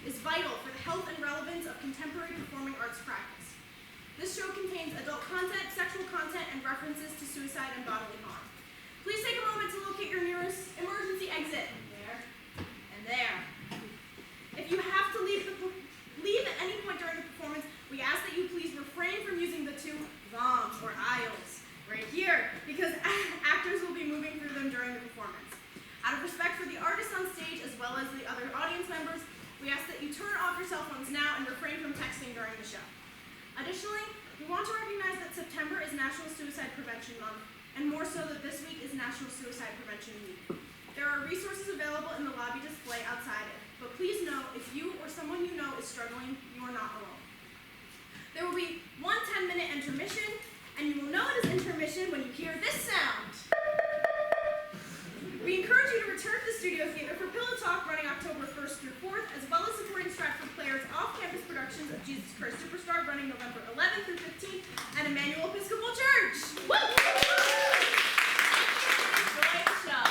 is vital for the health and relevance of contemporary performing arts practice. This show contains adult content, sexual content, and references to suicide and bodily harm. Please take a moment to locate your nearest emergency exit. There and there. If you have to leave at any point during the performance, we ask that you please refrain from using the two vams or aisles right here, because actors will be moving through them during the performance. Out of respect for the artists on stage as well as the other audience members, we ask that you turn off your cell phones now and refrain from texting during the show. Additionally, we want to recognize that September is National Suicide Prevention Month, and more so that this week is National Suicide Prevention Week. There are resources available in the lobby display outside it, but please know if you or someone you know is struggling, you are not alone. There will be one 10-minute intermission, and you will know it is intermission when you hear this sound. We encourage you to return to the Studio Theater for Pillow Talk running October 1st through 4th, as well as supporting Stratford Players' off-campus productions of Jesus Christ Superstar running November 11th through 15th at Emmanuel Episcopal Church. Woo! Enjoy the show.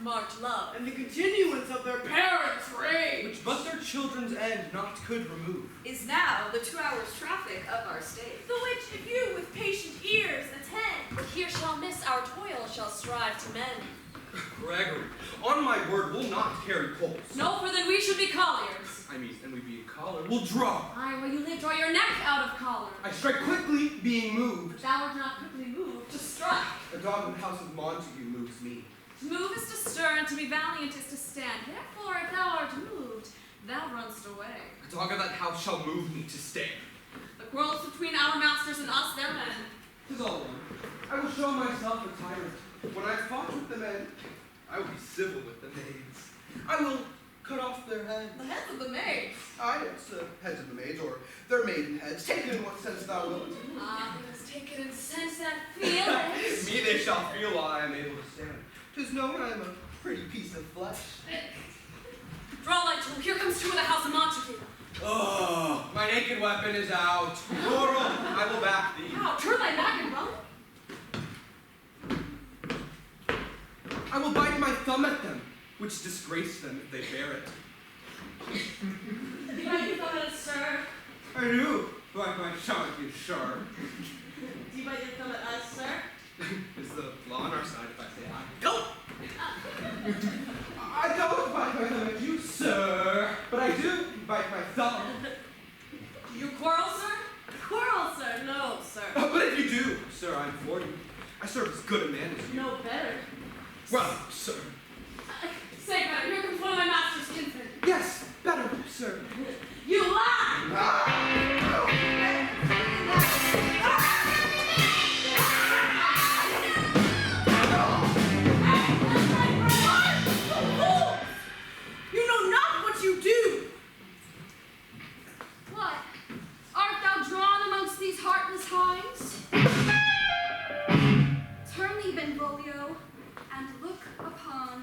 Marked love, and the continuance of their parents' rage, which but their children's end not could remove, is now the 2 hours traffic of our state. The which if you with patient ears attend, but here shall miss our toil, shall strive to mend. Gregory, on my word, we'll not carry poles. No, for then we should be colliers. I mean, and we being collar, we'll draw. Aye, where you live, draw your neck out of collar. I strike quickly, being moved. Thou art not quickly moved to strike. A dog in the house of Montague moves me. To move is to stir, and to be valiant is to stand. Therefore, if thou art moved, thou runst away. A dog of that house shall move me to stand. The quarrels between our masters and us, their men. 'Tis all one. I will show myself a tyrant. When I fought with the men, I will be civil with the maids. I will cut off their heads. The heads of the maids? Ah, yes, the heads of the maids, or their maiden heads. Take it in what sense thou wilt. Ah, they must take it in sense that feel it. Me they shall feel while I am able to stand. 'Tis known I am a pretty piece of flesh. Draw light, tool. Here comes two of the house of Montague. Oh, my naked weapon is out. Laurel, I will back thee. How? Turn thy back and run? I will bite my thumb at them, which disgrace them if they bear it. Do you bite your thumb at us, sir? I do, like my shot, you sure. Do you bite your thumb at us, sir? Is the law on our side if I say I don't? I don't bite my thumb at you, sir, but I do bite my thumb. Do you quarrel, sir? Quarrel, sir? No, sir. But if you do, sir, I'm for you. I serve as good a man as you. No better. Well, sir. Say better, here comes one of my master's kinsmen. Yes, better, sir. You lie! You know not what you do! What? Art thou drawn amongst these heartless hinds? Turn thee, Benvolio, and look upon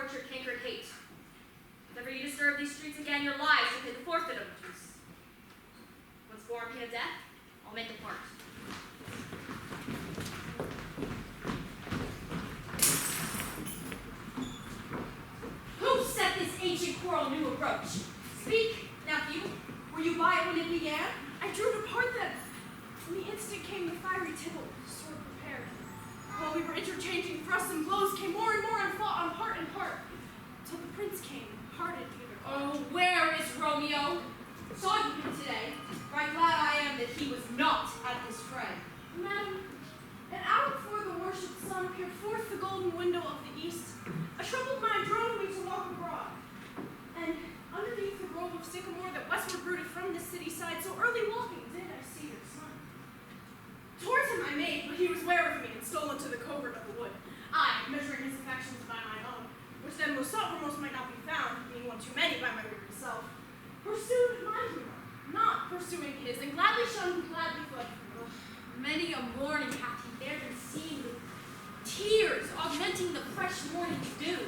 tortured, cankered hate. If ever you disturb these streets again, your lives will pay the forfeit of the juice. Once born pain of death, I'll make a part. Who set this ancient quarrel new approach? Speak, nephew. Were you by it when it began? I drew it apart then. In the instant came the fiery tibble, sword prepared. While we were interchanging thrusts and blows, came more and more and fought on part and part, till the prince came, hearted neither. Oh, where is Romeo? Saw you him today. Right glad I am that he was not at this fray. Madam, an hour before the worshipped sun peered forth the golden window of the east, a troubled mind drove me to walk abroad. And underneath the grove of sycamore that westward rooted from the city side, so early walking did I see your son. Towards him I made, but he was ware of me and stole into the covert of the wood. I, measuring his affections by my own, which then most uppermost might not be found, being one too many by my weary self, pursued my hero, not pursuing his, and gladly shunned, gladly fled from me. Many a morning hath he there been seen with tears augmenting the fresh morning dew,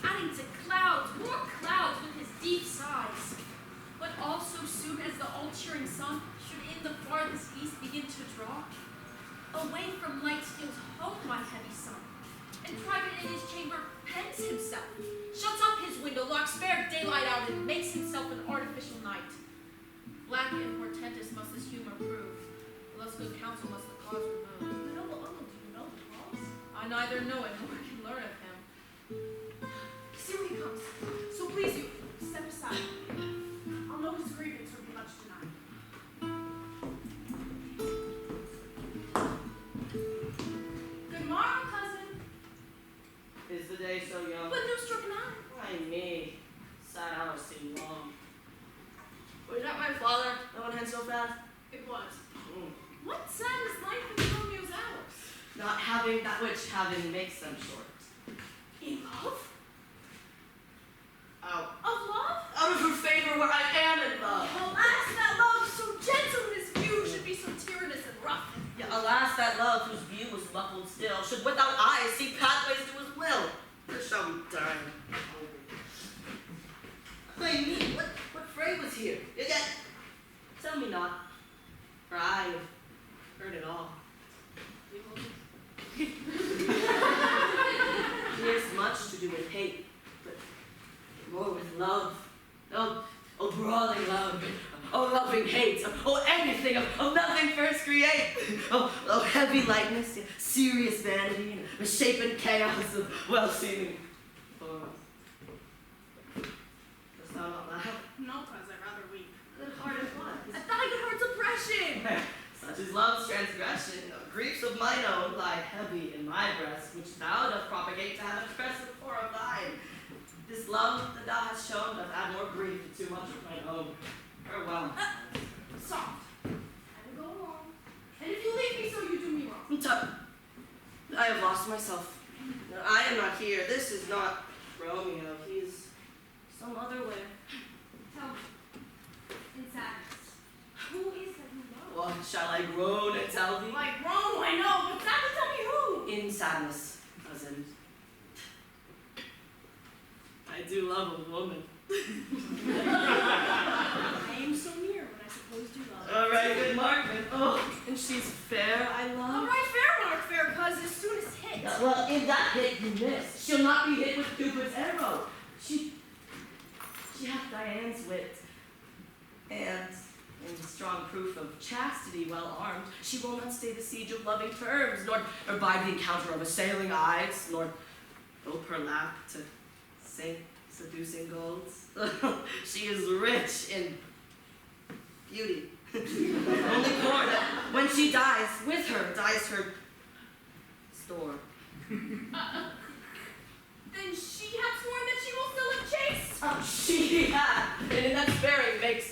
adding to clouds, more clouds with his deep sighs. But also soon as the all-cheering sun should in the farthest east begin to draw, away from light steals home my heavy sun, and private in his chamber pens himself, shuts up his window, locks fair daylight out, and makes himself an artificial night. Black and portentous must this humor prove, less good counsel must the cause remove. The noble uncle, do you know the cause? I neither know it nor can learn of him. See where he comes. So please you, step aside. I'll know his grievance would be much denied. Good morrow, cousin. Is the day so young? But no struck an eye. Why me? Sad hours seem long. Was that my father that went hen so fast? It was. Mm. What sadness life in Romeo's hours? Not having that which having makes them short. In love? Out. Of love? Out of her favor where I am in love. Alas, that love so gentle in his view should be so tyrannous and rough. Yeah, alas, that love whose view was muffled still should without eyes see pathways to his will. Where shall we dine? Wait, me? What fray was here? Yet, tell me not, for I have heard it all. Here's much to do with hate, but more with love. Oh, brawling love. Oh, loving hate. Oh, anything. Oh, nothing first create. Oh, heavy lightness, serious vanity, and misshapen chaos of well-seeming forms. Dost thou not laugh? No, cuz I'd rather weep. Good-hearted what? I thought I could heart suppression. Such is love's transgression. Griefs of mine own lie heavy in my breast, which thou dost propagate to have expressed before of thine. This love that thou hast shown doth add more grief to too much of mine own. Farewell. Soft. I will go along. And if you leave me so, you do me wrong. Tut. I have lost myself. No, I am not here. This is not Romeo. He is some other way. Tell me, in sadness, who is that you know? What shall I groan and tell thee? Like Rome, I know, but sadly tell me who. In sadness, cousin. I do love a woman. I am so near when I supposed you love. All right, good markman. Oh, and she's fair, I All love. right, fair mark, fair cuz, as soon as hit. Well, in that hit you miss. She'll not be hit with Cupid's arrow. She hath Diane's wit. And in strong proof of chastity well armed, she will not stay the siege of loving terms, nor bide the encounter of assailing eyes, nor ope her lap to sink seducing golds. She is rich in beauty. Only poor that when she dies, with her dies her store. Then she hath sworn that she will still have chased. She hath, and in that sparing makes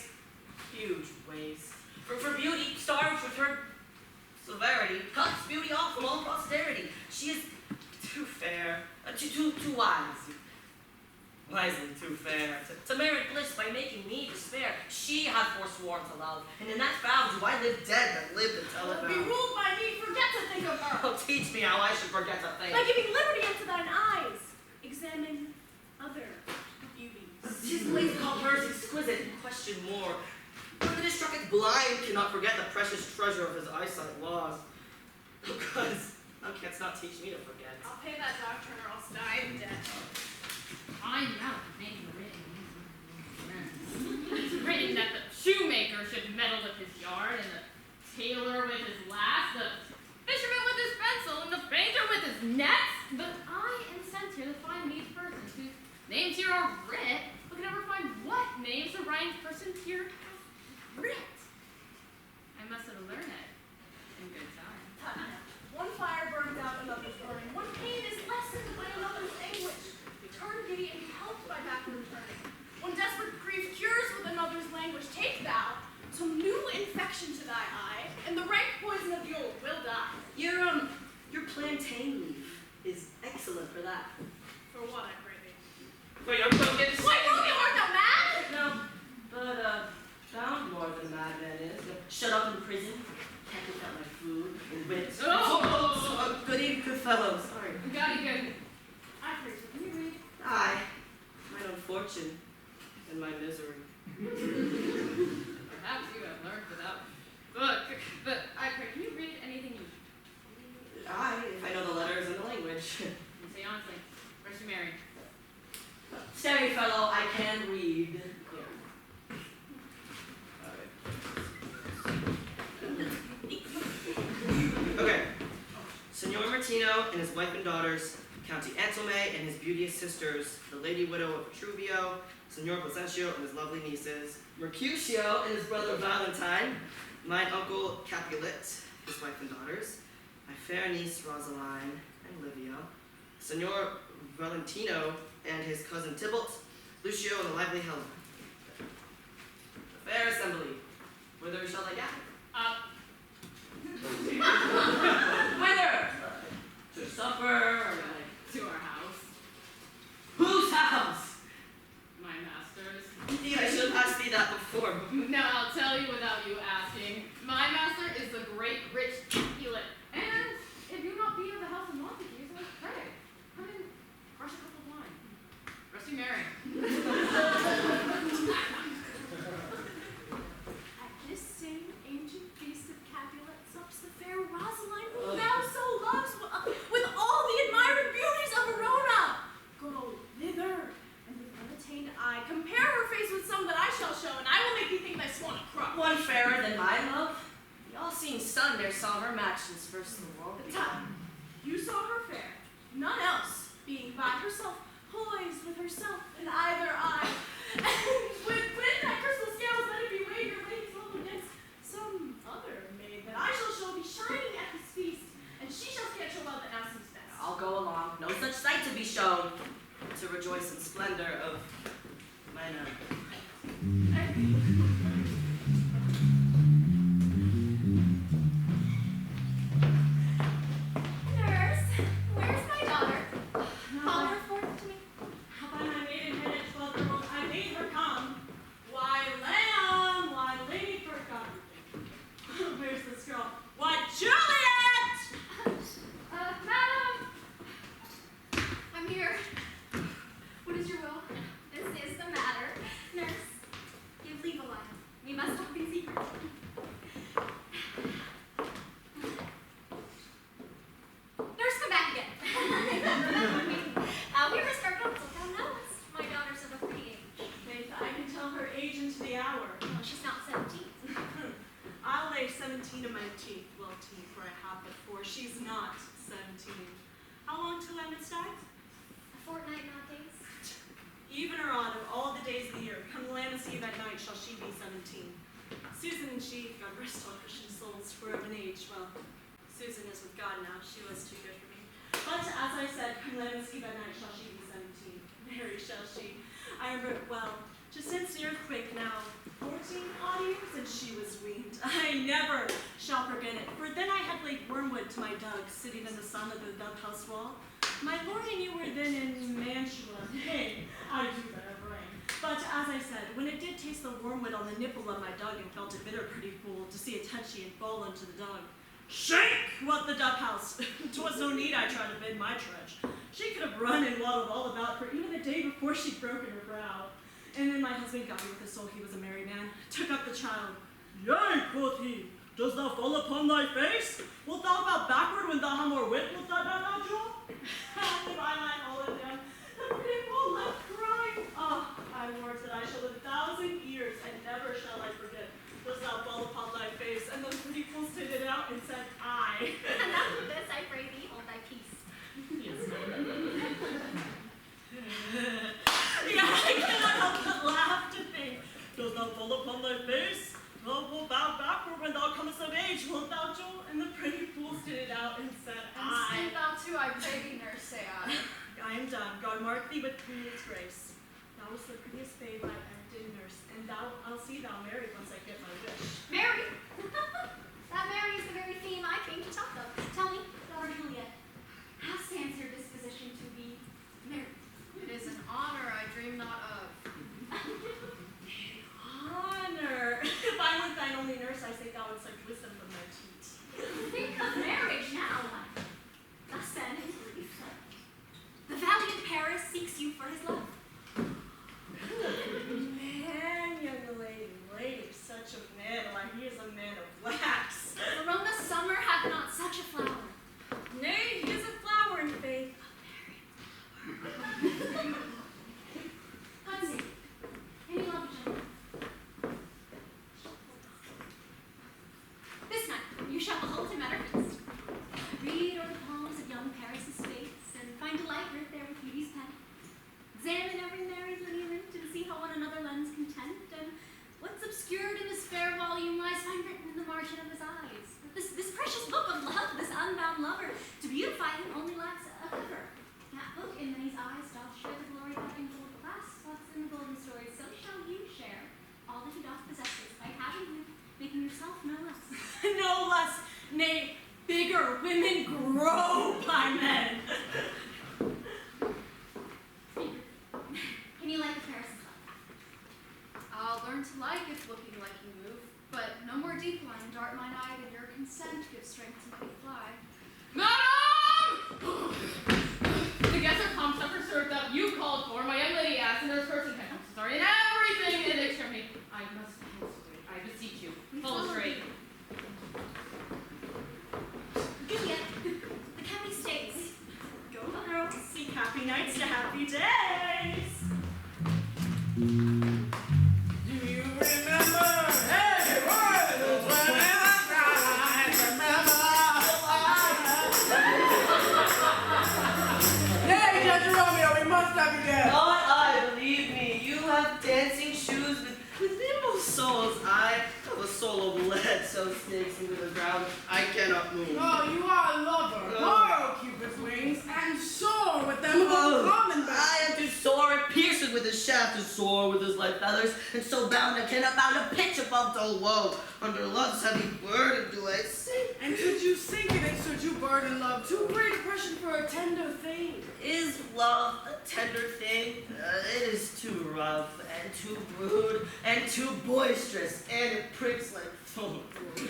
huge waste. For beauty starves with her severity, cuts beauty off from all posterity. She is too fair, too wise. Wisely too fair, to merit bliss by making me despair. She hath forsworn to love, and in that vow do I live dead that live to tell it Be now. ruled by me, forget to think of her. Oh, teach me how I should forget to think. By giving liberty unto thine eyes. Examine question more. Whether the struck it blind cannot forget the precious treasure of his eyesight lost. Oh, gods, thou canst not teach me to forget. I'll pay that doctor or else die of debt. I know the name written. It's written that the shoemaker should meddle with his yard, and the tailor with his lath, the fisherman with his pencil, and the painter with his nets. But I am sent here to find these persons whose names here are writ, but can never find what names the writing person here has writ. I must have learned it in good time. One fire burns out another's burning. One pain is lessened by another's anguish. Turn giddy and be helped by backward turning. One desperate grief cures with another's languish. Take thou some new infection to thy eye, and the rank poison of the old will die. Your plantain leaf is excellent for that. For what, I pray thee? Wait, I'm going to get this. Why, Romeo, art thou mad? No, but, found more than a madman is. Shut up in prison, can't get out my food, and wits. Oh! Good evening, good fellow, sorry. Got it. I pray thee, can you read? Aye, my own fortune and my misery. Perhaps you have learned without book, but I pray, can you read anything you Aye, if I know the letters and the language. can say honestly? Where's your Mary? Steady fellow, I can read. Okay. Signor Martino and his wife and daughters, County Antome and his beauteous sisters, the lady widow of Petruvio, Signor Placencio and his lovely nieces, Mercutio and his brother Valentine, mine uncle Capulet, his wife and daughters, my fair niece Rosaline and Livia, Signor Valentino and his cousin Tybalt, Lucio and the lively Heleigh. The fair assembly, whither shall I gather? Up. Whither? To supper or like To our house. whose house? My master's. Indeed, I should have asked thee that before. No, I'll tell you without you asking. My master is the great rich Capulet. And if you not be of the house of Montagues, I pray, come in, brush a cup of wine. Rusty Mary. At this same ancient feast of Capulet sups the fair Rosaline, whom thou so loves, with all the admired beauties of Verona. Go thither, and with unattained eye, compare her face with some that I shall show, and I will make thee think thy swan a crop. One fairer than my love. The all-seeing sun there saw her match since first the world began. You saw her fair, none else, being by herself, poised with herself in either eye. And when that crystal scales, let it be weighed your lady's love against some other maid that I shall show be shining at this feast, and she shall sketch her love that now seems best. I'll go along, no such sight to be shown, to rejoice in splendor of mine own. Nurse, where's my daughter? Call her forth to me. How by my maidenhead at 12-year-old, I made her come. Why, lamb, why, lady forgot. Where's this girl? Why, Juliet! Madam! I'm here. What is your will? This is the matter. Nurse, give leave a while. We must talk in secret. Nurse, come back again. We must our counsel. Thou knowest, my daughter's of a free age. Faith, I can tell her age into the hour. Well, she's not 17. I'll lay 17 of my teeth. Well, teeth where I have but 4. She's not 17. How long till Understudies? A fortnight nowadays. Even or odd of all the days of the year, come Lammas Eve at night shall she be 17. Susan and she, God rest all Christian souls, were of an age, well, Susan is with God now, she was too good for me. But as I said, come Lammas Eve at night shall she be 17. Mary shall she. I remember it well, just since the earthquake now, 14 odd years, and she was weaned. I never shall forget it, for then I had laid wormwood to my dug, sitting in the sun of the dug house wall. My lord and you were then in Mantua. Hey, I do better brain. But as I said, when it did taste the wormwood on the nipple of my dug and felt it bitter pretty fool to see it touchy and fall into the dug. Shake! What the duck house? 'Twas no need I tried to bend my trudge. She could have run and waddled all about for even the day before she'd broken her brow. And then my husband got me with the soul he was a married man, took up the child. Yea, quoth he, dost thou fall upon thy face? Wilt thou bow backward when thou have more wit? Wilt thou not draw? If I might hold it down, the pretty fool left crying. Oh, I warrant that I shall live 1,000 years, and never shall I forget. Dost thou fall upon thy face? And the pretty fool stood it out and said, I. And after this, I pray thee, hold thy peace. Yeah, I cannot help but laugh to think. Dost thou fall upon thy face? Thou wilt bow backward when thou comest of age, wilt thou, Joe? And the pretty fool stood it out and said, And I. sleep thou too, I pray thee, nurse, say I. I am done. God mark thee with his grace. Thou wast the prettiest babe I ever did nurse, and I'll see thou married once I get my wish. Mary! That Mary is the very theme I came to talk of. Tell me, daughter Juliet, how stands your disposition to be married? It is an honor I dream not of. Honor! If I were thine only nurse, I say thou would suck wisdom from thy teat. Think of marriage now. Thus then, the valiant Paris seeks you for his love. Man, young lady, such a man, why he is a man of wax. Verona's summer hath not such a flower. Nay, he is a flower in faith. Bunzego, any love gentlemen? This night you shall behold him at our feast. Read o'er the poems of young Paris's face, and find delight writ there with beauty's pen. Examine every married lineament, and see how one another lends content, and what's obscured in this fair volume lies fine written in the margin of his eyes. This precious book of love, this unbound lover, to beautify him only lacks a cover. That book in many's eyes doth share the glory that in gold glass spots in the golden story. So shall you share all that he doth possess by having him, making yourself no less. No less, nay, bigger women grow by men. Can you like the Paris's love? I'll learn to like its looking like you move, but no more deep line dart mine eye than your consent gives strength to make it fly. Madam! The guests are come, supper served up, you called for, my young lady asked, and there's person had sorry, and everything in extremity. I must henceforth, I beseech you, full straight. Juliet, the county stays. Go, girls, seek happy nights to happy days. Do you remember? Hey, boys, whenever I remember. Hey, Judge Romeo, we must have you there. Not I, believe me. You have dancing shoes with nimble soles. I have a soul of lead, so snakes into the ground. I cannot move. Oh, you are a lover. Borrow Cupid's wings and soar with them above common I bounds. am to soar and pierce it with his shaft, to soar with his light feathers, and so bound I cannot bound a pitch above the woe. Under love's heavy burden do I sink. And could you sink it, and should you burden love? Too great a question for a tender thing. Is love a tender thing? It is too rough, and too rude, and too boisterous, and it pricks like thorns.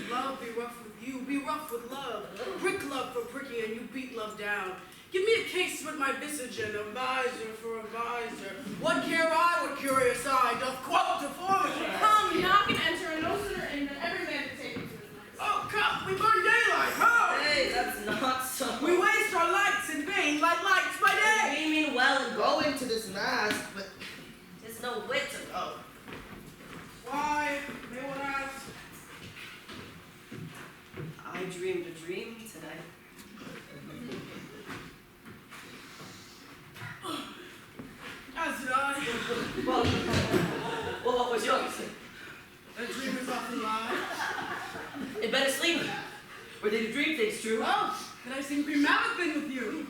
Love be rough with you, be rough with love. Prick love for pricking, and you beat love down. Give me a case with my visage and a visor for a visor. What care I what curious eye doth quote to fortune? Come, knock and enter, and no sooner in than every man to take you to his place. Oh, come, we burn daylight, ho! Hey, that's not so. We waste our lights in vain, like lights by day. We mean well and go into this mask, but there's no wit to go. Why, may one ask? I dreamed a dream tonight. As did I. Well, what was yours? A dream is often lie. In better sleep. Or did you dream things true? Oh, then I sing Queen Madison with you.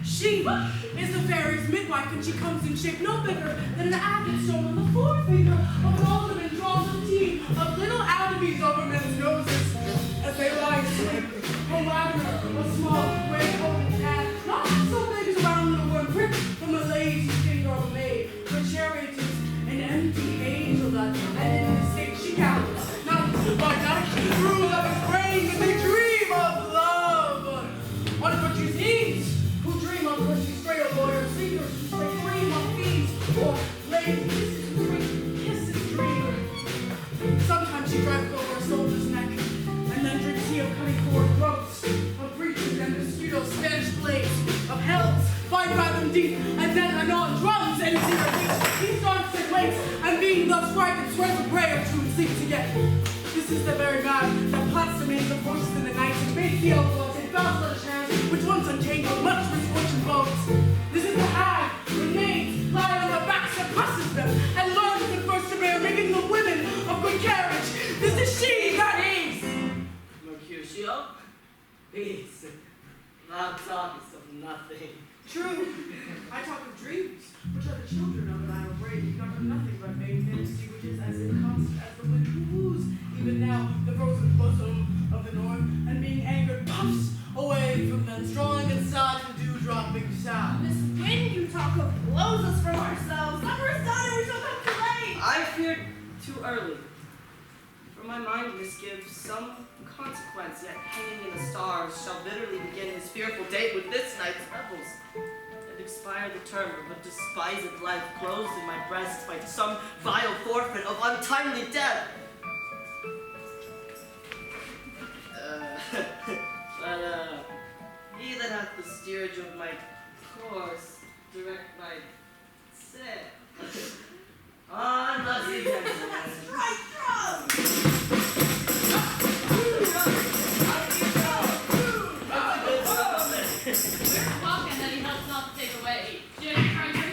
She is the fairy's midwife, and she comes in shape no bigger than an agate stone on the forefinger of an alderman draws a team of little aldermans over men's noses as they lie asleep. Her ladder, a small gray golden cat, not so big as a round little one, pricked from a lady's finger of a maid. Her chariot is an empty angel that, and in the state she counts. Night by night, through lovers' brain, and they dream of love. On virtue's knees, who dream of virtue's frail lawyer seekers, they dream of fees or late flame, kisses drink, kisses dream. Sometimes she drives over a soldier's neck, and then drinks tea of cutting cord throats, of breaches and mosquito Spanish blades, of hells 5 fathom deep, and then anon drums into your reach. He starts and waits, and being thus frightened swears a prayer to seek to get. This is the very man that plastimates the voices in the night and makes the elbows and bounce the hands, which once untangled much misfortune boats. This is the hag, the maids lie on their backs and presses them, and learns at first to bear, making the women of good carriage. This is she that is Mercutio? Peace. Thou talkest of nothing. true. I talk of dreams, which are the children of an idle brain, govern nothing but vain fantasy, which is as inconstant as the wind who woos, even now, the frozen bosom of the north, and being angered puffs away from thence, drawing inside the dew-dropping sound. This wind you talk of blows us from ourselves. Supper is done and we shall come too late. I feared too early. For my mind misgives some consequence, yet hanging in the stars shall bitterly begin his fearful date with this night's revels, and expire the term of a despised life closed in my breast by some vile forfeit of untimely death. But he that hath the steerage of my course direct my sail. On lusty gentlemen. Strike drums! Welcome that he helps not to take away. Jim Cruncher,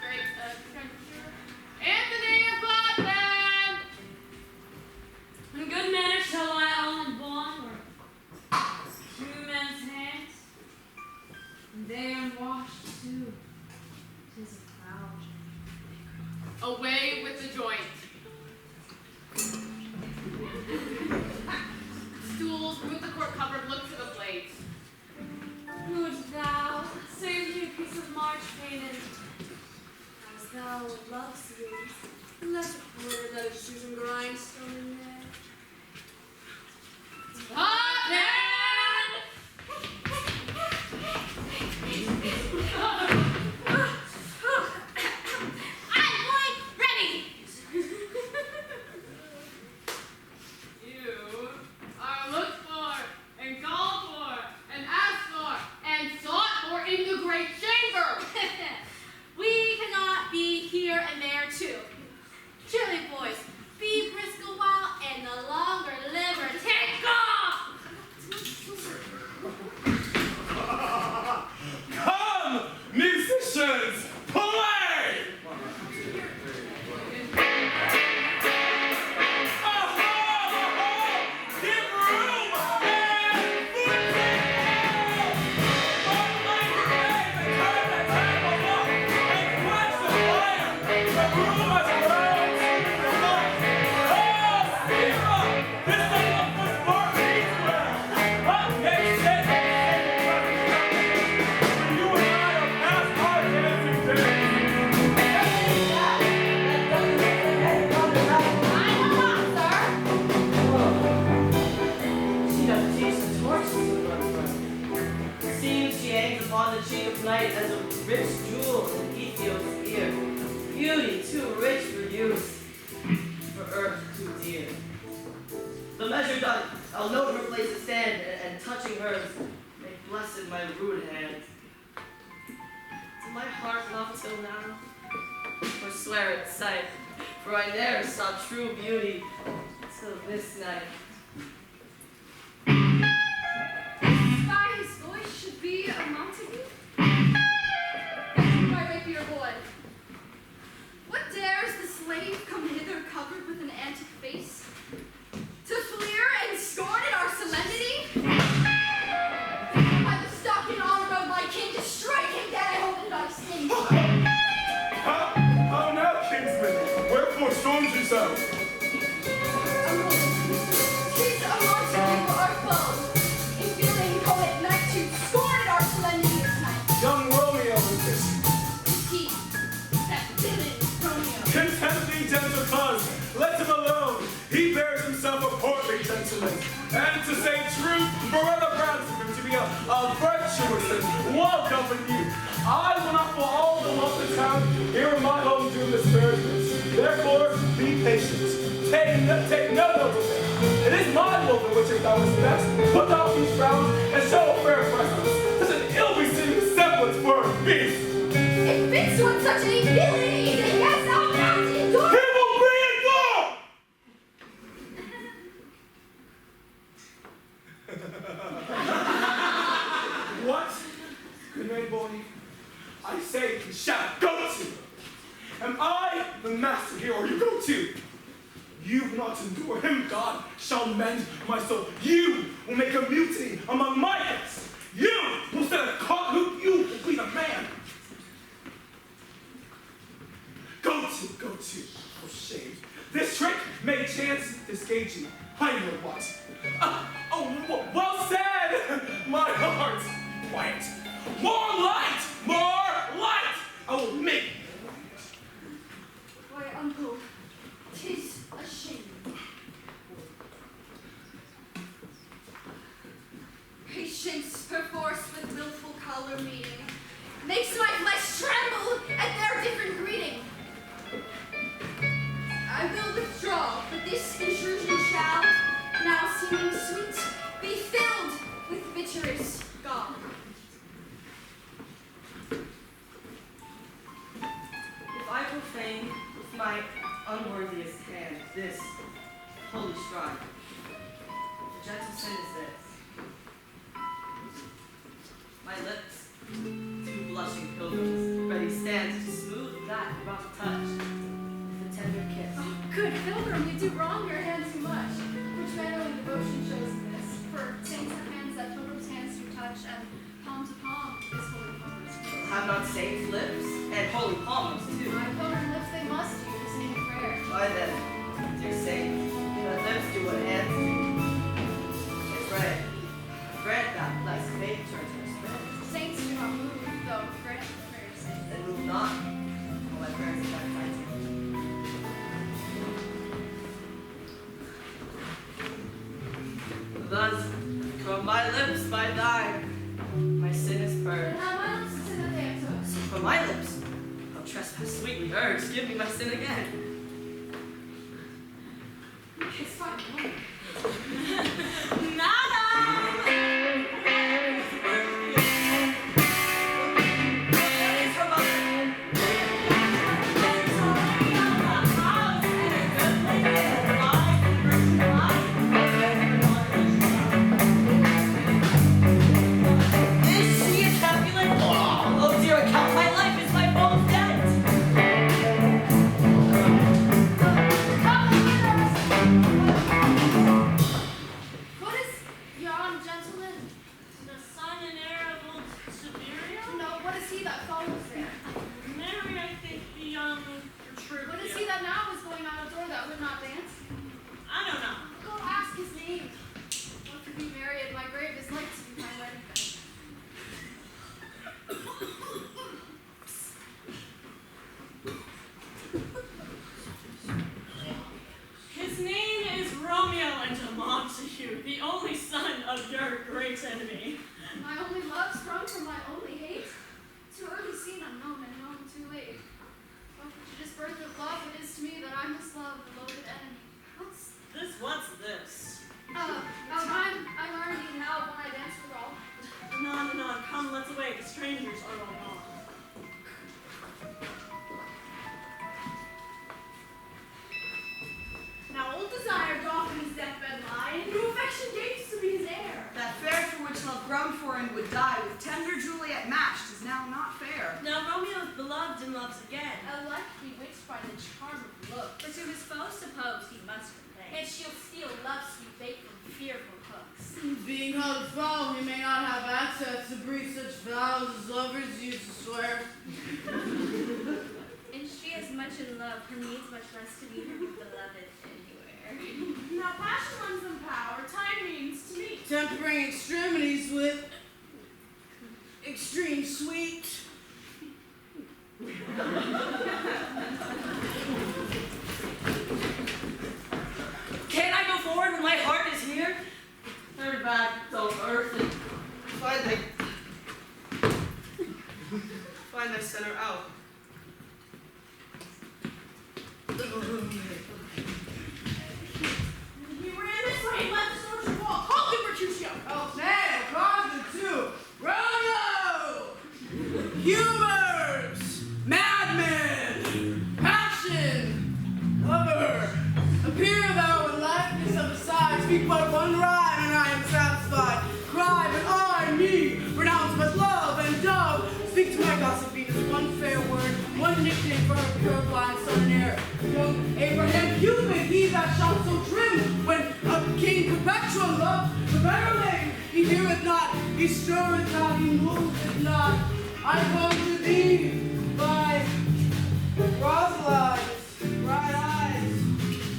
great Cruncher. Anthony of Botman! In good manner shall I all in bond, or 2 men's hands, and they unwashed too. 'Tis a cloud. Away with the joint. Stools, remove the court cupboard, look to the plates. Would thou save me a piece of March painted, as thou lovest thee, let a quarter that of Susan grindstone in there. Botman! I'm quite ready. You are looked for, and called for, and asked for, and sought for in the great chamber. We cannot be here and there too. Chilly boys, be brisk a while, and the longer liver take off. Come, musicians, play! Give room and football! One like grenade and turn the table up and quench the fire. The room has grown to life. Oh, Steva! This is what was for Israel! Up next, you and I are past our dancing days. I'm not, sir. She doth teach the torches to run from. Seems she hangs upon the cheek of night as a rich jewel in Ethiop's ear. Beauty too rich for use, for earth too dear. The measure done, I'll note her place to stand, and touching hers, make blessed my rude hand. To my heart love till now, or swear at sight, for I ne'er saw true beauty till this night. By his voice should be a Montague? My rapier boy. What dares the slave come hither covered with an antique face? To fleer and scorn at our solemnity? By the stock and honor of my king, to strike him dead, I hope and I sting. How now, kinsman? Wherefore stormed you so? Tis a Montague our foe. In feeling poet knight to scorn at our solemnity this night. Young Romeo is this. He, that villain Romeo. Content thee, gentle cause, let him alone. He bears himself a portly gentleman. And to say truth, Morella grants him to be a virtuous and well-governed youth. I will not for all the love of the town here in my home disparagements. Therefore, be patient. Take no note of them. It is my will for which thou respects. Put off these frowns and show a fair presence. Such an ill-beseeming semblance for a beast. If fits on such a villainy, then yes, I'll cast it door. He will bring it forth! What? Good night, boy. I say you shall go to. Am I the master here, or you go to? You will not endure him, God shall mend my soul. You will make a mutiny among my heads. You will set a cart hoop. You will be the man. Go to. Oh, shame. This trick may chance disengage you. I know what. Well said, my heart. Quiet. More light. I will make you. Why, uncle, 'tis a shame. Patience perforce with willful color meeting makes my flesh tremble at their different greeting. I will withdraw, but this intrusion shall, now seeming sweet, be filled with bitterest gall. If I profane with my unworthiest hand this holy shrine, the gentle sin is this. My lips, two blushing pilgrims, ready stand to smooth that rough touch with a tender kiss. Oh, good pilgrim, you do wrong your hand too much. Which mannerly devotion shows in this? For saints have hands that pilgrims' hands do touch, and palm to palm is holy palms. Have not saints lips and holy palms too? My pilgrim lips they must do, sing a prayer. Why then, dear saints, let lips do what hands do. And grant that blessed faith turns our spirit. Saints do not move, though grant prayers sing. And move not, while my prayers are baptized. Thus, from my lips by thine, my sin is purged. And how my lips sin that they have toast. From my lips, I'll trespass sweetly urged. Give me my sin again. It's fine. His name is Romeo and Juliet, the only son of your great enemy. My only love sprung from my only hate. Too early seen, unknown, and known too late. What prodigious birth of love it is to me that I must love the loathed enemy. What's this? I'm already now when I dance with all. No, come, let's away. The strangers are all gone. Now old desire doth in his deathbed lie, and new affection gapes to be his heir. That fair for which love groaned for and would die, with tender Juliet matched, is now not fair. Now Romeo is beloved and loves again. Alike bewitched by the charm of look. For to his foe suppose he must complain. And she'll steal love's sweet bait from fearful hooks. Being held foul, he may not have access to breathe such vows as lovers used to swear. And she is much in love, her needs much less to meet her beloved anywhere. Now passion lends them power, time means to meet. Tempering extremities with extreme sweet. Can't I go forward when my heart is here? Turn back to earth and find thy center out. He ran this way and left the social wall. Halt it, Mercutio! Oh, man, Cosmo too. Romeo! Humors! Madman! Passion! Lover! Appear thou in likeness of the side. Speak but one rhyme and I am satisfied. Cry, but I, me, pronounce but love and dove. Speak to my gossip Venus one fair word, one nickname for her pure blind son and heir. Young Abraham Cupid, he that shot so trim, when a king Perpetual loved the better name. He heareth not, he stirreth not, he moveth not. I come to thee by Rosaline's bright eyes,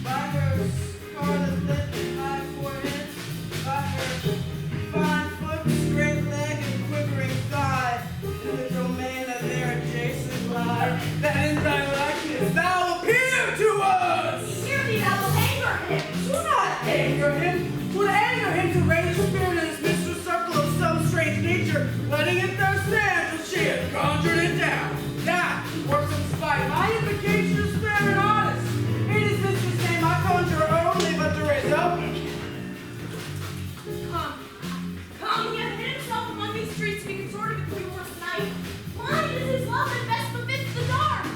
by her scarlet lip and high forehead, by her fine foot, straight leg, and quivering thigh, in the domain of their adjacent lie, that in thy likeness thou appear to us! Hear me, thou will anger him! Do not anger him! Would anger him to raise the spirit in his mistress circle of some strange nature, letting it there stand till she had conjured it down. That works in spite. My invocation is fair and honest. It is mistress' name I conjure only, but to raise up. Come, he hath hid himself among these streets to be consorted with the humorous night. Blind is his love and best befits the dark.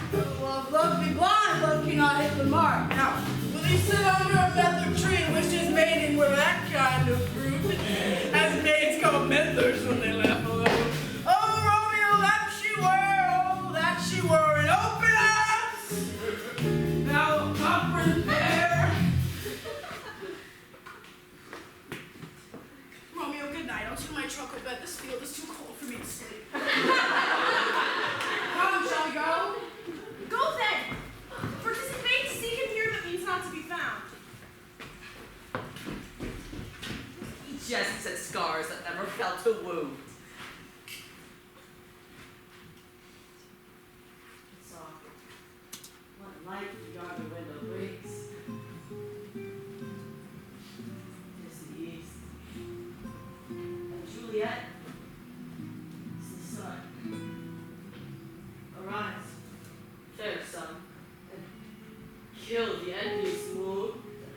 Love be blind, love cannot hit the mark. Now, will he sit under a feathered tree and wish his maiden were that kind of fruit? As maids call mentors when they laugh alone. Oh, Romeo, that she were an open ass! Now, comfort there. Romeo, good night. I'll take my truckle bed. This field is too cold for me to sleep. Come, shall we go? Go then! For 'tis in vain to seek him here that means not to be found. He jests at scars that never felt a wound. Soft, what light the yonder window brings. Tis the east, and Juliet is the sun. Arise, fair sun, and kill the envious moon,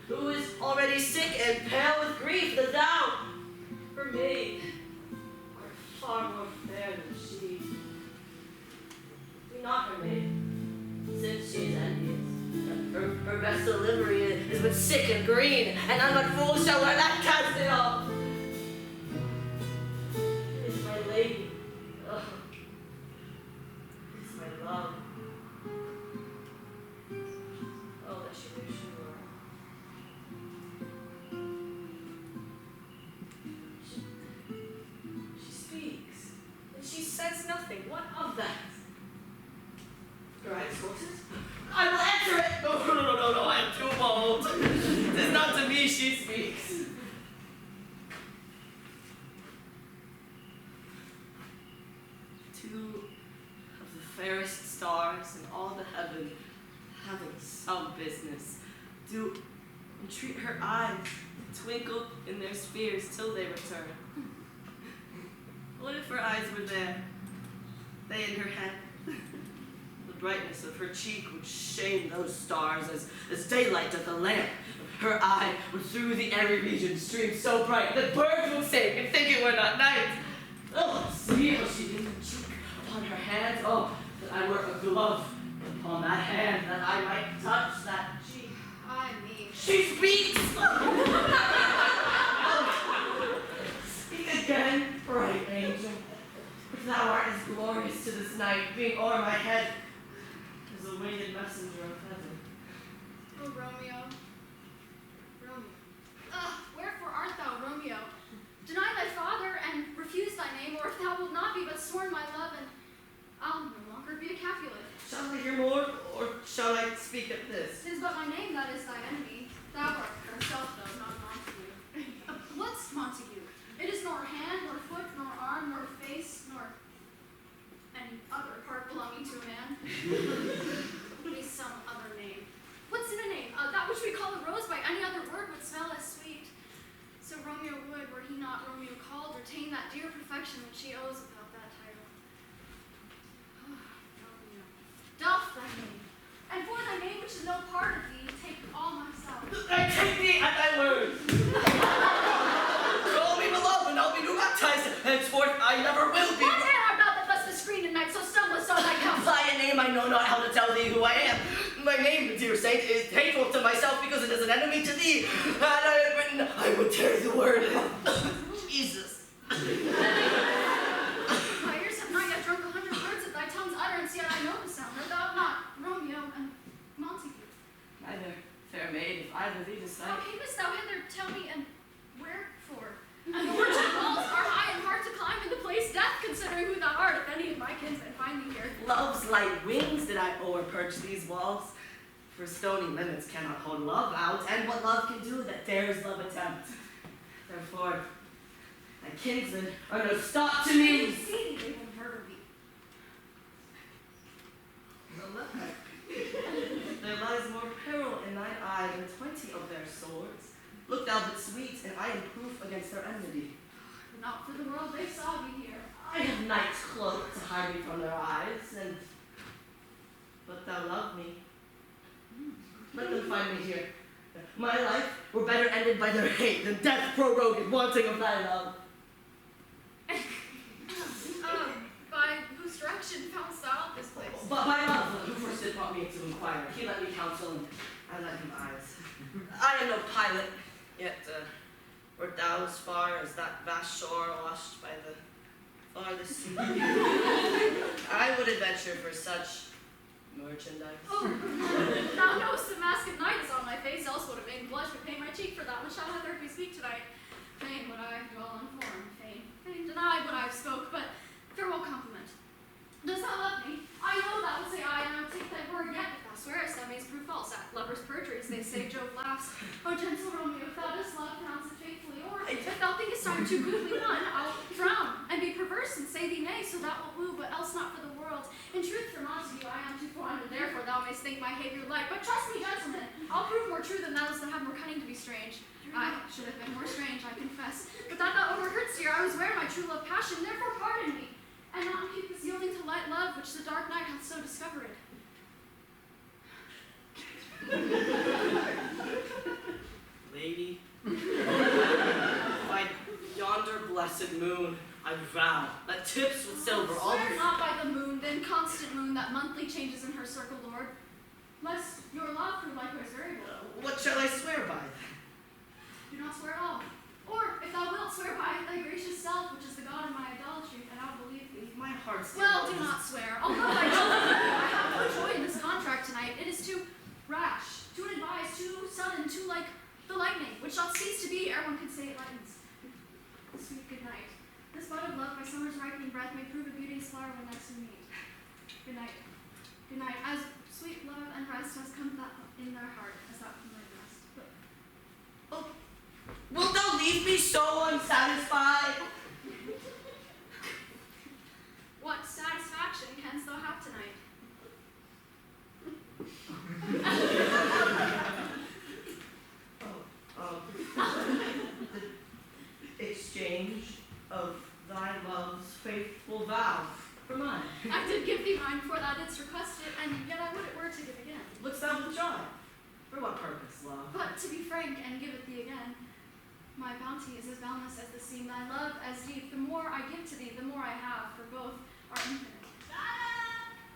who is already sick and pale with grief, that thou, for me, art far more fair than she. Be not her maid, since she is envious. Her vestal livery is but sick and green, and none but fools shall wear that cast it off. It is my lady. Oh. It is my love. Oh, that she knew she were. She speaks, and she says nothing. What of that? Her eyes horses? I will answer it! No, I am too bold. It is not to me she speaks. Two of the fairest stars in all the heaven, having some business, do entreat her eyes to twinkle in their spheres till they return. What if her eyes were there, they in her head? The brightness of her cheek would shame those stars as daylight doth the lamp. Her eye would through the airy region stream so bright that birds would sing and think it were not night. Oh, see how she leaned her cheek upon her hand. Oh, that I were a glove upon that hand, that I might touch that cheek. I mean, She speaks! Speak again, bright angel. For thou art as glorious to this night, being o'er my head as a winged messenger of heaven. oh Romeo, wherefore art thou, Romeo? Deny thy father and refuse thy name, or if thou wilt not be but sworn my love, and I'll no longer be a Capulet. Shall I hear more, or shall I speak at this? 'Tis but my name that is thy enemy. Thou art herself, though, not Montague. What's Montague? It is nor hand, nor foot, nor arm, nor face, nor any other part belonging to a man. Be some other name. What's in a name? That which we call a rose by any other word would smell as sweet. So Romeo would, were he not Romeo called, retain that dear perfection which he owes about that title. Romeo, doff thy name, and for thy name which is no part of thee, take all myself. I take thee at thy word. Call me beloved, and I'll be new baptized. Henceforth I never will be. What hand art thou that thus the screen at night, so stumblest on thy counsel? By a name I know not how to tell thee who I am. My name, dear saint, is hateful to myself because it is an enemy to thee. Had I had written, I would tear the word. Jesus. My ears have not yet drunk 100 words of thy tongue's utterance, yet I know the sound. Art thou not Romeo and Montague? Neither, fair maid, if either thee decide. How camest thou hither? Tell me, and wherefore? And the orchard walls are high and hard to climb, and to place death, considering who thou art, if any of my kinsmen find thee here. Love's light wings did I o'erperch these walls. For stony limits cannot hold love out, and what love can do that dares love attempt. Therefore, thy kinsmen are no stop to me. See thee, they will murder thee. There lies more peril in thine eye than 20 of their swords. Look thou but sweet, and I am proof against their enmity. Not for the world they saw thee here. I have night's cloak to hide me from their eyes, but thou love me. Let them find me here. My life were better ended by their hate than death prorogued, wanting of thy love. By whose direction foundst thou out this place? But by love, who first did brought me to inquire. He let me counsel, and I let him eyes. I am no pilot, yet wert thou as far as that vast shore washed by the farthest sea? I would adventure for such merchandise. Oh, thou knowest the mask of night is on my face, else would have made blush to pay my cheek for that which shall hither we speak tonight. Fain would I dwell unformed, fain deny what I've spoke, but farewell compliment. Does thou love me? I know thou wilt say aye, and I will take thy word, yet if thou swearest, thou mayst prove false. At lovers' perjuries, they say, Jove laughs. O gentle Romeo, if thou dost love, pronounce it faithfully, or if thou thinkest I am too goodly one, I'll frown and be perverse and say thee nay, so thou wilt woo, but else not for the world. In truth, for Montague, I am too fond, and therefore thou mayst think my behavior light. But trust me, gentlemen, I'll prove more true than thou dost have more cunning to be strange. I should have been more strange, I confess. But that thou overheardst here, I was ware my true love passion, therefore pardon me, and not keep this yielding to light love, which the dark night hath so discovered. Lady, by yonder blessed moon, I vow that tips with silver all Swear not by the moon, the inconstant moon that monthly changes in her circle, Lord, lest your love prove likewise variable. What shall I swear by? Do not swear at all. Or, if thou wilt, swear by thy gracious self, which is the God of my idolatry, and I'll believe thee. My heart's Well, do not swear. Although I have no joy in this contract tonight, it is too rash, too unadvised, too sudden, too like the lightning, which shall cease to be ere one can say it lightens. Sweet good night. This bud of love by summer's ripening breath may prove a beauteous flower when next we meet. Good night. Good night. As sweet love and rest has come in their heart, as that from my breast. But, Oh, wilt thou leave me so unsatisfied? what satisfaction canst thou have tonight? The exchange of thy love's faithful vow for mine. I did give thee mine before thou didst request it, and yet I would it were to give again. Wouldst thou withdraw it? For what purpose, love? But to be frank and give it thee again, my bounty is as boundless as the sea, thy love as deep. The more I give to thee, the more I have, for both are infinite.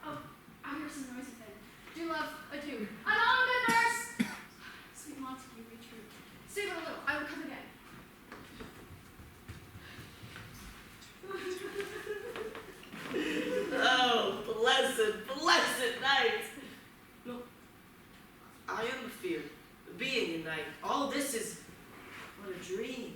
Oh, I hear some noise within. Do love, adieu. Anon, good nurse! Sweet Montague, be true. Stay but a little, I will come again. Oh, blessed night! No, I am feared, being in night. All this is but a dream.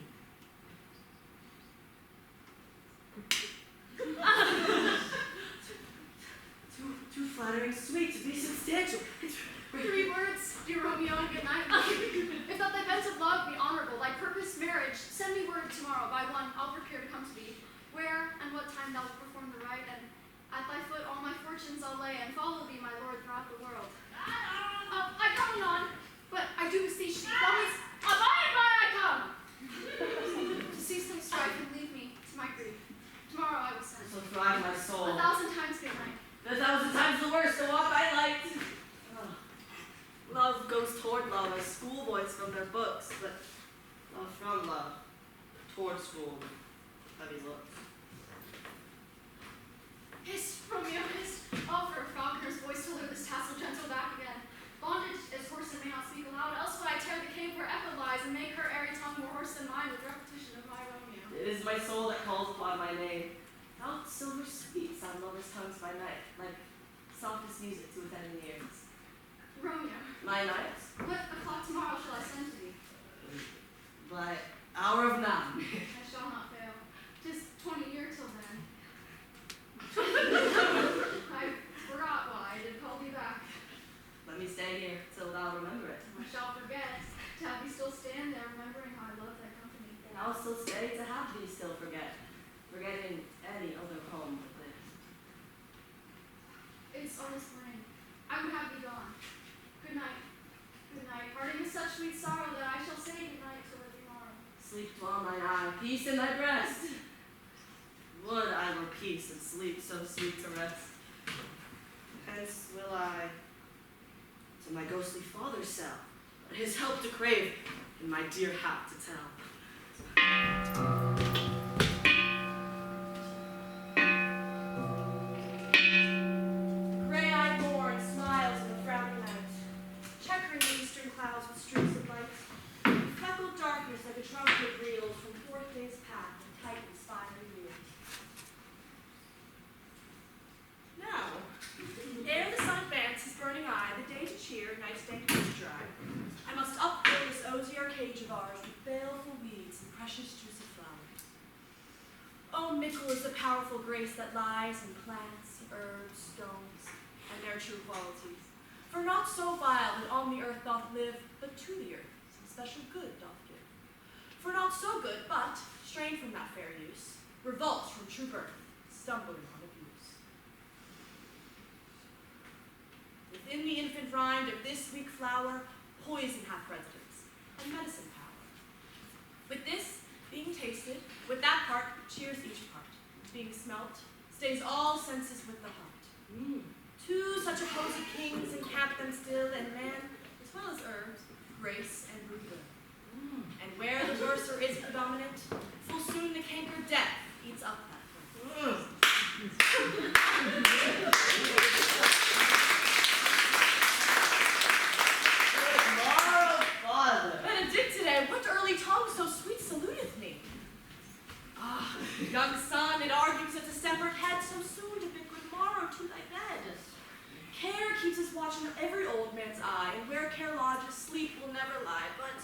Too flattering, sweet to be substantial. 3 words, dear Romeo, and good night. If that thy bent of love be honorable, thy purpose marriage, send me word tomorrow by 1. I'll prepare to come to thee. Where and what time thou wilt perform the rite, and at thy foot all my fortunes I'll lay, and follow thee, my lord, throughout the world. I come anon, but I do beseech thee, always abide by I come. To cease thy strife and leave me to my grief. Tomorrow I will send. So thrive my soul. 1,000 times good night. 1,000 times the worst to walk I liked. love as schoolboys from their books, but love from love, toward school, heavy looks. Hist, Romeo, hist. Oh, for a falconer's voice to lure this tassel gentle back again. Bondage is horse and may not speak aloud, else would I tear the cave where echo lies and make her airy tongue more hoarse than mine with repetition of my Romeo. It is my soul that calls upon my name. Out silver sweets on lovers' tongues by night, like softest music to attending ears. Romeo, My nights, what o'clock tomorrow shall I send to thee? by hour of 9. I shall not fail. 'Tis 20 years till then. I forgot why I did call thee back. Let me stay here till thou remember it. I shall forget to have thee still stand there, remembering how I love thy company. And I'll still stay to have thee still forgetting any other home but this. It's almost morning. I would have thee gone. Good night. Good night. Parting is such sweet sorrow that I shall say good night till every morrow. Sleep dwell mine eye, peace in thy breast. Would I were peace and sleep so sweet to rest. Hence will I to my ghostly father's cell, his help to crave, and my dear hap to tell. Gray-eyed morn smiles in the frowning night, checkering the eastern clouds with streaks of light. Freckled darkness like a trumpet reels from forth day's path and tightens fiery wheels. Now, ere the sun bants his burning eye, the day to cheer, night stank to dry, I must upfill this osier cage of ours with baleful weeds and precious juicy flowers. Oh, mickle is the powerful grace that lies in plants, herbs, stones, and their true qualities. For not so vile that on the earth doth live, but to the earth some special good doth give. For not so good, but, strained from that fair use, revolts from true birth, stumbling on abuse. Within the infant rind of this weak flower, poison hath residence, and medicine power. With this, being tasted, with that part, cheers each part. Being smelt, stays all senses with the heart. Two such a host of kings encamp them still, and man, as well as herbs, grace and brew good. And where the worser is predominant, full soon the canker death eats up that. Tomorrow, father. Benedictine, what early tongue so sweet saluteth me? Ah, young son, it argues that distempered head so soon to bid good morrow to thy bed. Care keeps his watch on every old man's eye, and where care lodges, sleep will never lie. But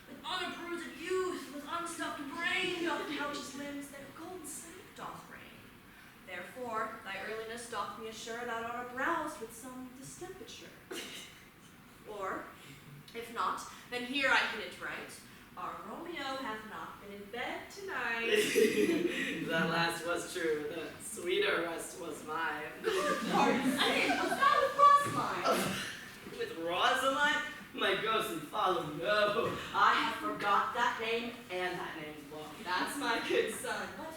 with unabruised youth, with unstuffed brain, doth couch his limbs, that golden sleep doth reign. Therefore, thy earliness doth me assure thou art aroused with some distemperature. Or, if not, then here I hit it right. Our Romeo hath not been in bed tonight. That last was true. The sweeter rest was mine. Pardon, was that with Rosaline? With Rosaline? My ghostly father, no. I have forgot that name and that name's long. That's my good son. But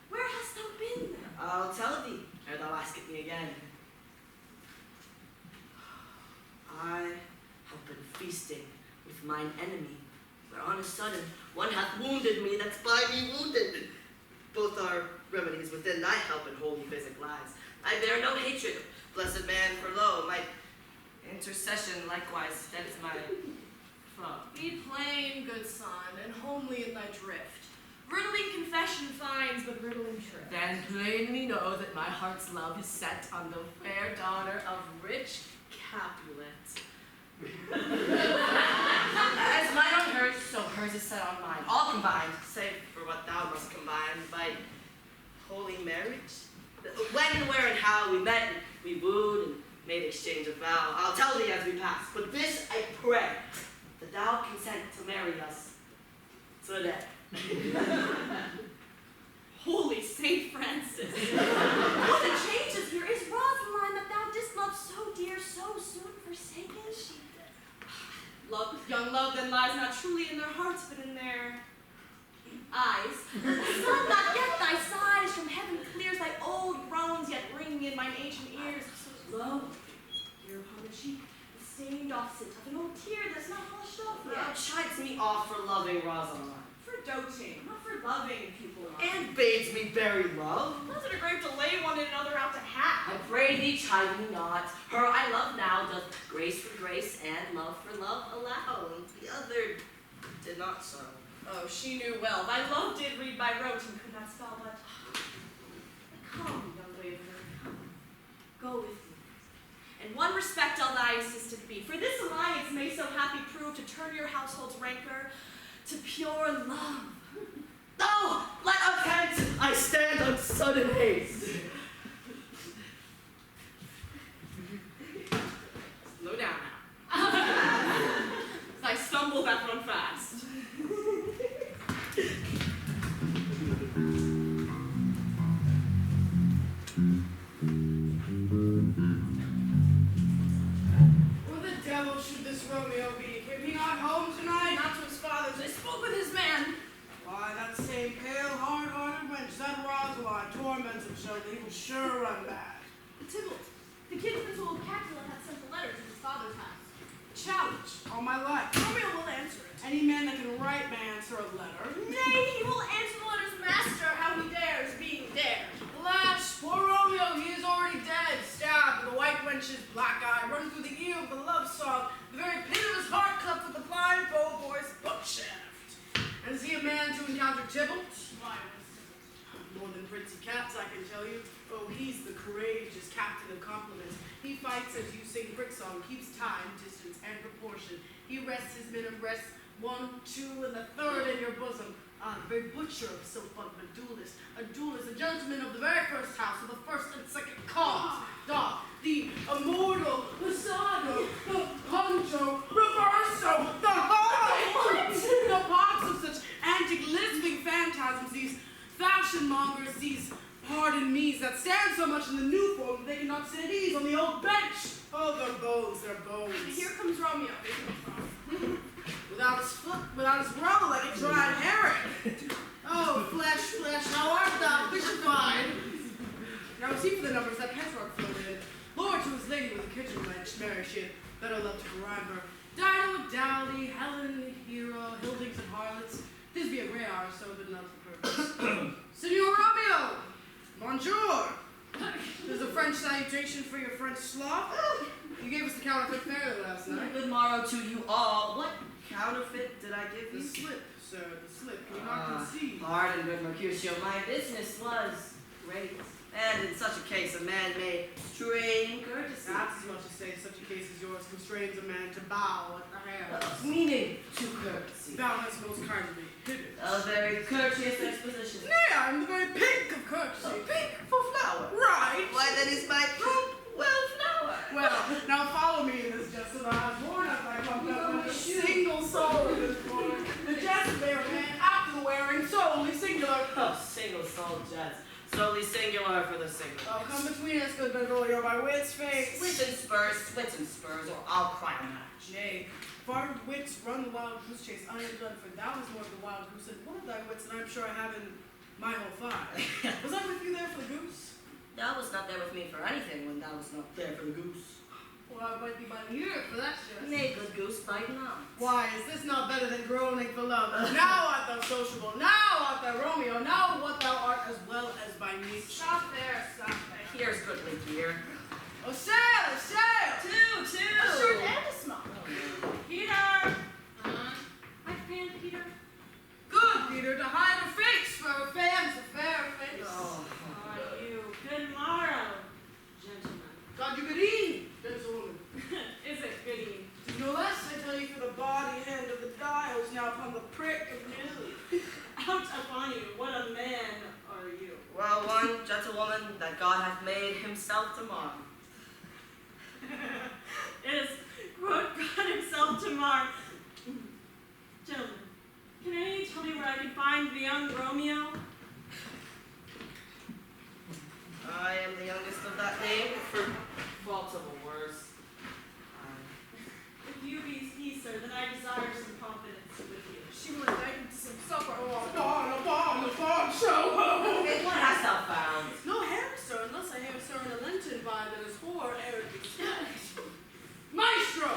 where hast thou been then? I'll tell thee, ere thou askest me again. I have been feasting with mine enemy, where on a sudden one hath wounded me that's by me wounded. Both are remedies within thy help and holy physic lies. I bear no hatred, blessed man, for lo, my intercession likewise stems my foe. Be plain, good son, and homely in thy drift. Riddling confession finds but riddling drift. Then plainly know that my heart's love is set on the fair daughter of rich Capulet. As mine on hers, so hers is set on mine, all combined, save for what thou must combine by holy marriage. When, where, and how we met, and we wooed, and made exchange of vow, I'll tell thee as we pass. But this I pray, that thou consent to marry us today. Holy Saint Francis! What a changes here! Is Rosaline that thou didst love so dear, so soon forsaken? Love, young love then lies not truly in their hearts, but in their eyes. Sun, not yet thy sighs from heaven clears, thy old groans yet ringing in mine ancient ears. Lo, here upon the cheek, the stained off scent of an old tear that's not washed off Thou yet. chides me off for loving Rosamond, For doting, not for loving people. and bids me bury love. Not in a grave to lay one and another out to have. I pray thee chide me not. Her I love now doth grace for grace and love for love allow. The other did not so. Oh, she knew well. Thy love did read by rote and could not spell, but come, young waverer, come. Go with me. In one respect I'll thy assistant be, for this alliance may so happy prove to turn your household's rancor to pure love. No, let us hence. I stand on sudden haste. Slow down now. I stumble that run fast. Where the devil should this Romeo be? Came he not home tonight? Not to his father's. I spoke with his man. Why, that same pale, hard-hearted wench, that Rosalind, torments him so that he will sure run mad. Tybalt, the kinsman told Capulet had sent a letter to his father's house. Challenge, all my life. Romeo will answer it. Any man that can write may answer a letter. Nay, he will answer the letter's master how he dares, being dared. Alas, poor Romeo, he is already dead, stabbed with a white wench's black eye, running through the ear of the love song, the very pit of his heart cleft with the blindfold boy's bookshaft. And is he a man to encounter Tybalt? Why, more than Princey Cats, I can tell you. Oh, he's the courageous captain of compliments. He fights as you sing brick song, keeps time, distance, and proportion. He rests his men abreast, 1, 2, and the third in your bosom. Ah, the very butcher of so fun, a duelist, a gentleman of the very first house, of the first and second cause. The immortal, Posado, the Poncho, Reverso, the High, the pox of such antic, lisping phantasms, these fashion mongers, these hardened me's that stand so much in the new form that they cannot sit at ease on the old bench. Oh, their bones. Here comes Romeo. Without his foot, without his brother, like a dried herring. Oh, flesh, how art thou fishified? Now was he for the numbers that Pecore floated in. Lord to his lady with a kitchen wench, Mary she had better love to rhyme her. Dido, Dowdy, Helen, Hero, Hildings and Harlots. This be a grey hour, so good enough for purpose. Senor Romeo! Bonjour! There's a French salutation for your French sloth. You gave us the counterfeit fare last night. Good morrow to you all. What counterfeit did I give The you? slip, sir, the slip. Can you not conceive? Pardon, good Mercutio, my business was great. And in such a case, a man may strain courtesy. That's as much as say such a case as yours constrains a man to bow at the hands. Meaning to courtesy. Thou hast most kindly hidden. A very courteous exposition. Nay, I'm the very pink of courtesy. Pink for flower. Right. Why, then is my poop well flowered. Well, now follow me in this jest that I was born as I come up with a single soul in this corner. The jest of their man, after the wearing, solely singular. Oh, single soul jets. Solely singular for the single. Oh, come between us, good Benvolio, by wit's face. Slits and spurs, or I'll cry a match. Nay, far wits run the wild goose chase. I am done, for thou hast more of the wild goose and one of thy wits, and I'm sure I have in my whole 5. Was I with you there for the goose? Thou was not there with me for anything when thou was not there for the goose. Well, I might be by the ear for that jest. Nay, good goose, bite not. Why, is this not better than groaning for love? Now art thou sociable, now art thou Romeo, now what thou art as well as by nature. Stop there. Here's goodly dear. A sail, a sail! Two. A short and a small. Peter! My fan, Peter. Good, Peter, to hide her face, for her fan's a fair face. Oh. You. Good morrow, gentlemen. God, you good evening, gentlewoman. Is it good evening? No less, I tell you, for the body hand of the dial is now upon the prick of noon. Out upon you, what a man are you? Well, one gentlewoman that God hath made himself to mar. It is, quote, God himself to mar. Gentlemen, can any of you tell me where I can find the young Romeo? I am the youngest of that name, for fault of a worse. If you be he, sir, then I desire some confidence with you. She will invite me to some supper. Upon show. Okay, what hast thou found? No hair, sir, unless I have, sir, in a Lenten vine that is for arrogance. Maestro!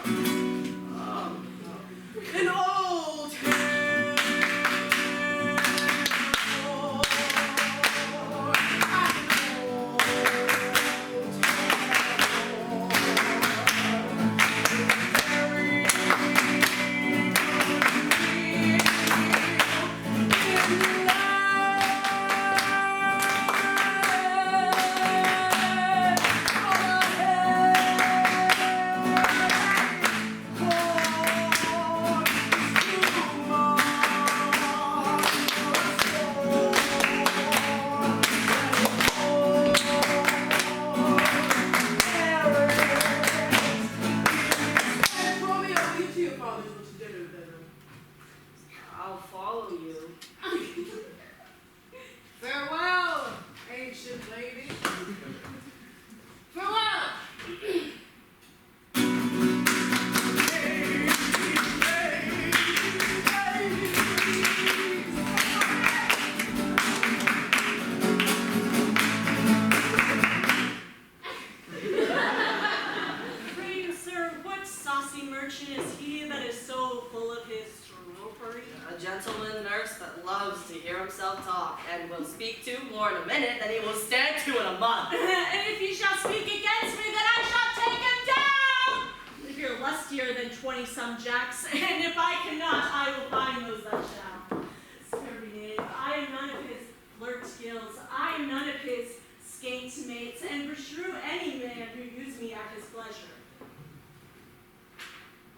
himself talk, and will speak 2 more in a minute than he will stand 2 in a month. And if he shall speak against me, then I shall take him down! If you're lustier than 20-some jacks, and if I cannot, I will find those that shall. Spare me, knave, I am none of his flirt skills, I am none of his skank mates, and beshrew any man who use me at his pleasure.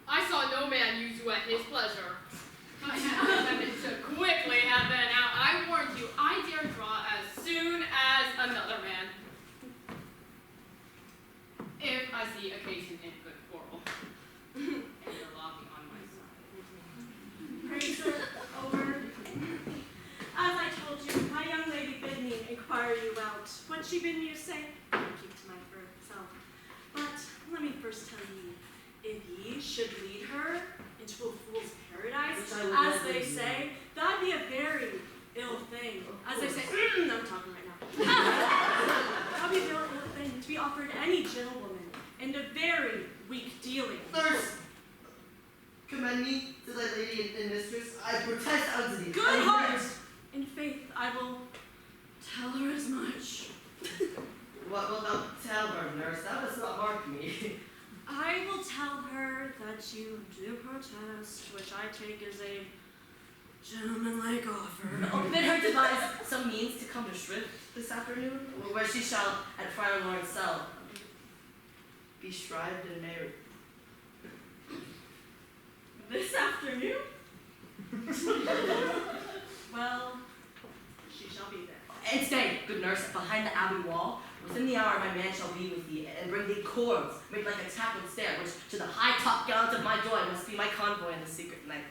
I saw no man use you at his pleasure. I had it to quickly have been out. I warned you, I dare draw as soon as another man. If I see occasion in good quarrel. And the law be on my side. Pray, sir, over. As I told you, my young lady bid me inquire you out. What she bid me to say, I keep to my self. But let me first tell ye, if ye should lead her into a fool's paradise, as they say, that'd be a very ill thing. As they say, I'm talking right now. That'd be a very ill thing to be offered any gentlewoman, and a very weak dealing. Thirst! Commend me to thy lady and mistress. I protest unto thee. Good heart! In faith, I will tell her as much. What wilt thou tell her, nurse? Thou dost not mark me. I will tell her that you do protest, which I take as a gentlemanlike offer. Bid her devise some means to come to shrift this afternoon, where she shall, at Friar Lawrence's cell, be shrived and married. This afternoon? Well, she shall be there. And stay, good nurse, behind the abbey wall. Within the hour my man shall be with thee, and bring thee cords made like a tackled stair, which to the high-top gallant of my joy must be my convoy in the secret night.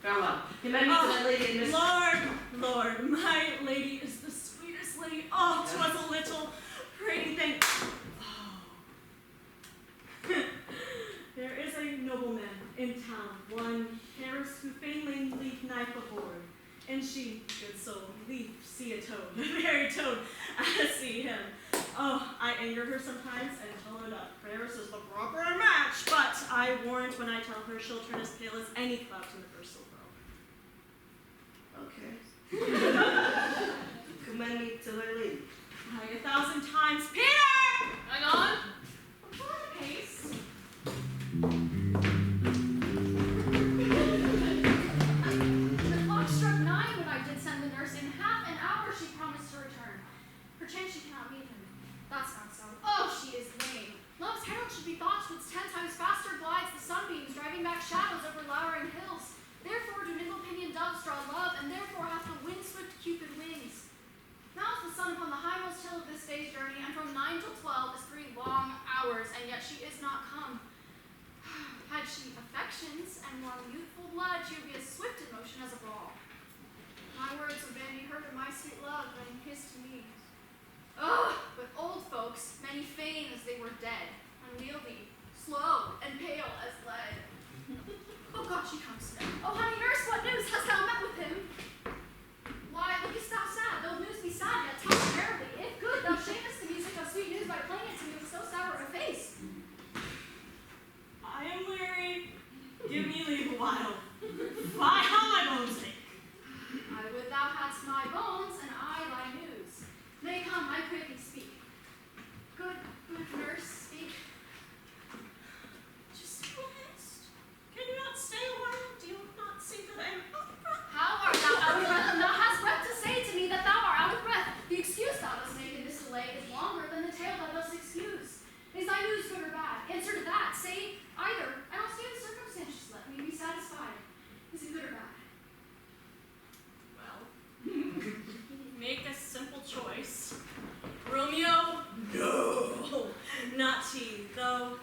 Farewell. Commend me to my lady and mistress. Lord, my lady is the sweetest lady. Oh, 'twas a little pretty thing. Oh. There is a nobleman in town, one Paris, who fainly leave knife aboard. And she, good soul, leave see a toad, the very toad, I see him. Oh, I anger her sometimes and tell her that Paris is the proper match, but I warrant when I tell her she'll turn as pale as any clout in the first world. Okay. Commend me to my lady. Aye, 1,000 times. Peter! Hang on. Before the pace. The clock struck 9 when I did send the nurse. In half an hour she promised to return. Perchance she cannot meet him. That's not so. Oh, she is lame. Love's herald should be thought which 10 times faster glides the sunbeams, driving back shadows over lowering hills. Therefore do nimble-pinioned doves draw love, and therefore hath the wind-swift Cupid wings. Now is the sun upon the highmost hill of this day's journey, and from 9 till 12 is 3 long hours, and yet she is not come. Had she affections and warm youthful blood, she would be as swift in motion as a ball. My words would be heard of my sweet love, and his to me. Oh, but old folks, many feign as they were dead, unwieldy, slow, and pale as lead. Oh God, she comes. Oh honey nurse, what news? Hast thou met with him? Why, lookest thou sad? Though news be sad, yet tell it merrily. If good, thou shamest the music of sweet news by playing it to me with so sour a face. I am weary. Give me leave a while. Why, how my bones ache. I would thou hadst my bones, and I thy news. Nay, come, I prithee speak. Good nurse, speak. Just a moment. Can you not stay a while? Do you not see that I am out of breath? How art thou out of breath, and thou hast breath to say to me that thou art out of breath? The excuse thou dost make in this delay is longer than the tale thou dost excuse. Is thy news good or bad? Answer to that. Say either, and I'll state the circumstances. Let me be satisfied. Is it good or bad? Well, make a simple choice. Romeo? No, not he, though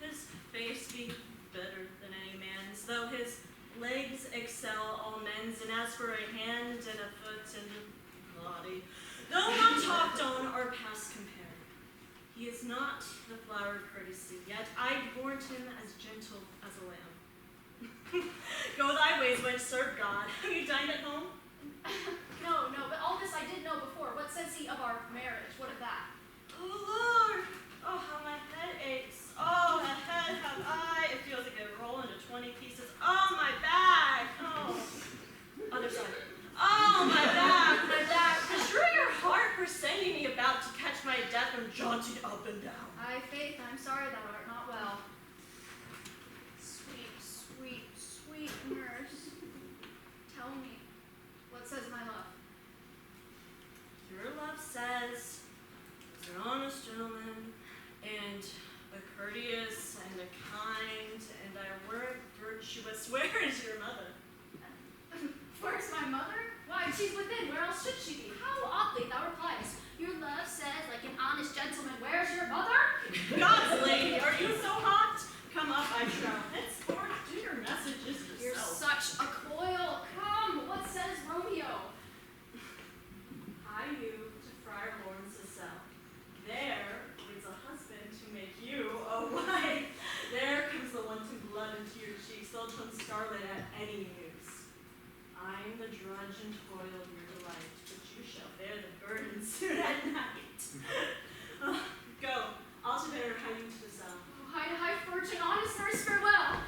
his face be better than any man's, though his legs excel all men's, and as for a hand and a foot and a body, though not talked on or past compared, he is not the flower of courtesy, yet I warrant him as gentle as a lamb. Go thy ways, wench, serve God. Have you dined at home? No, but all this I did know before. What says he of our marriage? What of that? Oh, Lord! Oh, how my head aches. Oh, a head have I. It feels like it roll into 20 pieces. Oh, my back. Oh. Other side. Oh, my I'm sorry thou art not well. Sweet, sweet, sweet nurse, tell me, what says my love? Your love says, he's an honest gentleman, and a courteous, and a kind, and a virtuous. Where is your mother? Where's my mother? Why, she's within. Where else should she be? How oddly thou repliest. Your love says, like an honest gentleman, where's your mother? God's lady, are you so hot? Come up, I trow. Henceforth, do your messages yourself. You're such a coil. Come, what says Romeo? Hie you to Friar Lawrence's cell. There is a husband to make you a wife. There comes the wanton blood into your cheeks, they'll turn scarlet at any news. I'm the drudge and toil of your delight, but you shall bear the burden soon at night. Go, I'll to bear hie you to the cell. Oh, hide, hide, fortune, honest nurse, farewell.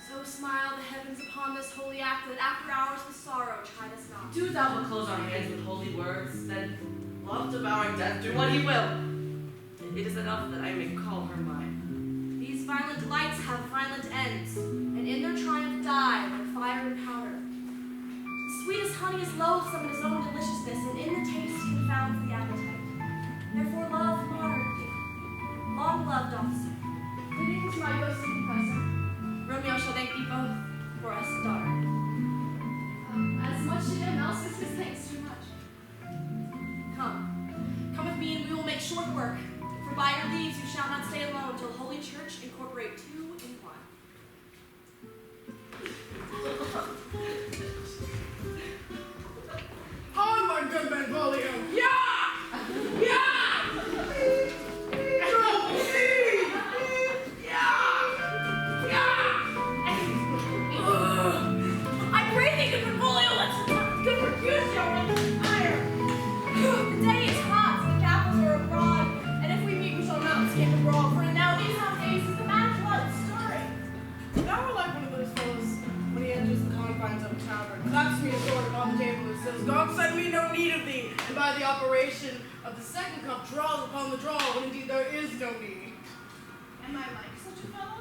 So smile the heavens upon this holy act, that after hours the sorrow chide us not. Do thou but close our hands with holy words, then love devouring death, do what he will. It is enough that I may call her mine. These violent delights have violent ends, and in their triumph die like fire and powder. The sweetest honey is loathsome in its own deliciousness, and in the taste confounds the appetite. Therefore love moderately. Long loved officer. Greetings, my ghostly confessor. Romeo shall thank thee both for us, daughter. As much to him else as his thanks too much. Come with me and we will make short work. For by your leaves you shall not stay alone till Holy Church incorporate two in one. On, my good Benvolio! Yeah! Yeah! I pray thee, good Benvolio, let's good refuse your fire. The day is hot, the capitals are abroad, and if we meet we shall not escape abroad, for now these hot days is the mad blood stirring. Thou art like one of those fellows when he enters the confines of a tavern, claps me a sword upon the table and says, God send me no need of thee, and by the operation of the second cup draws upon the draw when indeed there is no need. Am I like such a fellow?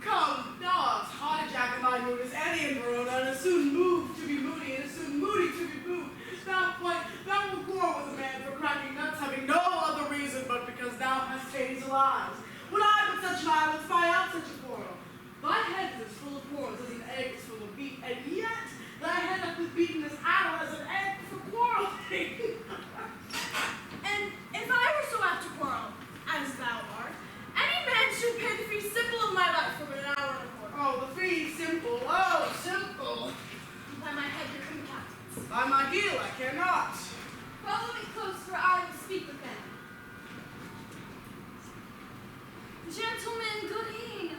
Come, thou art hot a jack in thy mood as any in Verona, and as soon moved to be moody, and as soon moody to be moved. Thou will quarrel with a man for cracking nuts, having no other reason but because thou hast changed lives. Would I but such an eye would spy out such a quarrel? Thy head is as full of horns as an egg is full of beef, and yet thy head hath been beaten as idle as an egg for quarreling. And if I were so apt to quarrel, as thou art, any man should pay the fee simple of my life for an hour and a quarter. Oh, the fee simple, oh, simple. By my head here come the captains. By my heel I cannot. Follow me close, for I will speak with them. Gentlemen, good evening.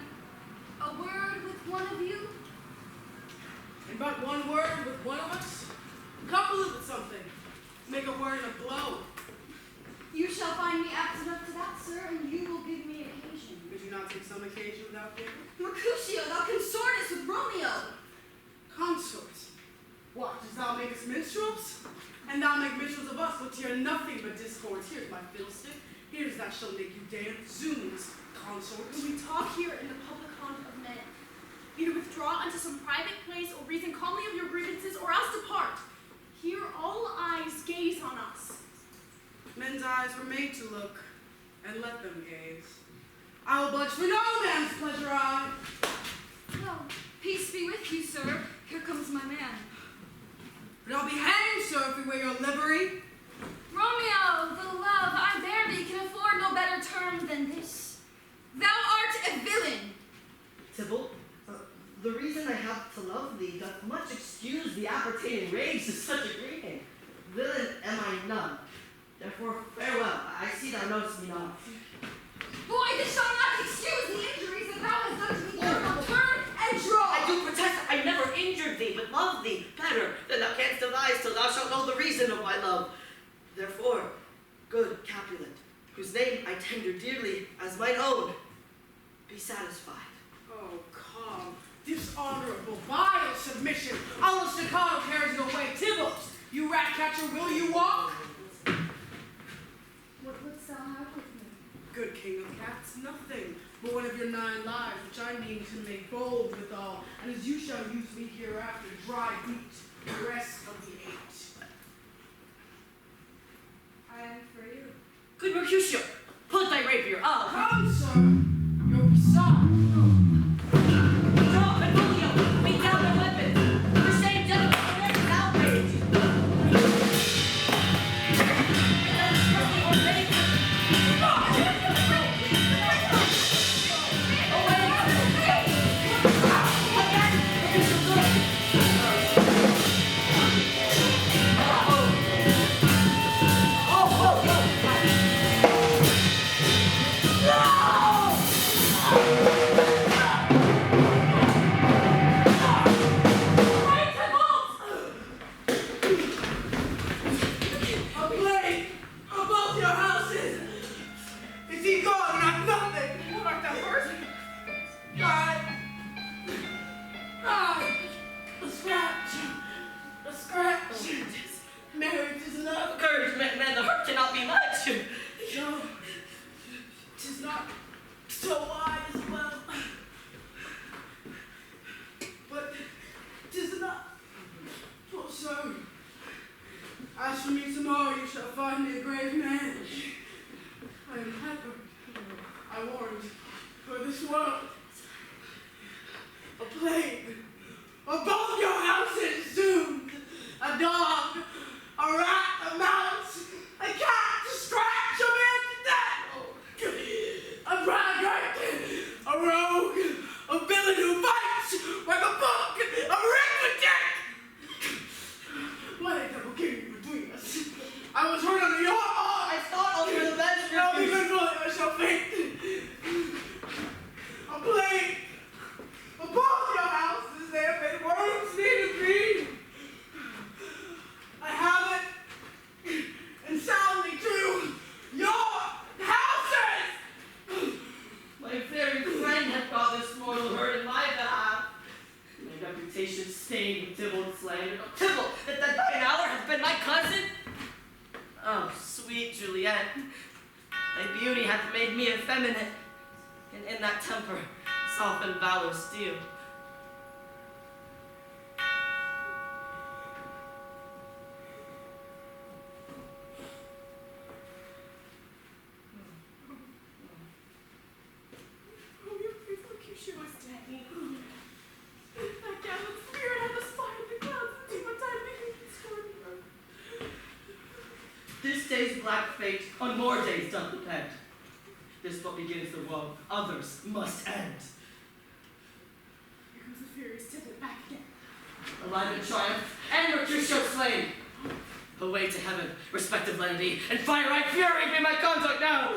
A word with one of you? And but one word with one of us? Couple it with something. Make a word and a blow. You shall find me apt enough to that, sir, and you will give me occasion. Could you not take some occasion without favor? Mercutio, thou consortest with Romeo. Consort. What, dost thou make us minstrels? And thou make minstrels of us, which hear nothing but discords. Here's my fiddlestick. Here's that shall make you dance. Zoons, consort. When we talk here in the public haunt of men, either withdraw unto some private place or reason calmly of your grievances, or else depart. Here all eyes gaze on us. Men's eyes were made to look, and let them gaze. I will budge for no man's pleasure, I. Well, peace be with you, sir. Here comes my man. But I'll be hanged, sir, if you wear your livery. Romeo, the love I bear thee can afford no better term than this. Thou art a villain. Tybalt, the reason I have to love thee doth much excuse the appertaining rage to such a greeting. Villain am I none. Therefore, farewell. I see thou knowest me not. Boy, this shall not excuse the injuries that thou hast done to me. Therefore, turn and draw. I do protest I never injured thee, but loved thee better than thou canst devise till thou shalt know the reason of my love. Therefore, good Capulet, whose name I tender dearly as mine own, be satisfied. Oh, come. Dishonorable, vile submission. All the staccato carries it away. Tybalt, you rat catcher, will you walk? What wouldst thou have with me? Good king of cats, nothing but one of your 9 lives, which I mean to make bold withal, and as you shall use me hereafter, dry beat the rest of the 8. I am for you. Good Mercutio, put thy rapier up. Come, sir, you're beside. Draw, Benvolio, lay down thy weapon. For shame, gentlemen, there is outrage. This day's black fate on more days doth depend. This but begins the woe, others must end. Here comes the furious Tybalt back again. Alive in triumph, and Mercutio slain. Away to heaven, respective lenity, and fire-eyed fury be my conduct now!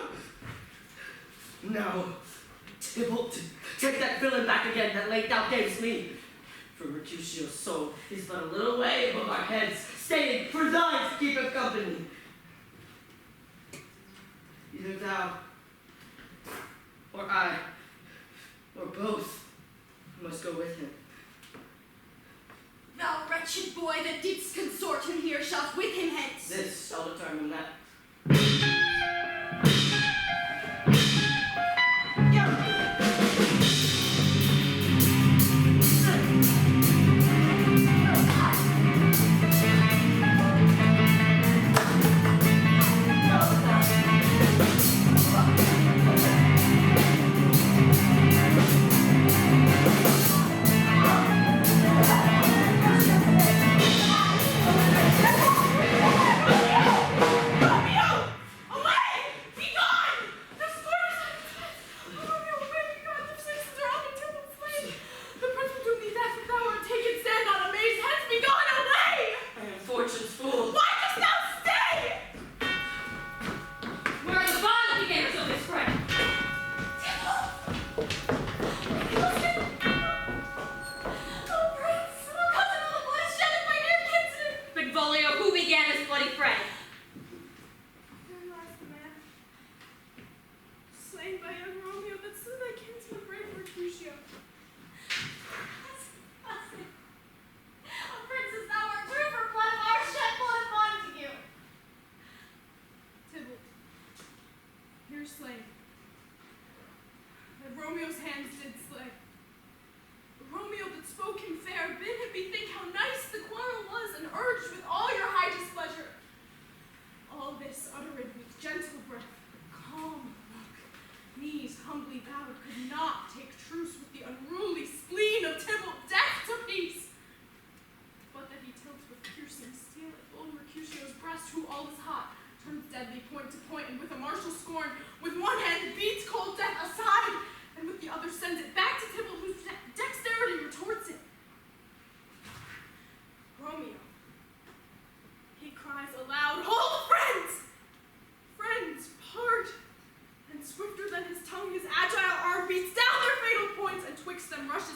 No, Tybalt, take that villain back again that late thou gavest me. For Mercutio's soul is but a little way above our heads, staying for thine to keep him company. Either thou, or I, or both, must go with him. Thou wretched boy that didst consort him here shalt with him hence. This shall determine that. Ah!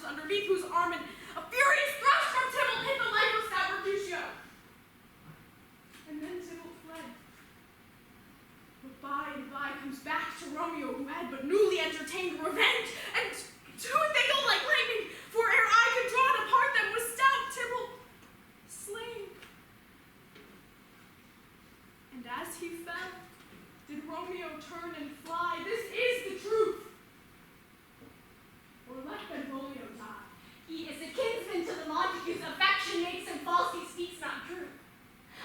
underneath whose arm and a furious thrust from Tybalt hit the leg of stout Mercutio. And then Tybalt fled. But by and by comes back to Romeo, who had but newly entertained revenge, and to it they go like lightning, for ere I could draw and apart them was stout Tybalt slain. And as he fell, did Romeo turn and fly? This is the truth. Or let Benvolio die. He is a kinsman to the Montagues. Affection makes him false, he speaks not true.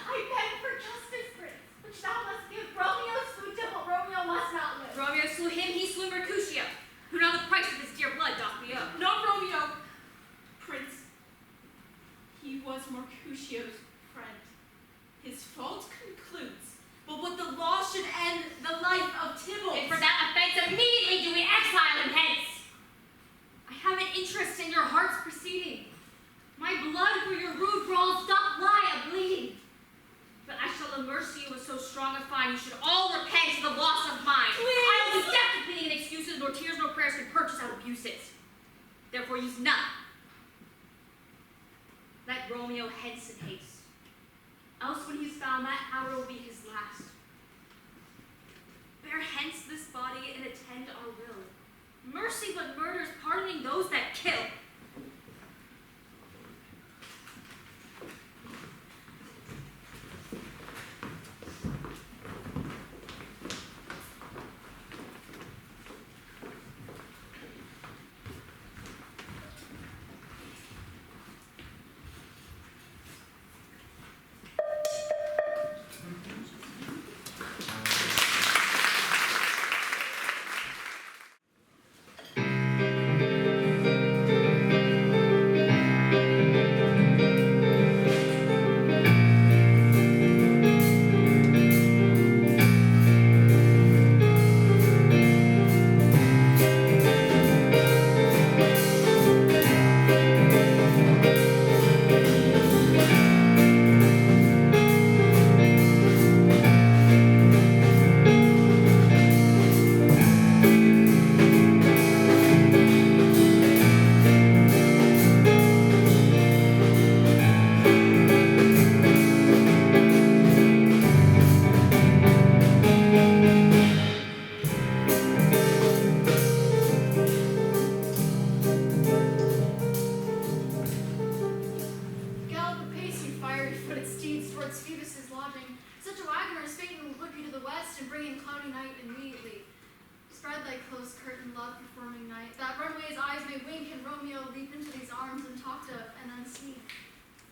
I beg for justice, Prince, which thou must give. Romeo slew Tybalt, Romeo must not live. Romeo slew him, he slew Mercutio, who now the price of his dear blood doth be owe. Not Romeo, Prince. He was Mercutio's friend. His fault concludes, but what the law should end the life of Tybalt. And for that offense, immediately do we exile him hence. I have an interest in your heart's proceeding. My blood for your rude brawls doth lie a-bleeding. But I shall immerse you with so strong a fine, you should all repent the loss of mine. Please. I will be deaf to pleading and excuses, nor tears nor prayers can purchase out abuses. Therefore use none. Let Romeo hence in haste. Else when he's found, that hour will be his last. Bear hence this body and attend our will. Mercy but murders, pardoning those that kill.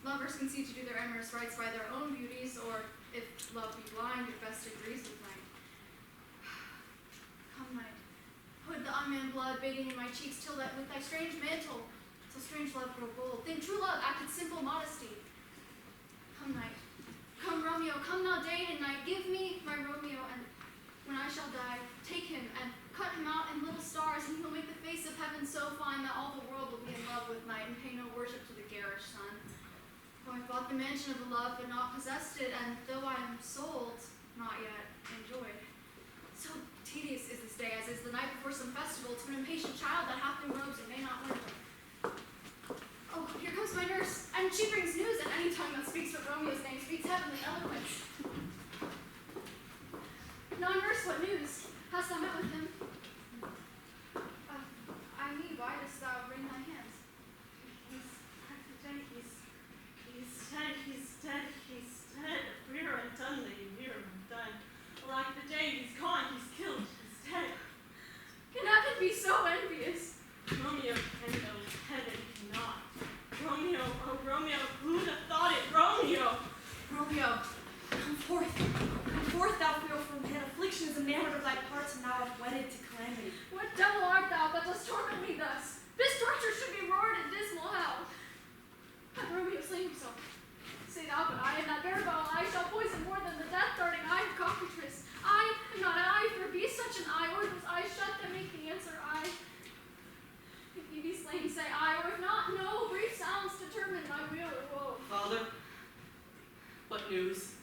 Lovers can see to do their amorous rights by their own beauties, or if love be blind, it best agrees with night. Come night, hood the unmanned blood bathing in my cheeks, till that with thy strange mantle, till strange love grow bold. Think true love acted simple modesty. Come night, come Romeo, come now day and night, give me my Romeo, and when I shall die, take him and cut him out in little stars, and he'll make the face of heaven so fine that all the world will be in love with night and pay no worship to the garish sun. For I bought the mansion of the love, but not possessed it, and though I am sold, not yet enjoyed. So tedious is this day, as is the night before some festival, to an impatient child that hath no robes and may not learn. Oh, here comes my nurse, and she brings news, and any tongue that speaks but Romeo's name speaks heavenly eloquence. Now, nurse, what news? Hast thou met with him? I me, why dost thou wring thy hands? He's dead. Friar and Dunley, near him done. Like the day he's gone, he's killed, he's dead. Can heaven be so envious? Romeo can go, heaven cannot. Romeo, oh Romeo, who'd have thought it? Romeo! Romeo, come forth, thou fearful man. Affliction is enamored of thy parts, and thou art wedded to calamity. What devil art thou that dost torment me thus? This torture should be roared in dismal hell. Hath Romeo slain himself? Say thou, but I am that very foul eye shall poison more than the death-darting eye of cockatrice. I am not an eye, for be such an eye, or those eyes shut that make the answer I. If ye be slain, say I, or if not, no, brief sounds determine my weal or woe. Father, what news?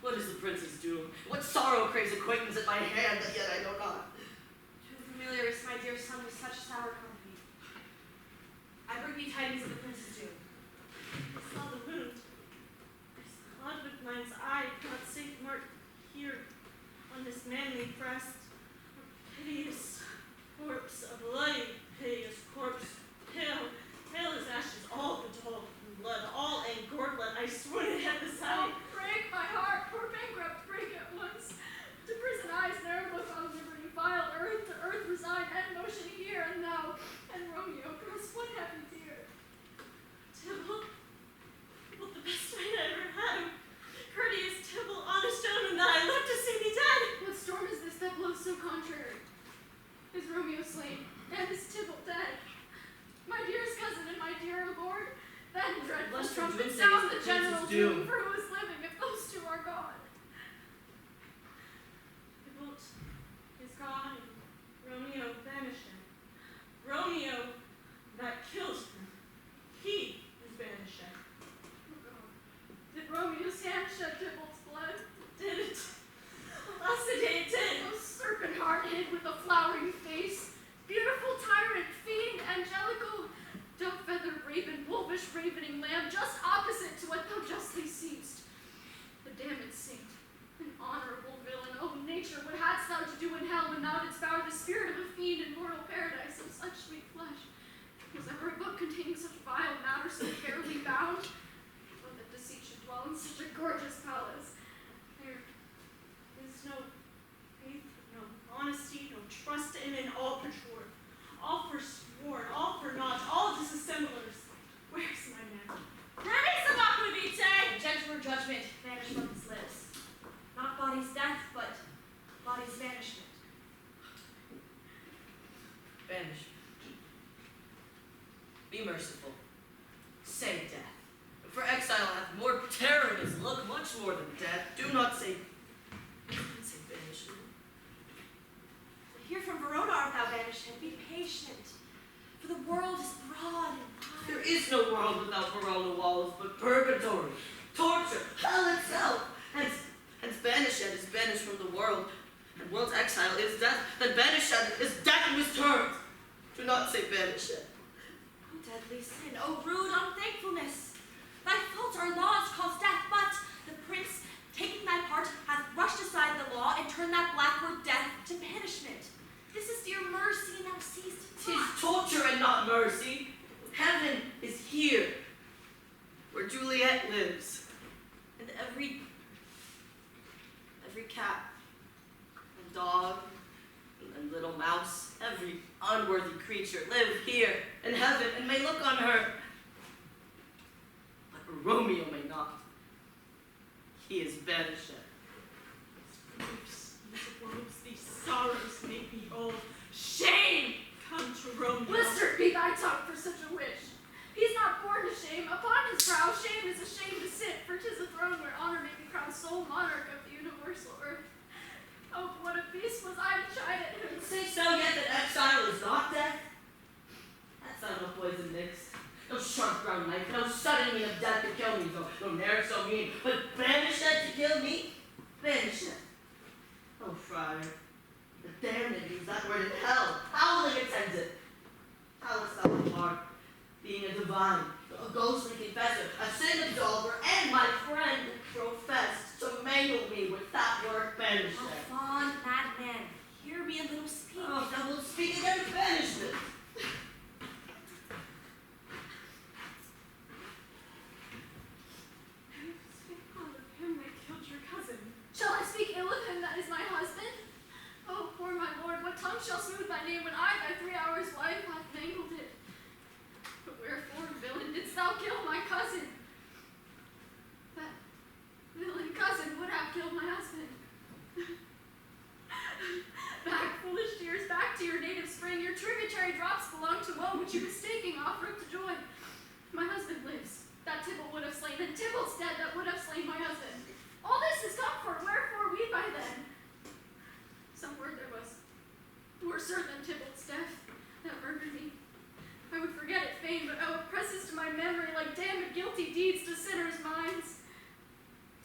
What is the prince's doom? What sorrow craves acquaintance at my hand that yet I know not? Too familiar is my dear son with such sour company. Unless the trumpet doomsday sound is the the general prince's doom doom. for who is living if those two are gone. Tybalt is gone and Romeo banished him. Romeo that killed him. He is banished. Did Romeo's hand shed Tybalt's blood? Did it? Alas, the day it did. Oh, serpent heart hid with a flowering face, beautiful tyrant, fiend, angelical, dove-feathered raven, wolfish ravening lamb, just opposite to what thou justly seest. The damned saint, an honorable villain, oh nature, what hadst thou to do in hell when thou didst bow the spirit of a fiend in mortal paradise of such sweet flesh? Was ever a book containing such vile matter so fairly bound? Oh, that deceit should dwell in such a gorgeous palace. There is no faith, no honesty, no trust in it, all perjured, all forsworn, all for naught, all disassemblers. Where's my man? Release the Michalowicz! Gentler judgment vanished from his lips. Not body's death, but body's vanishment. Banish. Be merciful. Say death. For exile hath more terror in his look, much more than death. Do not say banishment. Here from Verona art thou banished, and be patient. For the world is broad and wide. There is no world without Verona walls, but purgatory, torture, hell itself. Hence banished is banished from the world, and world's exile is death. Then banished is death in his terms. Do not say banished. O deadly sin, O rude unthankfulness! Thy faults are laws cause death, but the prince, taking thy part, hath rushed aside the law and turned that black word death to banishment. This is dear mercy thou seest Tis not. torture and not mercy. Heaven is here, where Juliet lives. And every cat and dog and little mouse, every unworthy creature live here in heaven and may look on her. But Romeo may not. He is banished. These griefs, these woes, these sorrows make me old. Shame come to Romeo. Blistered be thy tongue for such a wish. He's not born to shame. Upon his brow shame is ashamed to sit, for 'tis a throne where honor may be crowned sole monarch of the universal earth. Oh, what a beast was I to chide at him. Say'st thou yet that exile is not death? That's not no poison mixed. No sharp brown knife, no sudden mean of death to kill me, no ne'er so mean, but banish that to kill me? Banish that. Oh, Friar, the damned use that word in hell. How will they attend it? How wouldst thou depart, being a divine, a ghostly confessor, a sin absolver, and my friend professed to mangle me with that word banished? Oh, fond madman, hear me a little speak. Oh, thou wilt speak against banishment. Speak well of him that killed your cousin. Shall I speak ill of him that is my husband? Oh, poor my lord, what tongue shall smooth thy name when I, thy 3 hours' wife, hath mangled it? But wherefore, villain, didst thou kill my cousin? That villain cousin would have killed my husband. Back, foolish tears, back to your native spring. Your tributary drops belong to woe, which you mistaking offer to joy. My husband lives, that Tybalt would have slain, and Tybalt's dead, that would have slain my husband. All this is comfort, wherefore weep I then? Some word there was, worse than Tybalt's death, that murdered me. I would forget it fain, but oh, it presses to my memory like damned guilty deeds to sinners' minds.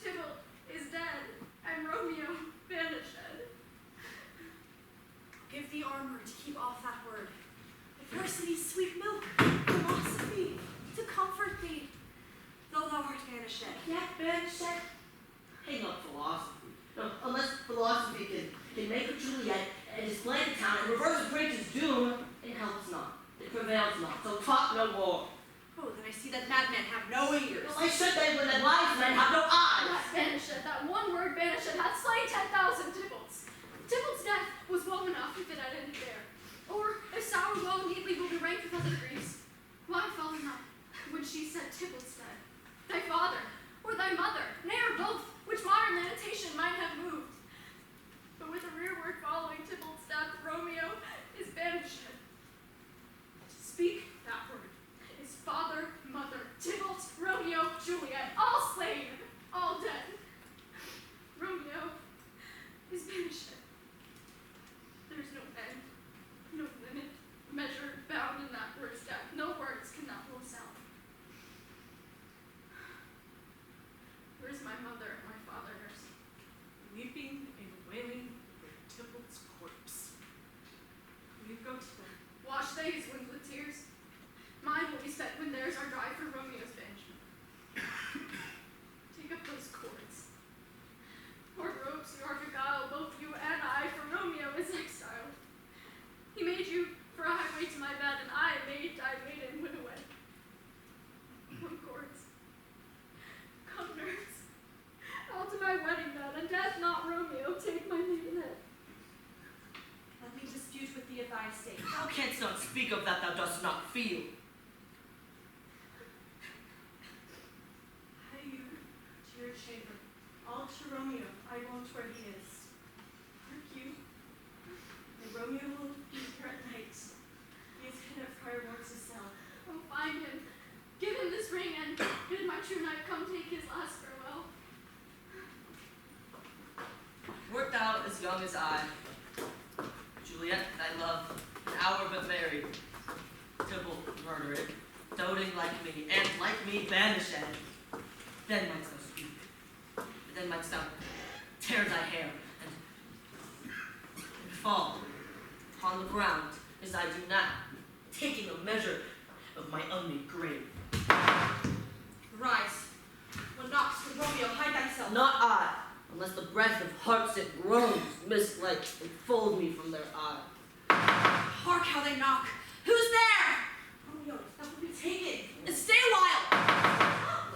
Tybalt is dead, and Romeo banished. Give thee armor to keep off that word. Adversity's sweet milk, philosophy, to comfort thee, though thou art banished. Yet banished? Hang up philosophy. No, unless philosophy can make a Juliet and display the town and reverse the prince's doom, it helps not. It prevails not. So talk no more. Oh, then I see that madmen have no ears. Why should they when the wise men have no eyes? That banished, that one word banished, hath slain 10,000 Tybalts. Tybalt's death was woe enough if it had ended there. Or if sour woe neatly will be ranked with other griefs. Why follow not when she said Tybalt's dead? Thy father, or thy mother, nay or both, which modern lamentation might have moved. But with a rearward following Tybalt's death, Romeo is banished. Speak that word. Is father, mother, Tybalt, Romeo my true knight come take his last farewell. Wert thou as young as I, Juliet, thy love, an hour but married, Tybalt murdered, doting like me, and like me banished, then mightst thou speak, then mightst thou tear thy hair, and fall upon the ground as I do now, taking a measure of my unmade grave. Rise. When knocks for Romeo, hide thyself. Not I, unless the breath of hearts that groans, mist-like, enfold me from their eye. Hark how they knock. Who's there? Romeo, that will be taken. And stay a while.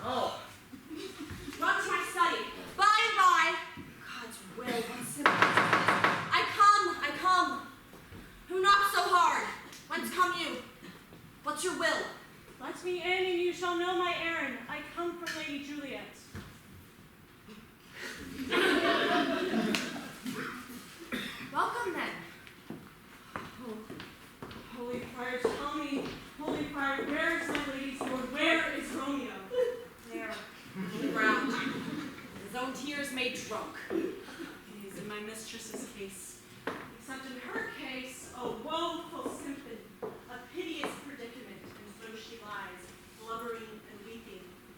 Oh. Run to my study. By and by. God's will, what simple. I come. Who knocks so hard? Whence come you? What's your will? Let me in and you shall know my Erin. I come from Lady Juliet. Welcome then. Oh, Holy Friar, tell me, Holy Friar, where is my lady's lord? Where is Romeo? There, on the ground. His own tears made drunk. He is in my mistress's case. Except in her case, a woeful symptom, a piteous predicament, and so she lies, blubbering and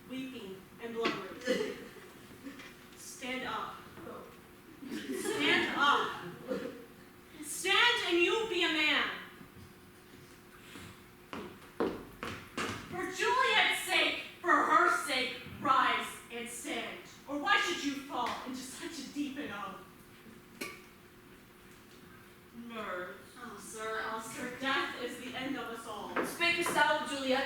weeping and blubbering. Stand up. Stand up. Stand and you be a man. For Juliet's sake, for her sake, rise and stand. Or why should you fall into such a deep enough? Nerd. Oh, sir, death is the end of us all. Speakest thou of Juliet?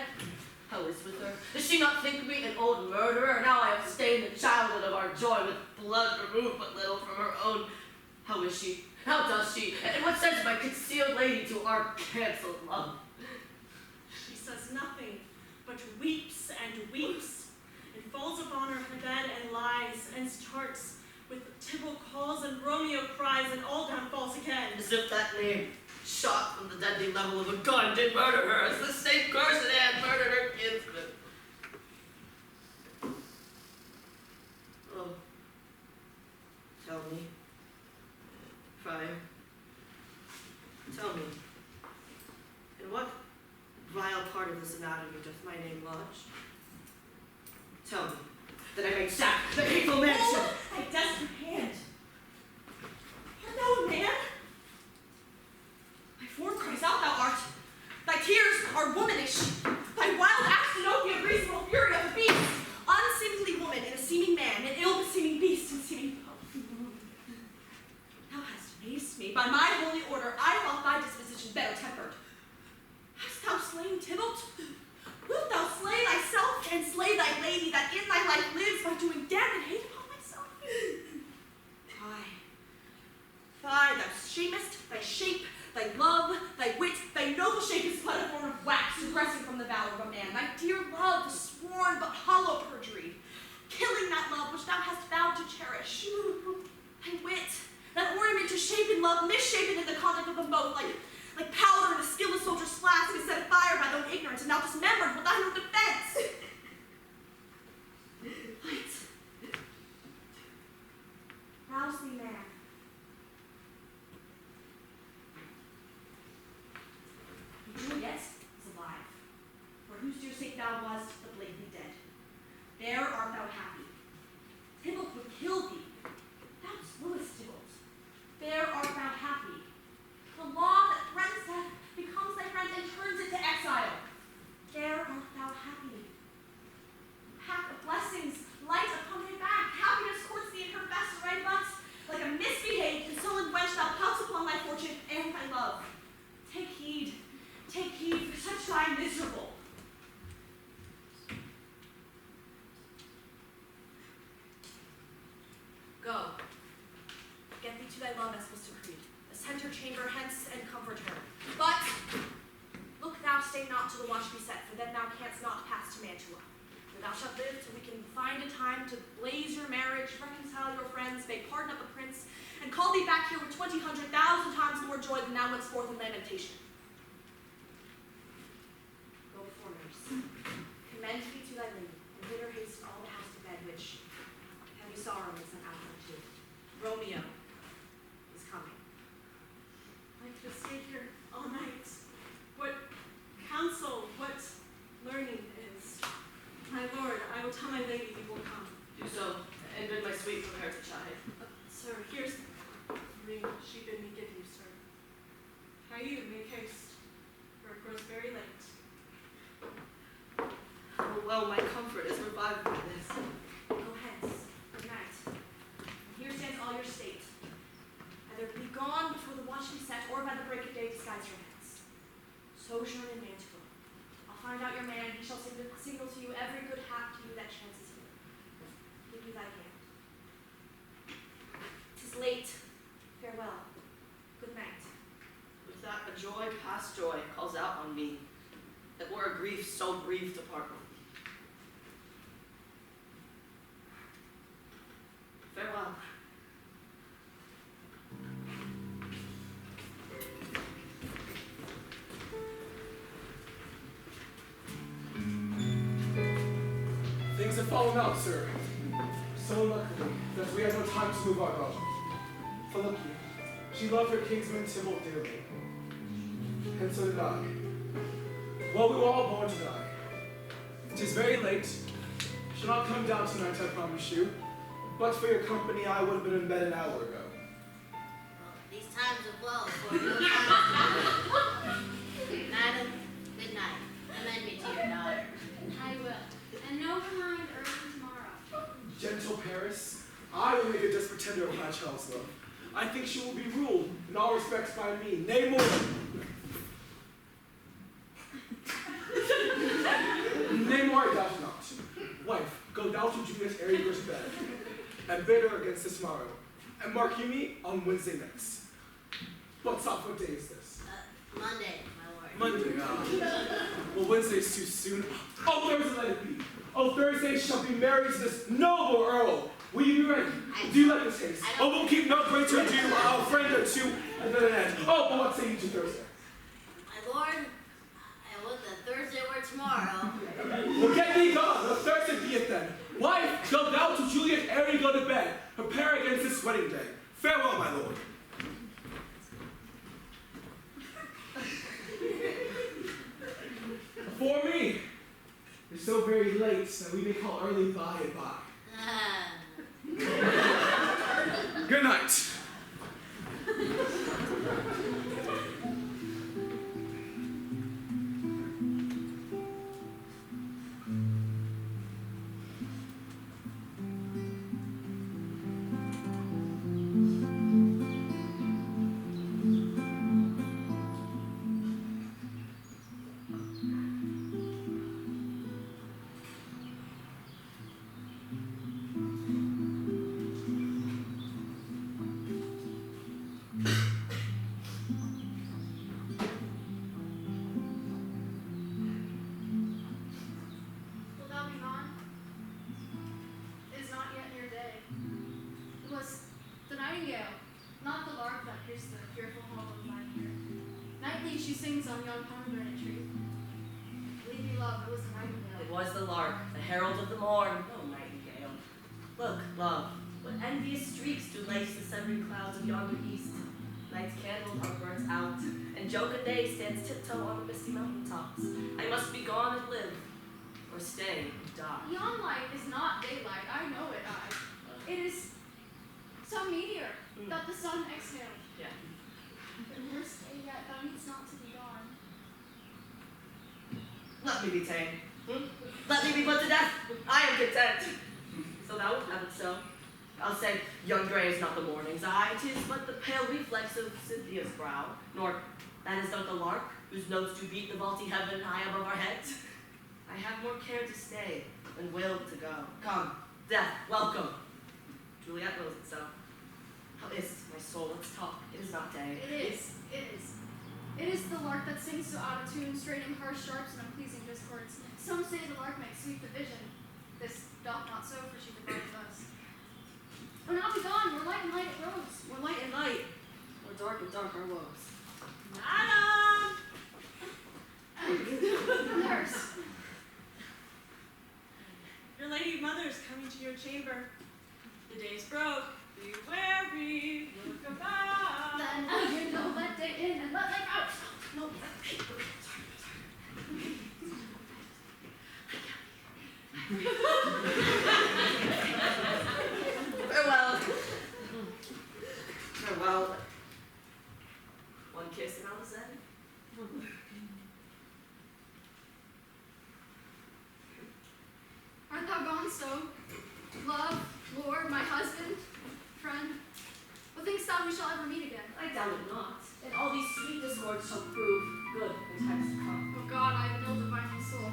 How is with her? Does she not think me an old murderer? Now I have stained the childhood of our joy with blood removed but little from her own. How is she? How does she? And what says my concealed lady to our cancelled love? She says nothing, but weeps and weeps, and falls upon her bed and lies, and starts with Tybalt calls and Romeo cries, and all down falls again. As if that name, shot from the deadly level of a gun, did murder her, as the same cursed hand murdered her kinsman. Oh, tell me, Friar, tell me, in what vile part of this anatomy doth my name lodge? Tell me, that I may sack the hateful mansion. Thy desperate hand. Art thou a man? Thy form cries out thou art. Thy tears are womanish. Thy wild acts denote the unreasonable fury of a beast. Unseemly woman in a seeming man, an ill-beseeming beast in seeming foe. Thou hast amazed me. By my holy order, I thought thy disposition better tempered. Hast thou slain Tybalt? Wilt thou slay thyself and slay thy lady that in thy life lives by doing damned hate upon myself? Fie, thou shamest thy shape, thy love, thy wit, thy noble shape is but a form of wax, regressing from the valor of a man. Thy dear love, the sworn but hollow perjury, killing that love which thou hast vowed to cherish. Thy wit, that ornament to shape in love, misshapen in the conduct of them both, like powder in a skilless soldier's flask, is set afire by thine own ignorance, and now dismembered with thine own defense. Light. Rouse thee, man. Juliet is alive, for whose dear sake thou wast but lately dead. There art thou happy. Tybalt would kill thee. Thou slewest Tybalt. There art thou happy. The law that threatens death becomes thy friend and turns it to exile. There art thou happy. Pack of blessings light upon thy back. Happiness courts thee in her best array, but like a misbehaved and sullen wench thou pouts upon thy fortune and thy love. Take heed, for such thy miserable. Go. Get thee to thy love as was decreed. Ascend her chamber hence and comfort her. But look thou stay not till the watch be set, for then thou canst not pass to Mantua. For thou shalt live till we can find a time to blaze your marriage, reconcile your friends, make pardon of the prince, and call thee back here with 20,000 times more joy than thou wentst forth in lamentation. Go before nurse. Commend thee to thy lady, and bid her haste Romeo is coming. I could stay here all night. What counsel, what learning is. My lord, I will tell my lady you will come. Do so, and bid my suite prepare to chide. Sir, here's the ring she bid me give you, sir. How you make haste, for it grows very late. Oh, well, my comfort is revived by this. Go hence. Good night. And here stands all your state. Either be gone before the watch be set, or by the break of day disguise your heads. Sojourn in Mantua. I'll find out your man. He shall signal to you every good hap to you that chances here. Give you thy hand. 'Tis late. Farewell. Good night. With that, a joy past joy calls out on me. That were a grief so brief to part with. Farewell. Things have fallen out, sir. So luckily that we had no time to move our boat. For look you, she loved her kinsman Tybalt dearly. And so did I. Well, we were all born to die. 'Tis very late. Shall not come down tonight, I promise you. But for your company, I would have been in bed an hour ago. These times are well for you. Madam, good night. Commend me to your daughter. I will. And no remind early tomorrow. Gentle Paris, I will make a desperate tender of my child's love. I think she will be ruled in all respects by me, nay more. Nay more, I doubt not. Wife, go thou to Juliet Erin bed, and bid her against this morrow. And mark you me on Wednesday next. What's up? What day is this? Monday, my lord. Monday, well, Wednesday's too soon. Oh, Thursday let it be. Oh, Thursday shall be married to this noble earl. Will you be ready? Do you like this haste? Oh, we'll keep no greater ado, a friend or two, and then an end. Oh, but what say you to Thursday? My lord, I would that Thursday were tomorrow. Well, get thee gone. The Thursday be it then. Wife, go thou to Juliet Erin go to bed. Prepare against this wedding day. Farewell, my lord. For me, it's so very late that we may call early by and by. Good night. Tiptoe on the misty mountain tops. I must be gone and live, or stay and die. Yon light is not daylight, I know it, It is some meteor that the sun exhaled. Yeah. The worst day yet, thou needst not to be gone. Let me be tamed. Let me be put to death. I am content. So thou wilt have it so. I'll say, young grey is not the morning's eye, 'tis but the pale reflex of Cynthia's brow, nor that is not the lark, whose notes do beat the vaulty heaven high above our heads. I have more care to stay than will to go. Come, death, welcome. Juliet knows it so. How is my soul? Let's talk. It is not day. It is. It is the lark that sings so out of tune, straining harsh sharps and unpleasing discords. Some say the lark makes sweet division. This doth not so, for she divides us. Oh, now be gone, more light and light it rose. More light and light, more dark and dark our woes. Madam! Nurse. Your lady mother is coming to your chamber. The day's broke. Be wary, look about. Then you know, let day in and let life out. No, Farewell. Farewell. One kiss and I'll descend. art thou gone so? Love, Lord, my husband, friend, what thinkst thou we shall ever meet again? I doubt it not. And all these sweet discords shall prove good in times to come. Oh God, I have an ill-divining soul.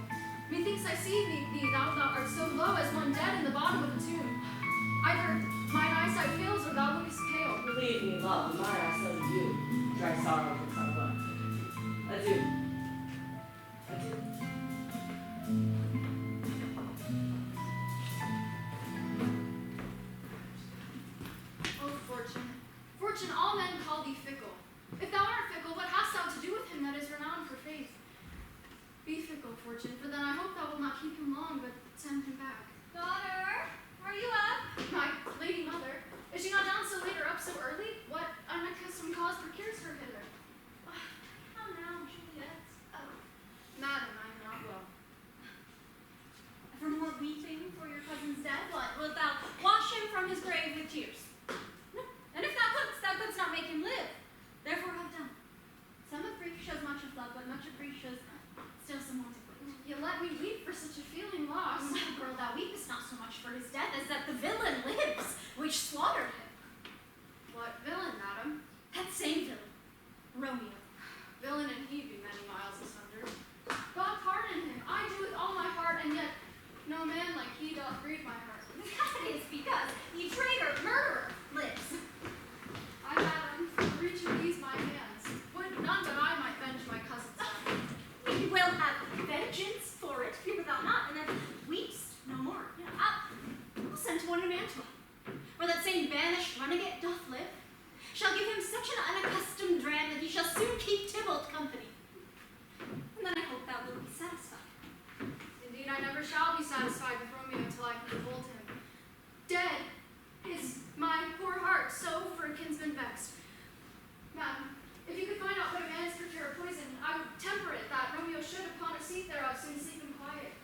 Methinks I see thee, thou art so low as one dead in the bottom of a tomb. Either mine eyesight fails or thou lookest pale. Believe me, love, my eyes tell you. Dry sorrow can come but. Adieu. Adieu. Oh, Fortune. Fortune, all men call thee fickle. If thou art fickle, what hast thou to do with him that is renowned for faith? Be fickle, Fortune, for then I hope thou wilt not keep him long, but send him back. Daughter, are you up? My lady mother, is she not down so late or up so early? What unaccustomed cause procures her hither? How now, Juliet? Madam, I am not well. For more weeping for your cousin's death? What, wilt thou wash him from his grave with tears? No. And if thou couldst not make him live. Therefore have done. Some of grief shows much of love, but much of grief shows still some want of wit. You let me weep for such a feeling loss. My girl, thou weepest not so much for his death as that the villain lives, which slaughtered him. What villain, madam? That same villain, Romeo. Villain and he be many miles asunder. God pardon him, I do with all my heart, and yet no man like he doth grieve my heart. That is because the traitor, murderer, lives. I, madam, reaching these my hands, would none but I might venge my cousin's death. We will have vengeance for it, fear thou not, and then weeps no more. Yeah, I'll send to one in Mantua, where that same banished renegade doth live. Shall give him such an unaccustomed dram that he shall soon keep Tybalt company. And then I hope thou wilt be satisfied. Indeed, I never shall be satisfied with Romeo until I can behold him. Dead is my poor heart, so for a kinsman vexed. Madam, if you could find out what a man is procure of poison, I would temper it that Romeo should, upon receipt thereof, soon sleep in quiet.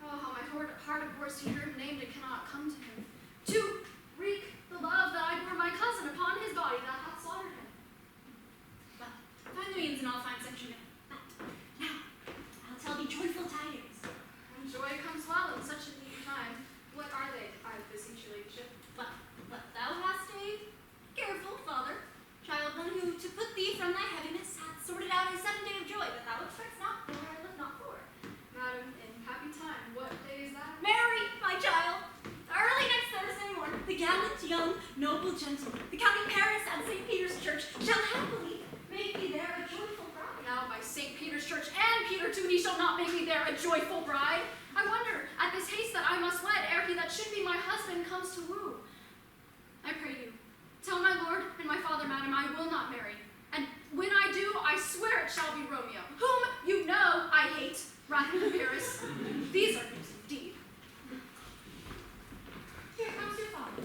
Oh, how my heart abhors to hear him named and cannot come to him. To wreak the love that I bore my cousin upon his body that hath slaughtered him. Well, find the means and I'll find such a man. But now, I'll tell thee joyful tidings. When joy comes well in such a neat time, what are they, I beseech your ladyship? Well, what thou hast a careful father, child one who, to put thee from thy heaviness, hath sorted out a sudden day of joy that thou expects not, for I look not for. Madam, in happy time, what day is that? Mary, my child, early next Thursday morning, the gallant, young, noble gentleman, the County Paris at St. Peter's Church, shall happily make thee there a joyful bride. Now by St. Peter's Church and Peter too, he shall not make me there a joyful bride. I wonder, at this haste that I must wed, ere he that should be my husband comes to woo. I pray you, tell my lord and my father, madam, I will not marry. And when I do, I swear it shall be Romeo, whom you know I hate, rather than Paris. These are news indeed. Here comes your father.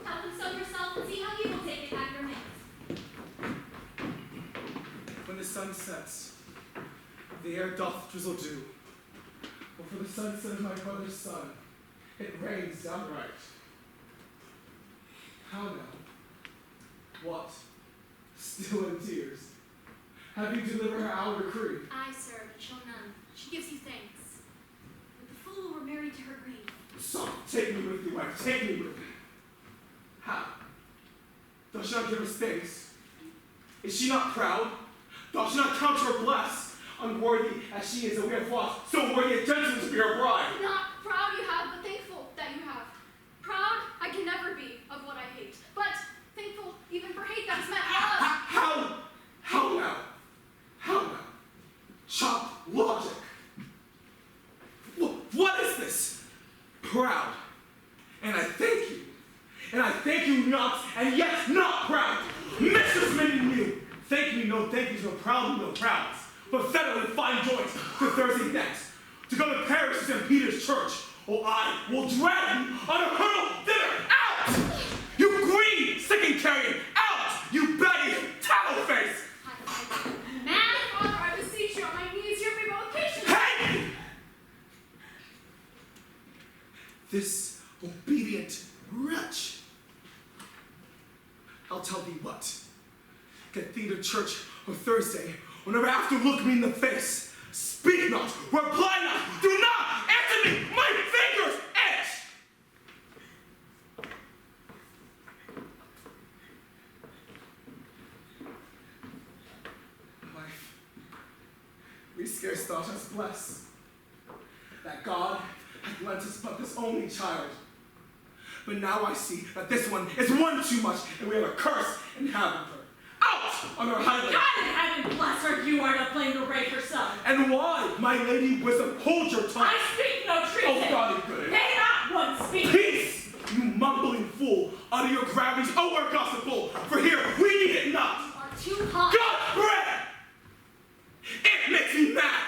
Tell him so yourself and see how he will take it at your hands. When the sun sets, the air doth drizzle dew. But for the sunset of my brother's son, it rains downright. How now? What? Still in tears? Have you delivered her our decree? I, sir, but shall none. She gives you thanks. But the fool were married to her grave. So, take me with you, wife, take me with you. How? Does she not give us thanks? Is she not proud? Does she not count her blessed? Unworthy as she is, and we have lost so worthy a gentleman to be her bride. Not proud you have, but thankful that you have. Proud I can never be of what I hate, but thankful even for hate that is meant love. How now? How now? Chop logic. What is this? Proud. And I thank you. And I thank you not, and yet not proud. Mrs. Minion you. Thank me, no thank yous, no proud, no prouds. But federal and fine joints to Thursday thanks. To go to Paris to St. Peter's Church, or I will drag you on a hurdle thither out! You greed! drinking carrion! Out, you batty tallow face! Man, Father, I beseech you on my knees, hear me both patiently. Hey! This obedient wretch. I'll tell thee what. Get thee to church on Thursday, or never after look me in the face. Speak not, reply not, do not answer me, my fingers itch! Life, we scarce thought us blessed, that God hath lent us but this only child. But now I see that this one is one too much, and we have a curse in having her. Out on her highway! God in heaven bless her, you are to blame to rape her son. And why, my lady wisdom, hold your tongue? I speak no treason. Oh, God in good. May not one speak. Peace, you mumbling fool, utter your gravities, oh, our gospel, for here we need it not. You are too hot. God's bread! It makes me mad.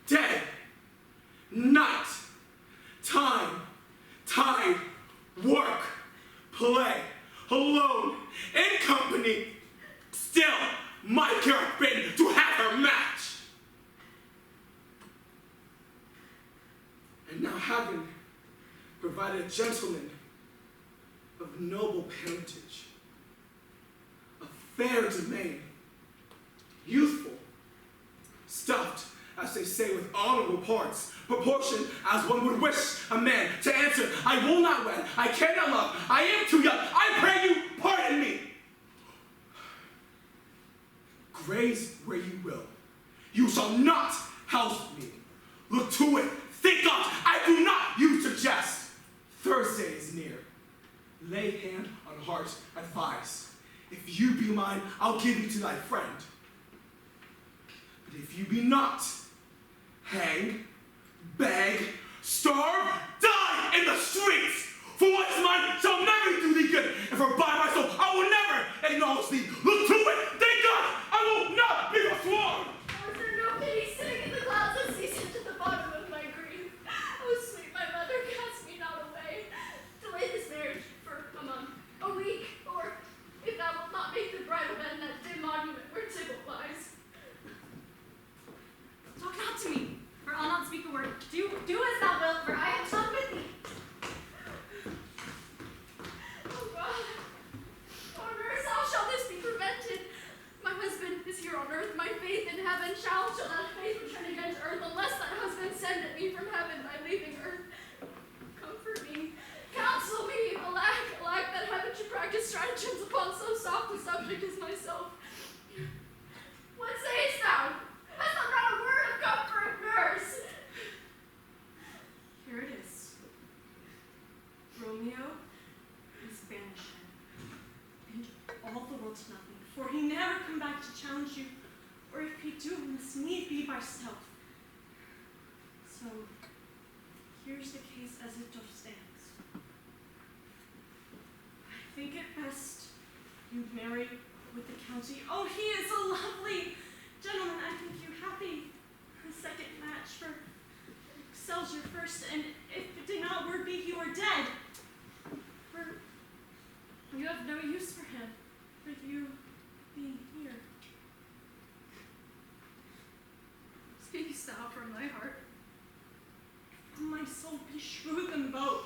Day, night, time, tide, work, play, alone, in company, still my care hath been to have her match. And now having provided a gentleman of noble parentage, a fair domain, youthful, stuffed, as they say, with honorable parts, proportioned as one would wish a man to answer, I will not wed, I cannot love, I am too young, I pray you, pardon me. Graze where you will, you shall not house me. Look to it, think not, I do not use to jest. Thursday is near. Lay hand on heart and thighs. If you be mine, I'll give you to thy friend. But if you be not, hang, beg, starve, die in the streets! For what is mine shall never do thee good, and for by my soul I will never acknowledge thee. Look to it, thank God, I will not be forsworn! Oh, is there no pity sitting in the clouds that sees into the bottom of my grief? Oh, sweet my mother, cast me not away. Delay this marriage for a month, a week, or if thou wilt not make the bridal bed in that dim monument where Tybalt lies. Talk not to me, for I'll not speak a word. Do as thou wilt, for I am done with thee. Oh God, oh nurse, how shall this be prevented? My husband is here on earth, my faith in heaven. Shall that faith return again to earth, unless that husband send at me from heaven by leaving earth? Comfort me, counsel me, alack, alack, that heaven should practice stratagems upon so soft a subject as myself. What sayest thou? Hast thou not a word of comfort, nurse? Here it is. Romeo is banished, and all the world to nothing, for he never come back to challenge you, or if he do, must need be by stealth. So, here's the case as it doth stands. I think it best you marry with the county. Oh, he is a lovely gentleman, I think you happy. The second match for excels your first, and if it did not word be he were dead, for you have no use for him, for you being here. Speakest thou from thy heart? From my soul beshrew them both.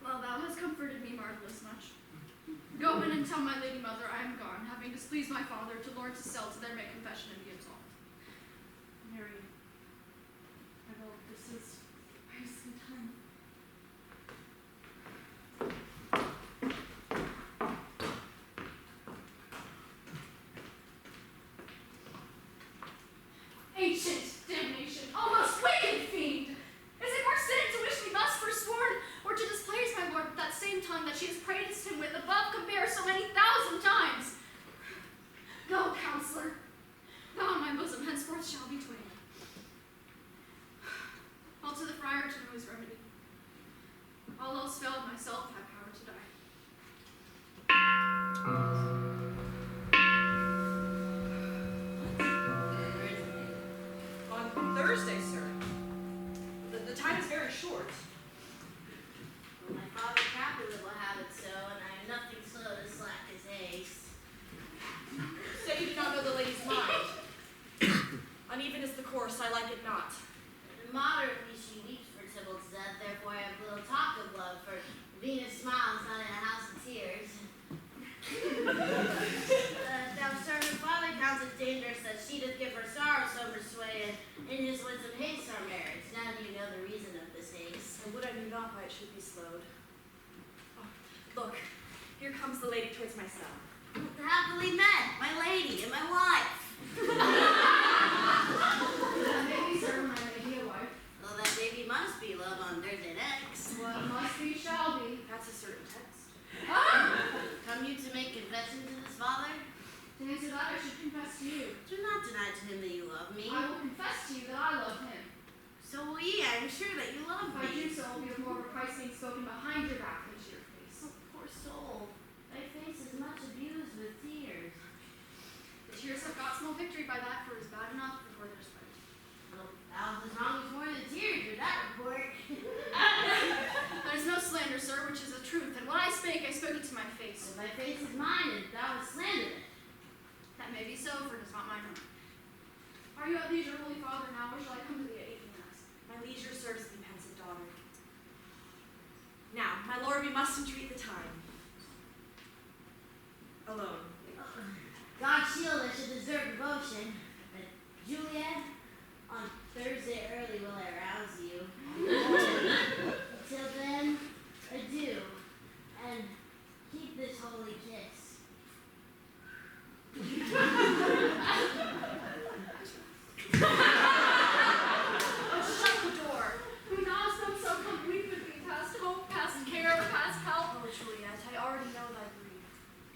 Well, thou hast comforted me marvelous much. Go in and tell my lady mother I am gone, having displeased my father, to Lord to sell to there make confession and be absolved. Mary, I will, this is wasting time. Ancient damnation, almost wicked fiend! Is it more sin to wish me thus forsworn, or to displease my lord with that same tongue that she has praised him with above compare so many thousand times? Go, counselor. Go, my uneven is the course, I like it not. Moderately she weeps for Tybalt's death, therefore I have little talk of love, for Venus smiles not in a house of tears. Thou servant father counts it dangerous that she doth give her sorrow so persuaded, in his wisdom haste our marriage. Now do you know the reason of this haste? I would I knew not why it should be slowed. Oh, look, here comes the lady towards my cell. Happily met, my lady and my wife. Maybe, sir, my lady, a wife. Well, that baby must be love on Thursday next. What must be shall be. That's a certain text. Come you to make confession to this father? To answer that, I should confess to you. Do not deny to him that you love me. I will confess to you that I love him. So will ye, I am sure that you love If I do me. so, it will be of more of a price being spoken behind your back than to your face. Oh, poor soul. Thy face is much abused with tears. The tears have got small victory by that, for it is bad enough before there's fight. Well, thou is wrong with more than tears with that report. That is no slander, sir, which is the truth. And what I spake, I spoke it to my face. If thy face is mine, and thou hast slandered it. That may be so, for it is not mine own. Are you at leisure, holy father, now, or shall I come to thee at evening mass? My leisure serves thee, pensive daughter. Now, my lord, we must entreat the time. Alone. God shield us should deserve devotion. But Juliet, on Thursday early will I rouse you. Till then, adieu, and keep this holy kiss. Oh, shut the door. Who now spoke so complete with me, past hope, past care, past help? Oh, Juliet, I already know thy grief.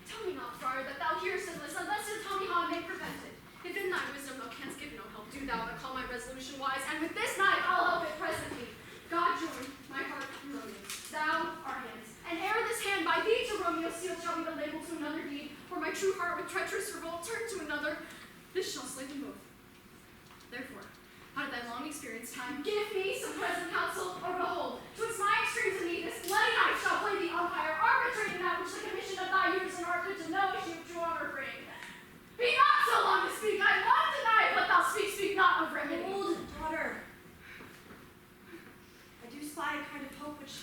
Tell me not, Friar, that thou hearest and list, unless you tell me how I may prevent it. If in thy wisdom thou canst give no help, do thou but call my resolution wise, and with this night I'll help it presently. God join my heart to Romeo, thou our hands, and ere this hand by thee to Romeo sealed shall be the label to another deed, for my true heart with treacherous revolt turned to another, this shall slay them both. Therefore, out of thy long experience time, give me some present counsel, or behold, twixt my extremes of need, this bloody knife shall play the umpire, arbitrating that which the commission of thy years and art good to know issue of true honor bring. Be not so long to speak, I won't deny it, but thou speak not of remedy. Old daughter, I do spy a kind of hope which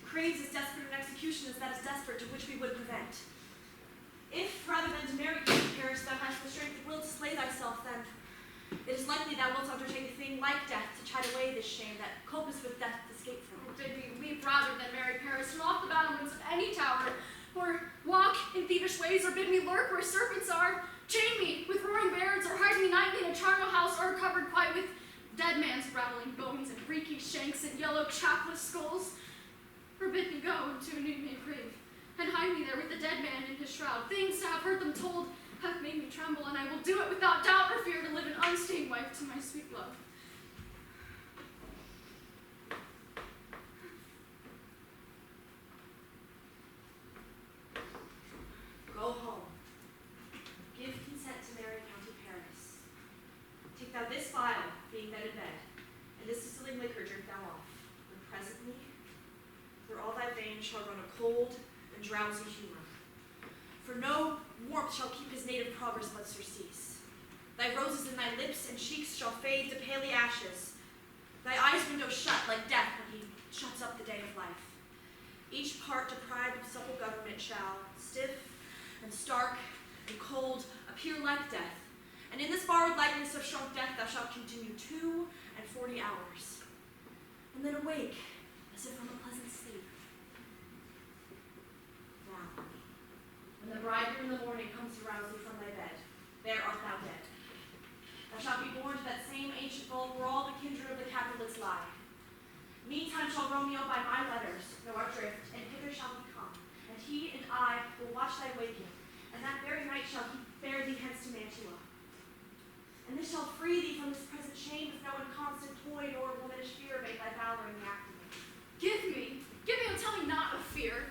craves as desperate an execution as that is desperate to which we would prevent. If, rather than to marry King Paris, thou hast the strength of will to slay thyself, then it is likely thou wilt undertake a thing like death to chide away this shame that copest with death escape from. Did we weep rather than marry Paris from off the battlements of any tower, or walk in thievish ways, or bid me lurk where serpents are, chain me with roaring bears, or hide me nightly in a charnel house, or covered quite with dead man's rattling bones and reeking shanks and yellow chapless skulls, or bid me go into a new-made grave, and hide me there with the dead man in his shroud. Things to have heard them told have made me tremble, and I will do it without doubt or fear to live an unstained wife to my sweet love. Go home. Give consent to marry County Paris. Take thou this phial, being then in bed, and this distilling liquor drink thou off, and presently through all thy veins shall run a cold and drowsy humor. For no warmth shall keep his native progress but surcease. Thy roses in thy lips and cheeks shall fade to paly ashes. Thy eyes window shut like death when he shuts up the day of life. Each part deprived of supple government shall, stiff and stark and cold, appear like death. And in this borrowed likeness of shrunk death thou shalt continue 42 hours. And then awake, as if from a pleasant sleep. Now, when the bridegroom in the morning comes to rouse thee from thy bed, there art thou dead. Thou shalt be born to that same ancient vault where all the kindred of the Capulets lie. Meantime shall Romeo by my letters know our drift, and hither shall he come, and he and I will watch thy waking, and that very night shall he bear thee hence to Mantua. And this shall free thee from this present shame, if no inconstant toy nor womanish fear make thy valor in the act of it. Give me, and tell me not of fear.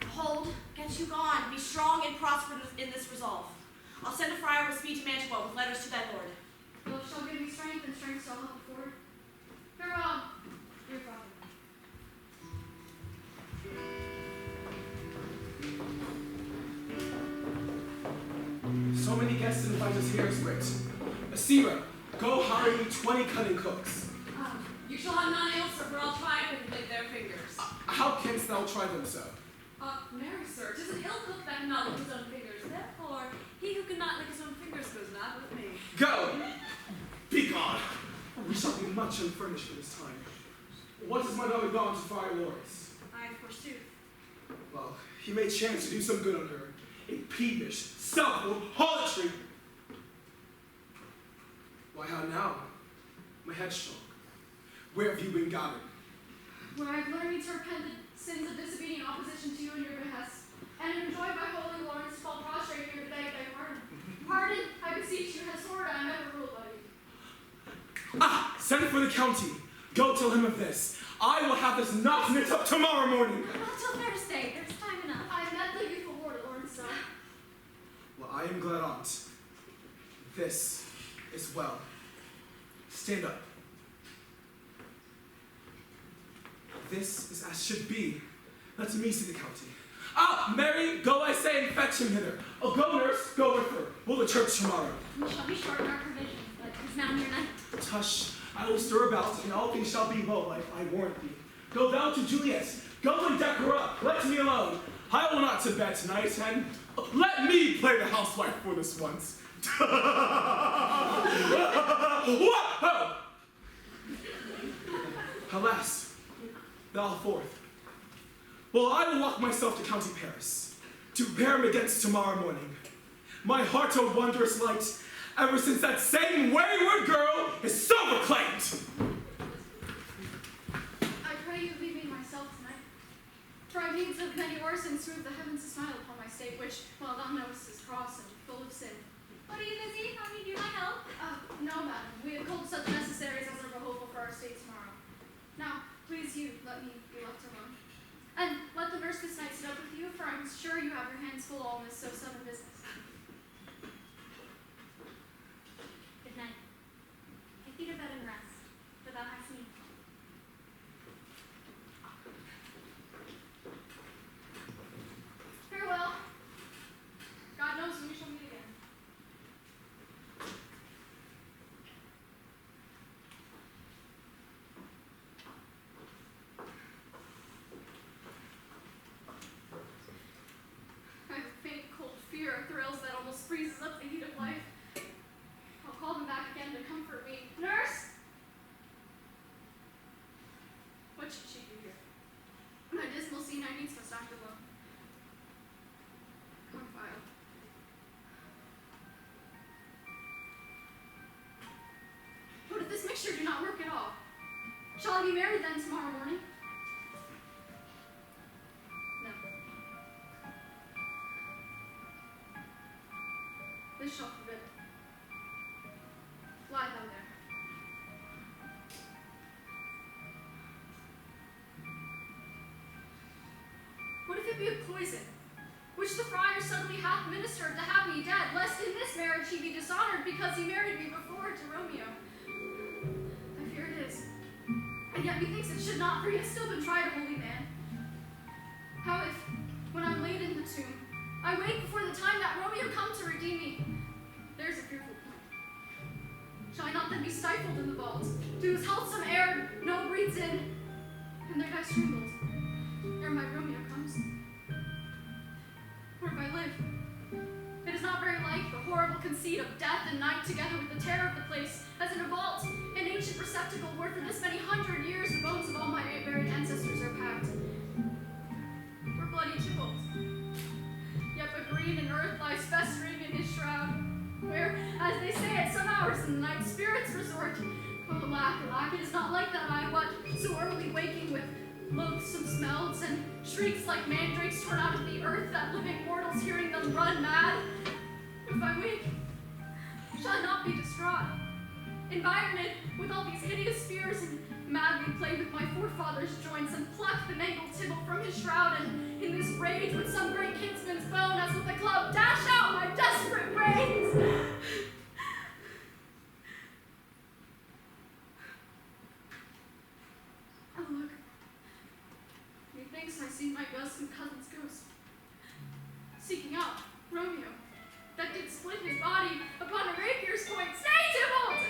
Behold, get you gone, be strong and prosper in this resolve. I'll send a friar with speed to Mantua with letters to thy lord. Love shall give me strength, and strength shall help forward. Farewell, dear father. So many guests invite us here as writ. Asira, Go hire me 20 cunning cooks. You shall have none else, for I'll try and lick their fingers. How canst thou try them so? Marry, sir, 'tis an ill cook that cannot lick his own fingers. Therefore, he who cannot lick his own fingers goes not with me. Go! Be gone! We shall be much unfurnished for this time. What is my daughter gone to Friar Lawrence? I forsooth. Well, he may chance to do some good on her. A peevish, self-willed harlotry. Why, how now, my headstrong? Where have you been gotten? Where I've learned to repent the sins of disobedient opposition to you and your behest, and am enjoyed by holy Lawrence to fall prostrate here to beg thy pardon. Pardon, I beseech you, henceforward I am never ruled by you. Ah! Send for the county. Go tell him of this. I will have this knot knit up tomorrow morning. Not till Thursday. There's time enough. I met the youthful lord at Lawrence, so. Well, I am glad on't. This is well. Stand up. This is as should be. Let me see the county. Ah, Mary, go, I say, and fetch him hither. Oh, go, nurse, go with her. We'll to church tomorrow. We shall be short in our provisions, but 'tis now near night. Tush, I will stir about, and all things shall be well, I warrant thee. Go thou to Juliet. Go and deck her up. Let me alone. I will not to bed tonight, and let me play the housewife for this once. Whoa! Alas, thou forth. Well, I will walk myself to County Paris, to prepare him against tomorrow morning. My heart a wondrous light, ever since that same wayward girl is so reclaimed. I pray you leave me myself tonight. For I means of many orisons to move the heavens to smile upon my state, which, well, thou knowest, is cross and full of sin. What are you busy? How need you my help? No, madam. We have culled such necessaries as are behoveful for our state tomorrow. Now, please you, let me be left alone. And let the nurse this night sit up with you, for I'm sure you have your hands full all in this so sudden business. Good night. Take thee to bed and rest, for thou hast need. Farewell. God knows when we shall meet again. I have a faint, cold fear of thrills that almost freezes up the heat of life. I'll call them back again to comfort me. Nurse! What should she do here? My dismal scene I needs must act alone. Come, file. What if this mixture do not work at all? Shall I be married then tomorrow morning? No. This shall forbid it. Lie thou there. What if it be a poison, which the friar suddenly hath ministered to have me dead, lest in this marriage he be dishonored because he married me before to Romeo? I fear it is. And yet methinks it should not, for he has still been tried a holy man. How if, when I'm laid in the tomb, I wake before the time that Romeo come to redeem me? There's a fearful point. Shall I not then be stifled in the vault, to whose healthsome air no breathes in, and there die strangled, ere my Romeo comes? Or if I live, it is not very like the horrible conceit of death and night together with the terror of the place, as in a vault, an ancient receptacle where for this many 100 years the bones of all my buried ancestors are packed. We're bloody tumult. Yet but green and earth lies festering in his shroud, where, as they say at some hours in the night, spirits resort. Oh, alack, alack, it is not like that I, what, so early waking with loathsome smells and shrieks like mandrakes torn out of the earth, that living mortals hearing them run mad. If I wake, shall I not be distraught, environed with all these hideous fears, and madly play with my forefathers' joints, and pluck the mangled Tybalt from his shroud, and in this rage with some great kinsman's bone, as with a club, dash out my desperate brains? Oh, look. Methinks I see my ghastly cousin's ghost, seeking out Romeo, that did split his body upon a rapier's point. Stay, Tybalt!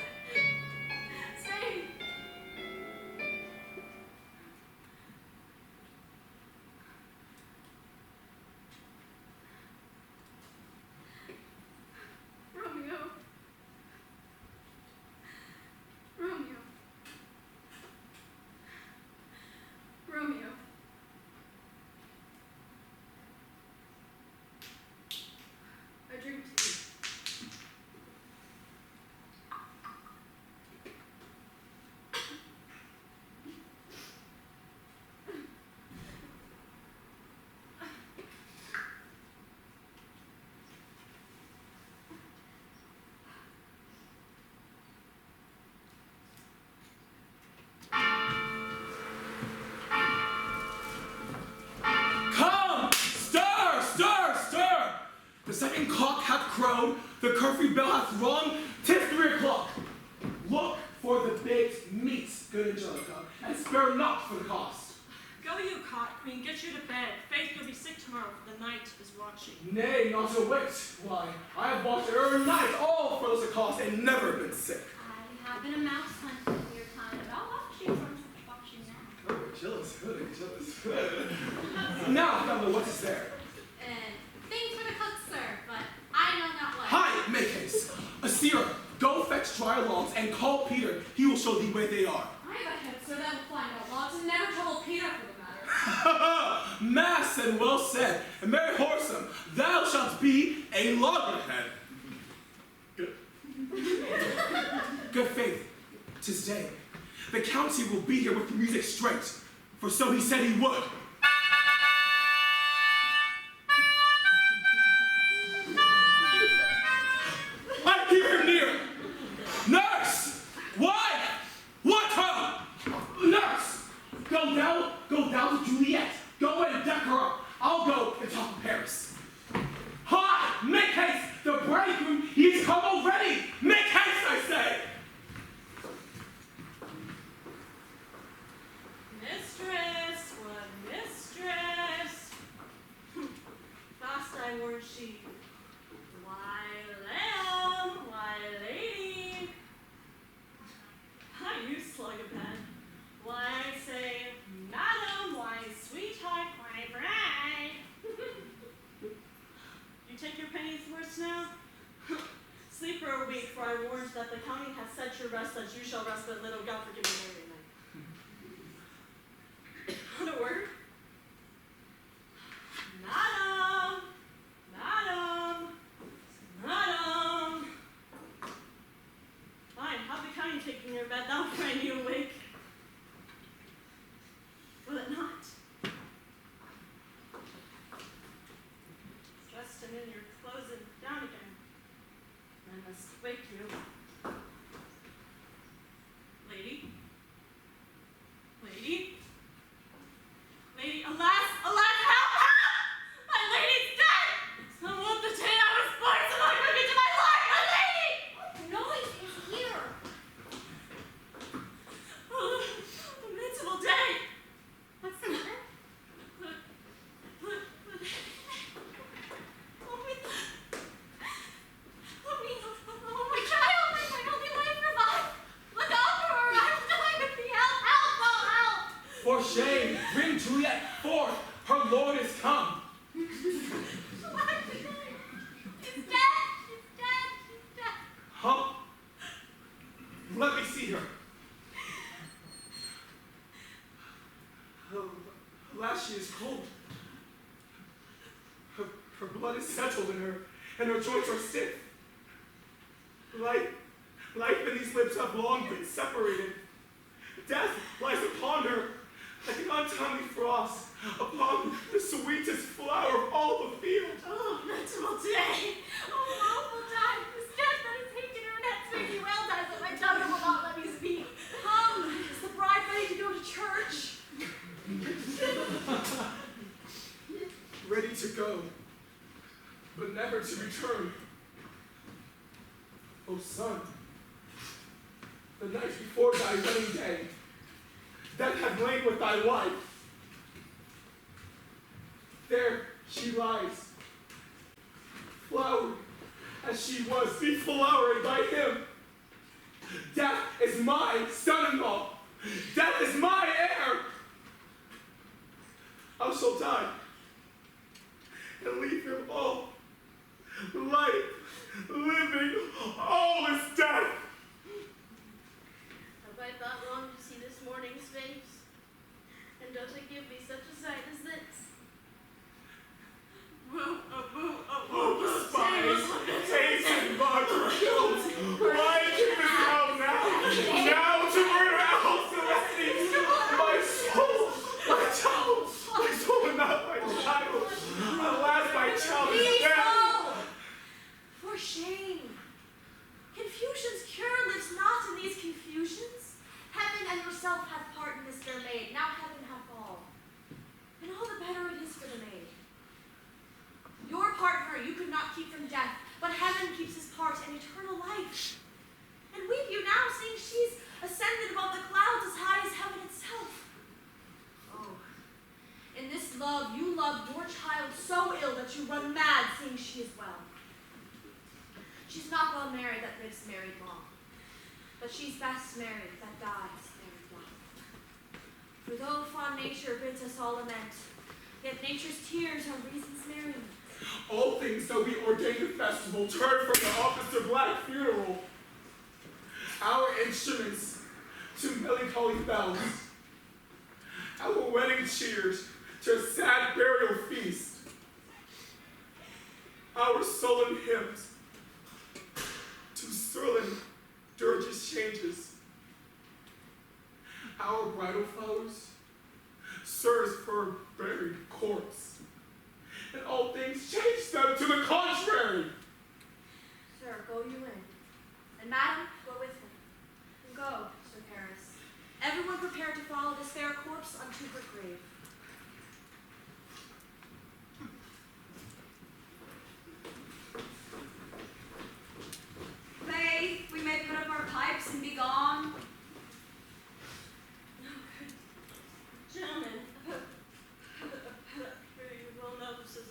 curfew bell hath rung, 'tis 3 o'clock. Look for the baked meats, good Angelica, and spare not for the cost. Go you, cot queen, get you to bed. Faith, you'll be sick tomorrow, for the night is watching. Nay, not a whit. Why, I have watched every night, all for those cost, and never been sick. I have been a mouse hunter in your time, but I'll watch you from such watching now. Oh, jealous, Now, fellow, what is there? Things for the cook, sir, but I know not what. Hi, make haste. Asira, go fetch dry logs and call Peter. He will show thee where they are. I have a head, sir, that will find out logs and never trouble Peter for the matter. Mass and well said, and very wholesome. Thou shalt be a loggerhead. Good. Good faith, 'tis day. The county will be here with the music straight, for so he said he would. I hear him near. Nurse! Wife! What ho! Nurse! Go down to Juliet. Go and deck her up. I'll go and talk to Paris. Hi! Make haste! The bridegroom, he's come already! Make haste, I say! Mistress, what mistress? Fast I warn she. Why, lamb, why, lady? How you slug a pen? Why, I say, madam, why, sweetheart, why, bride? You take your penny's worth now? Sleep for a week, for I warned that the county has set your rest that you shall rest but little. God forgive me every night. What a word? Madam! Madam! Madam! Fine, have the county taking your bed, that'll frighten you awake. Will it not? Dressed and in your clothes and down again. I must wake you. Lady? Lady? Lady, alas, alas, help, help! My lady's dead! So won't the day I was born, so I took into my life, my lady! What noise is here? Oh, a miserable day! What's the matter? Oh, my child, my only life revived! Look out for her, I'm dying of thee, help, help, oh, help! For shame, bring Juliet forth. Her Lord is come. He's dead, he's dead, he's dead. Huh? Let me see her. Alas, she is cold. Her blood is settled in her, and her joints are stiff. Life and these lips have long been separated. Death lies upon her like an untimely frost upon the sweetest flower of all the field. Oh, miserable day! Oh, awful time! This death that has taken her net makes me well dies that my tongue will not let me speak. Come, is the bride ready to go to church? Ready to go, but never to return. O son, the night before thy wedding day, death had lain with thy wife. There she lies, flowered as she was deflowered by him. Death is my son-in-law. Death is my heir. I shall die and leave him all. Life, living, all is death. Have I thought long to see this morning's face? And does it give me such a sight as this? Boo, Oh, spies, hasten, Martyr, killed. Why keep this out now? Now to murder all Celestes. My soul, my child, my soul, and not my child. Alas, my child is Please, dead. no! For shame. Confusion's cure lives not in these confusions. Heaven and yourself have part in this their maid. Now heaven have all. And all the better call Mary that lives married long, but she's best married that dies married long. For though fond nature bids us all lament, yet nature's tears are reason's merriment. All things though we ordained a festival, turn from the office to black funeral. Our instruments to melancholy bells, our wedding cheers to a sad burial feast, our sullen hymns to sterling dirges changes, our bridal flowers serves for a buried corpse, and all things change them to the contrary. Sir, go you in, and madam, go with him. And go, Sir Paris. Everyone prepare to follow this fair corpse unto her grave. Faith, we may put up our pipes and be gone. Gentlemen, you well know this is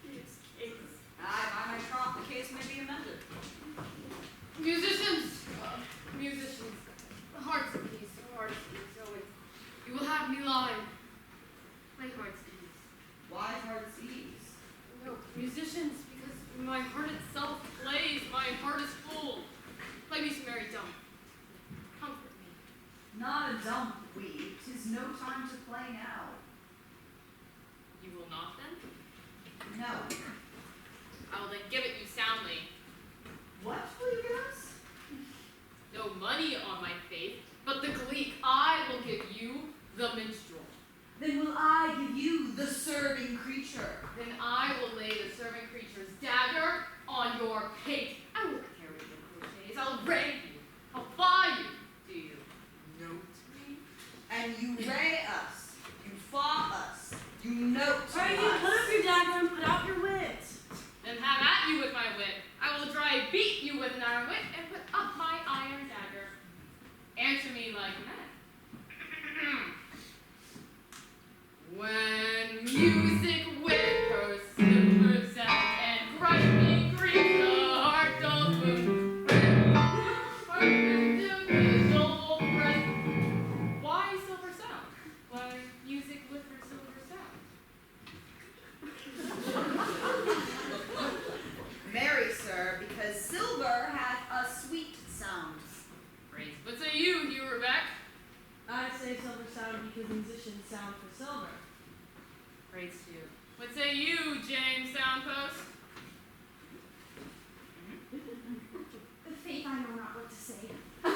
his case. Aye, by my troth, the case may be amended. Musicians, hearts of peace, oh, you will have me lie. My heart's ease. Why heart's ease? No, musicians, because my heart itself plays, my heart is full. Play me some merry dump. Comfort me. Not a dump weep. 'Tis no time to play now. You will not then? No. I will then give it you soundly. What will you give us? No money on my faith, but the gleek I will give you, the minstrel. Then will I give you the serving creature. Then I will lay the serving creature's dagger on your pate. I will carry the crochets, I'll rank you, I'll buy you. Do you note me? And you ray us, you fought us, you note Pray you us. put up your dagger and put out your wit. Then have at you with my wit. I will dry beat you with an iron wit and put up my iron dagger. Answer me like men. When music with her silver sound and grimy grieves the heart of boom. Why silver sound? Why music with her silver sound? Marry, sir, because silver hath a sweet sound. Praise. What say you, Hugh Rebecca? I say silver sound because musicians sound for silver. Praise to you. What say you, James Soundpost? Good faith, I know not what to say. I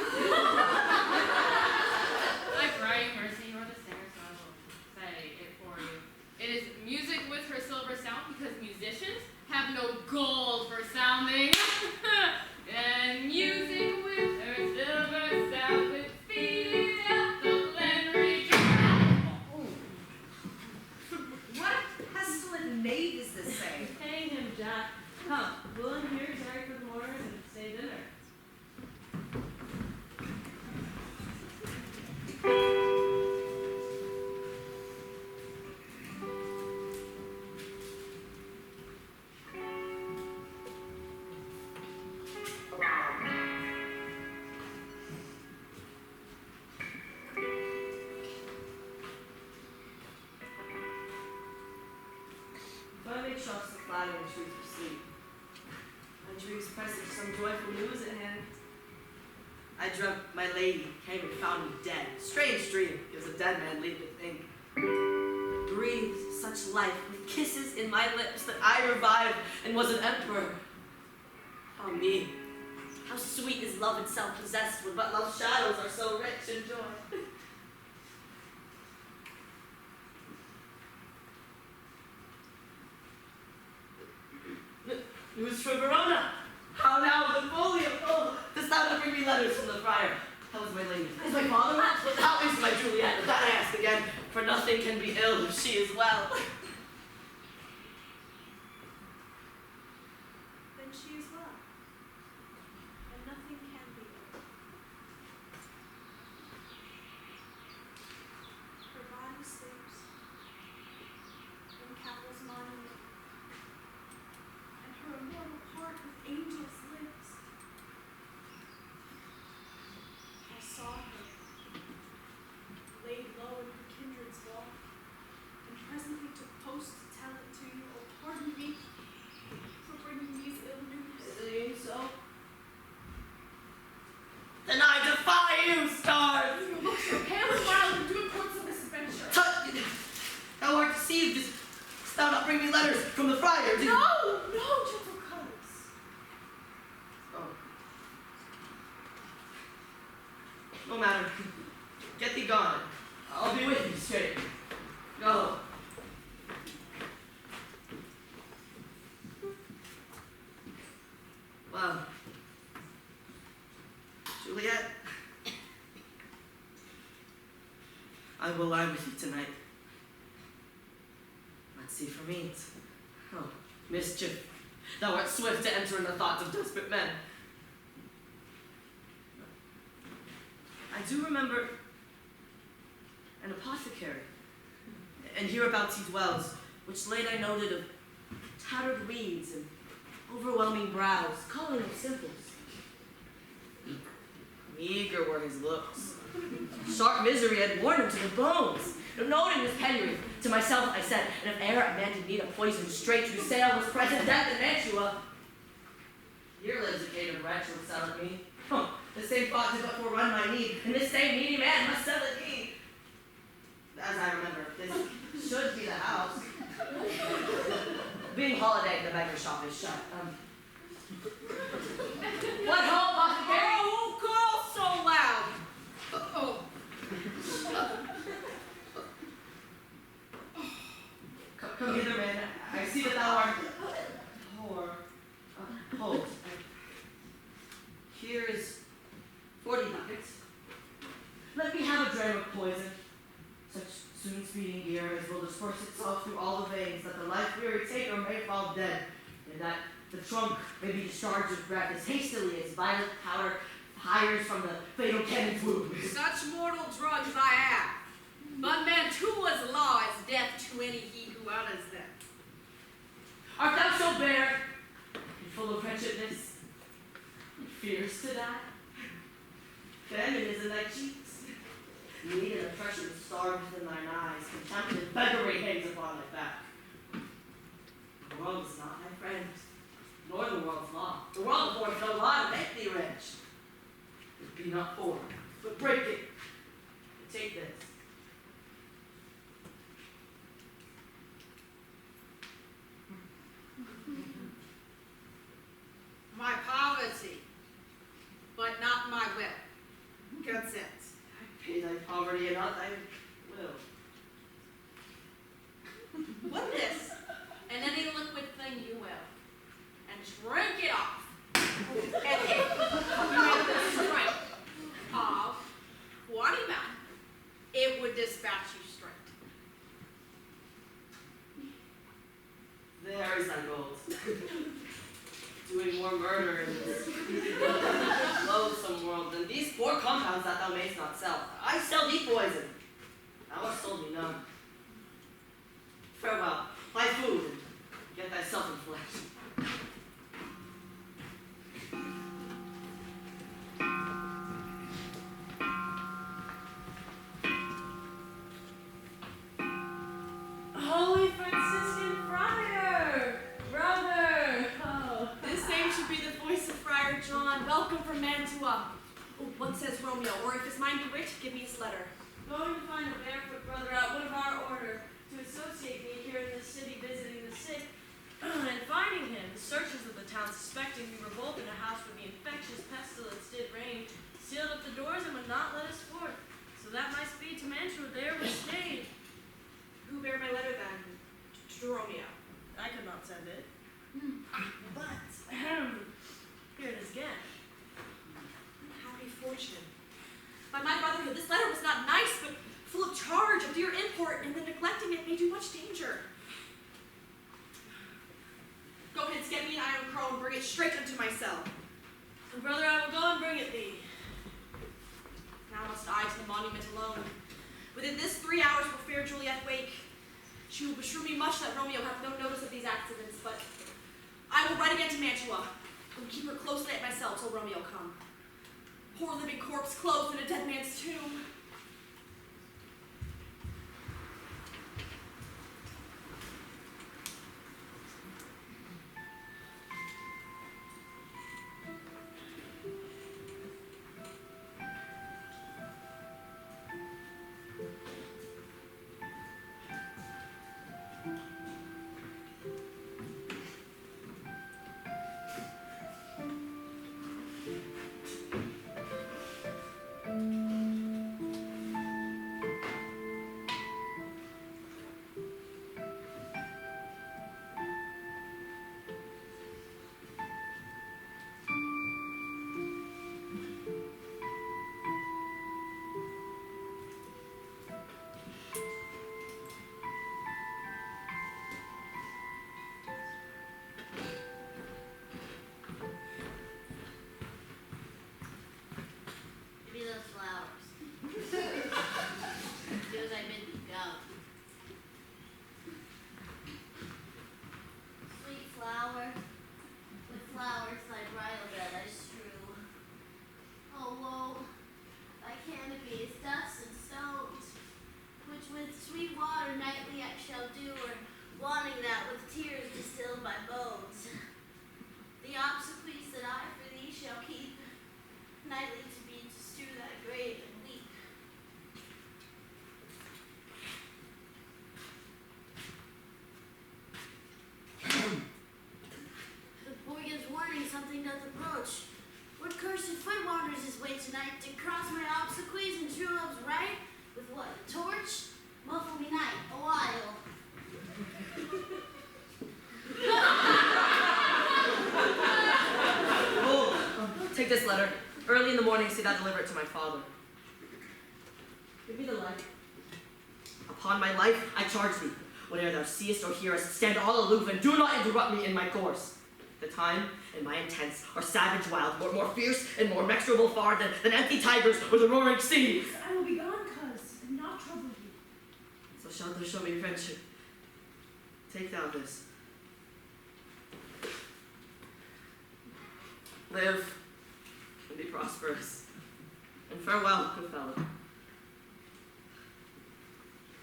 cry you mercy, nor the singer, so I will say it for you. It is music with her silver sound because musicians have no gold for sounding. And music with her silver sound with feet at the land region. What pestilent knave is this saying? Hang him, Jack. Come, we'll in here tarry for the mourners and stay dinner. If I may trust the flattering truth of sleep, my dreams presage some joyful news at hand. I dreamt my lady came and found me dead. Strange dream, it was a dead man leave to think. Breathed such life with kisses in my lips that I revived and was an emperor. Oh me, how sweet is love itself possessed when but love's shadows are so rich in joy. News from Verona. How now, Benvolio? Oh, dost thou not bring me letters from the friar? How is my lady? Is my father well? How is my Juliet? That I ask again, for nothing can be ill if she is well. Then she is well, and nothing can be ill. Her body sleeps in Capel's monument, and her immortal heart with angels lives. stars. You look so pale and wild and do reports of this adventure. Thou art deceived. Dost thou not bring me letters from the friar? No, gentle colors. Oh. No matter. Get thee gone. I'll be with you straight. Go. Well, Juliet, I will lie with you tonight. Let's see for me. Oh, mischief. Thou art swift to enter in the thoughts of desperate men. I do remember an apothecary, and hereabouts he dwells, which late I noted of tattered weeds and overwhelming brows, calling of simples. Meager were his looks. Sharp misery had worn him to the bones. Noting his penury, to myself I said, and if e'er a man did need a poison straight to sail was present death in Mantua. Here lives a caitiff wretch would sell it me. The same thought did but forerun my need, and this same needy man must sell it me. As I remember, this should be the house. Being holiday, the beggar shop is shut. What ho, apothecary? Oh, who calls so loud? Oh. Come hither, man. I see that thou art poor. Hold. Here is 40 ducats. Let me have a dram of poison. Such soon speeding gear as will disperse itself through all the veins, that the life-weary taker may fall dead, and that the trunk may be discharged with breath as hastily as violet powder hires from the fatal cannon's wound. Such mortal drugs I have. But Mantua's law is death to any he who utters them. Art thou so bare, and full of wretchedness, and fierce to die? Famine is in thy cheeks. Need and oppression starved within thine eyes. Contempt and beggary hangs upon thy back. The world is not thy friend, nor the world's law. The world affords no law to make thee rich. It be not poor, but break it. And take this. My poverty, but not my will. Consent. I pay thy poverty and not thy will. Put this in any liquid thing you will, and drink it off. And if you have the strength of 20 men, it would dispatch you straight. There is thy gold. Doing more murder in this loathsome world than these poor compounds that thou mayst not sell. I sell thee poison. Thou hast sold me none. Farewell. Buy food and get thyself in flesh. Holy Franciscan Friar! Brother! Oh. This same should be the voice of Friar John. Welcome from Mantua. Oh, what says Romeo? Or if his mind be writ, give me his letter. Going to find a barefoot brother out, one of our order, to associate me here in this city visiting the sick, and finding him, the searchers of the town suspecting we were both in a house where the infectious pestilence did reign, sealed up the doors and would not let us forth. So that my speed to Mantua there was stayed. Who bare my letter then? To Romeo. I could not send it. But, here it is again. Happy fortune. By my brotherhood, this letter was not nice, but full of charge of dear import, and the neglecting it may do much danger. Go hence, get me an iron crow and bring it straight unto my cell. And brother, I will go and bring it thee. Now must I to the monument alone. Within this 3 hours will fair Juliet wake. She will beshrew me much that Romeo hath no notice of these accidents, but I will ride again to Mantua, and keep her closely at my cell till Romeo come. Poor living corpse clothed in a dead man's tomb. filled my bones. The obsequies that I for thee shall keep, nightly to be to strew thy grave and weep. The boy gives warning something doth approach. What cursed foot wanders his way tonight to cross my obsequies and true love's right? With what, a torch? Muffle me night, a while. Take this letter. Early in the morning, see that deliver it to my father. Give me the light. Upon my life, I charge thee, whene'er thou seest or hearest, stand all aloof and do not interrupt me in my course. The time and my intents are savage wild, more fierce and more inexorable far than empty tigers or the roaring sea. I will be gone, cuz, and not trouble you. So shalt thou show me friendship. Take thou this. Live and be prosperous. And farewell, good fellow.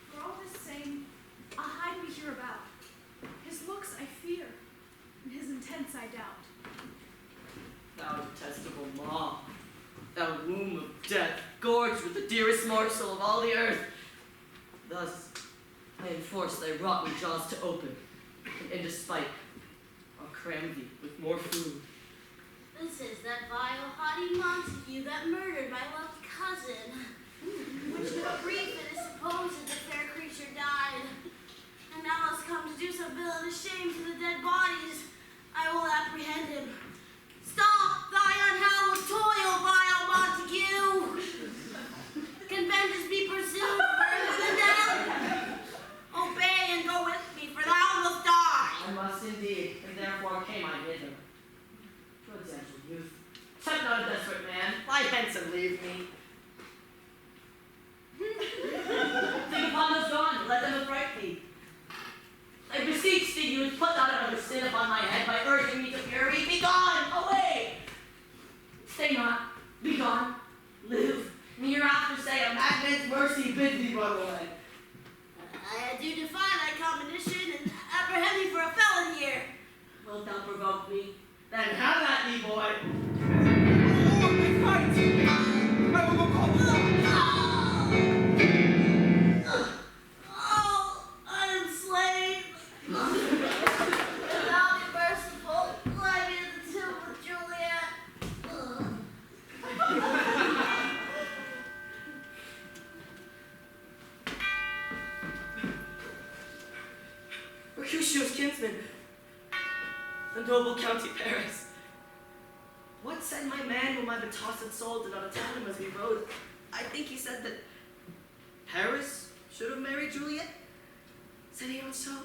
For all this same, a hide we hear about. His looks I fear, and his intents I doubt. Thou detestable maw, thou womb of death, gorged with the dearest morsel of all the earth. Thus, I enforce thy rotten jaws to open, and in despite, I'll cram thee with more food. This is that vile, haughty Montague that murdered my loved cousin, which no grief it is supposed the fair creature died, and now has come to do some villainous shame to the dead bodies. I will apprehend him. Stop thy unhallowed toil, vile Montague! Can vengeance be pursued further than death? Obey and go with me, for thou wilt die. I must indeed, and therefore came I hither. Good gentle youth, touch not a desperate man, fly hence and leave me. Think upon those gone, let them affright thee. I beseech thee, youth, put not another sin upon my head by urging me to fury. Be gone, away! Stay not, be gone, live. Me hereafter say, a magnanimous mercy bid thee run away. I do defy thy commonition and apprehend thee for a felon here. Wilt thou provoke me? Then have at thee, boy. Oh, fight! I will go call the Oh, I am slain. Thou be merciful, lie me in the tomb with Juliet. Mercutio's kinsman, the noble County Paris. What said my man whom I betossed soul did not attend him as we rode? I think he said that Paris should have married Juliet? Said he not so? Or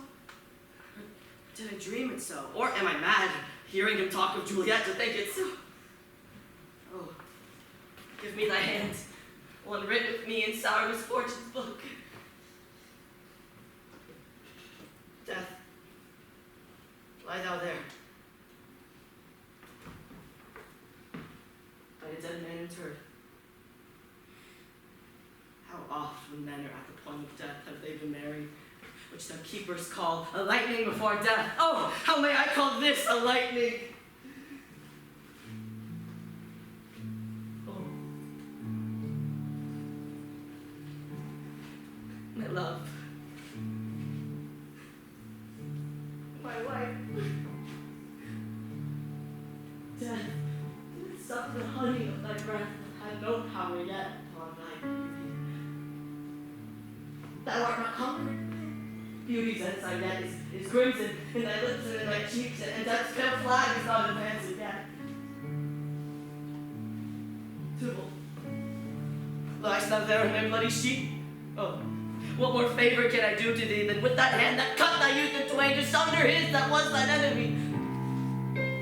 did I dream it so? Or am I mad, hearing him talk of Juliet to think it so? Oh, give me thy hand, one writ with me in sour misfortune's book. Death, lie thou there. By a dead man interred. How oft when men are at the point of death have they been married, which their keepers call a lightning before death. Oh, how may I call this a lightning? Oh, my love. My wife. Death, suck the honey of thy breath, had no power yet upon thy beauty. Thou art not conquered. Beauty's ensign yet is crimson in thy lips and in thy cheeks, and death's pale flag is not advanced yet. Tybalt, liest thou there in thy bloody sheet? Oh, what more favor can I do to thee than with that hand that cut thy youth in twain to sunder his that was thine enemy?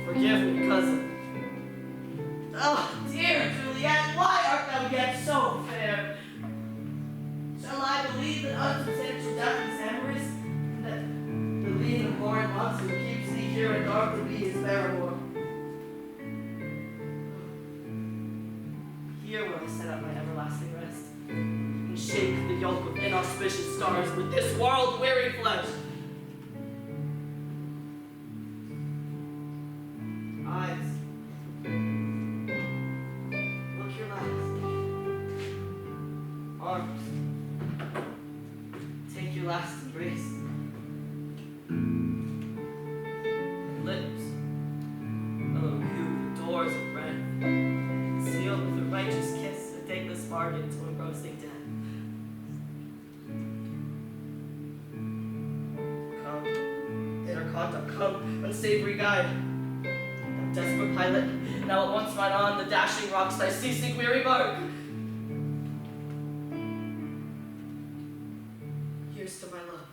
Forgive me, cousin. Oh, dear Juliet, why art thou yet so fair? Shall I believe that unsubstantial death is amorous, and that the lean and horrid monster who keeps thee here in dark to be his paramour? Here will I set up my everlasting rest, and shake the yoke of inauspicious stars with this world-weary flesh. arms. Take your last embrace. And lips. Oh, you, the doors of breath. Sealed with a righteous kiss, a thankless bargain to engrossing death. Come, inner conduct, come, unsavory guide. Thou desperate pilot, now at once ride on the dashing rocks, thy ceasing weary bark. Here's to my love.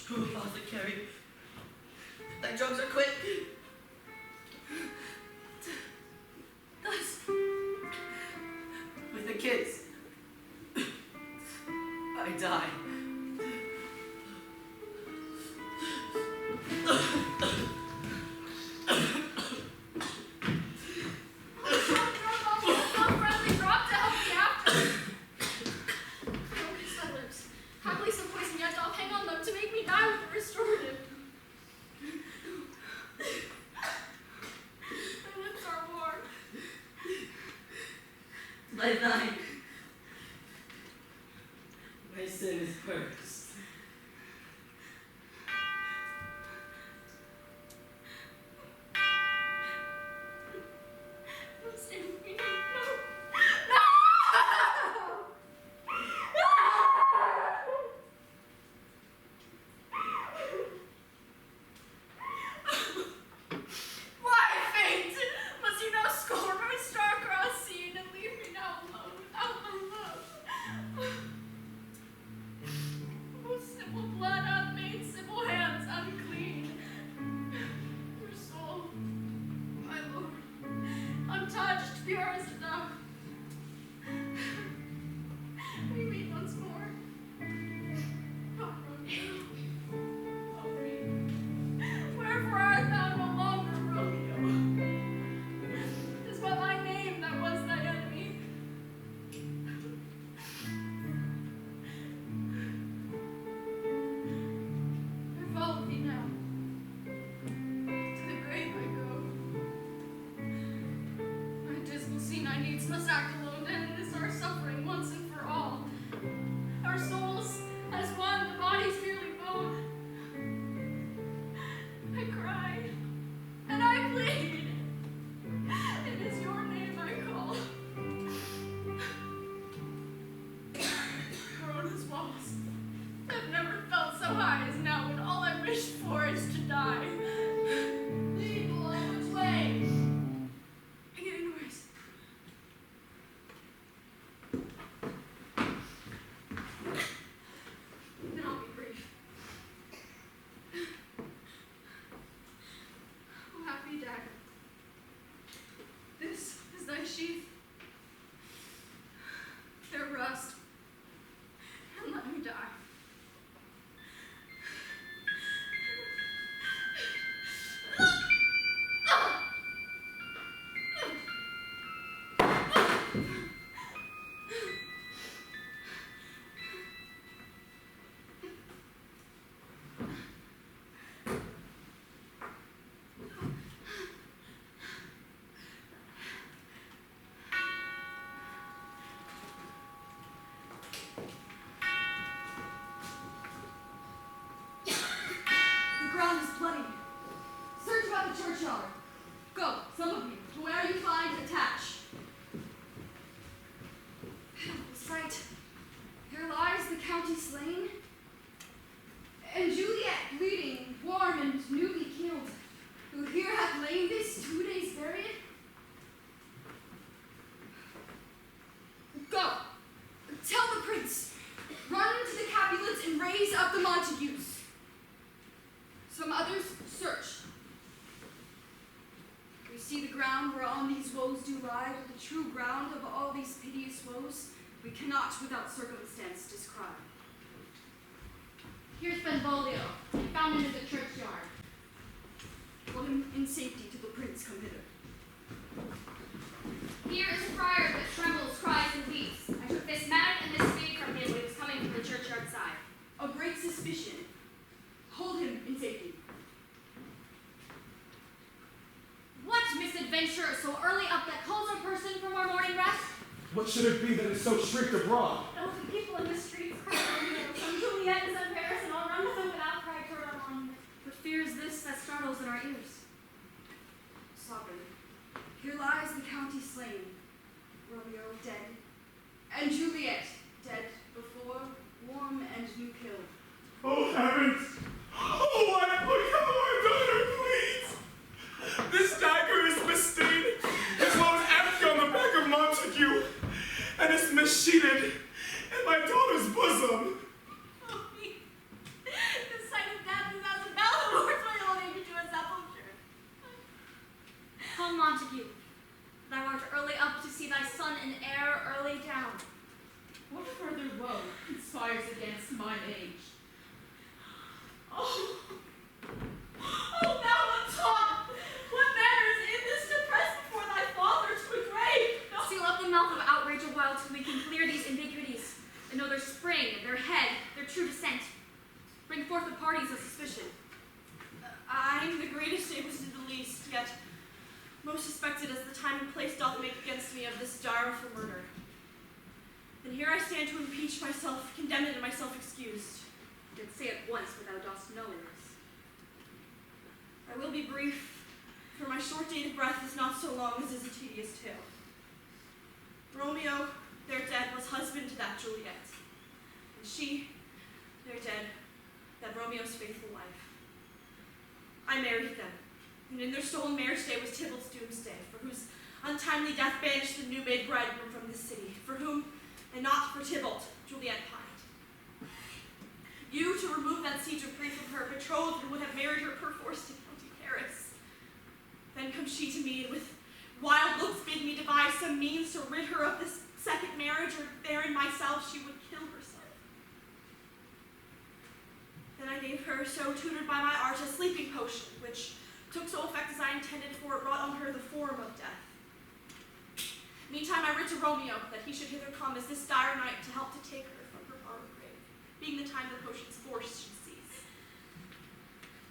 True apothecary, thy drugs are quick. Thus, with a kiss, I die. By thine, my sin is purged. Must act alone, and it is our suffering once and for all. Our souls as one, the body's merely bone. I cry, and I plead. It is your name I call. Corona's walls have never felt so high as now, when all I wish for is to die. Lead below which way? Go, some of you, to where you find attach. Sight, here lies the county slain, and Juliet bleeding, warm and newly killed, who here hath lain this 2 days buried. Go, tell the prince, run to the Capulets and raise up the Montagues. Some others search. We see the ground whereon these woes do lie, the true ground of all these piteous woes, we cannot without circumstance descry. Here's Benvolio, found him in the churchyard. Let him in safety till the prince come hither. Here is Friar that trembles, cries, and weeps. I took this mat and this spade from him when he was coming from the churchyard side. so shrieked abroad. Oh, the people in the streets cry Romeo, some Juliet and some Paris, and all run with them without cry toward our monument. What fear is this that startles in our ears? Sovereign, here lies the county slain, Romeo dead, and Juliet dead before, warm and new killed. Oh, heavens! Oh, wife, look how our daughter bleeds! This dagger is misstained, as well as empty on the back of Montague, and it's missheated in my daughter's bosom. Oh, me. The sight of death is as a bell that lures my old age into a sepulchre. Come, Montague. Thou art early up to see thy son and heir early down. What further woe conspires against mine age? Oh, thou untaught! What manner is in this to press before thy father to a grave? No. Seal up the mouth of outrage a while till we can clear these ambiguities and know their spring, their head, their true descent. Bring forth the parties of suspicion. I'm the greatest able to do the least, yet most suspected as the time and place doth make against me of this direful murder. And here I stand to impeach myself, condemned and myself excused. Then say at once what thou dost know in this. I will be brief, for my short date of breath is not so long as is a tedious tale. Romeo, their dead, was husband to that Juliet, and she, their dead, that Romeo's faithful wife. I married them, and in their stolen marriage day was Tybalt's doomsday, for whose untimely death banished the new-made bridegroom from the city, for whom, and not for Tybalt, Juliet pined. You, to remove that siege of grief from her betrothed who would have married her perforce to county Paris. Then comes she to me, and with wild looks bid me devise some means to rid her of this second marriage, or therein myself she would kill herself. Then I gave her, so tutored by my art, a sleeping potion, which took so effect as I intended, for it wrought on her the form of death. Meantime I writ to Romeo that he should hither come as this dire night to help to take her from her borrowed grave, being the time the potion's force should cease.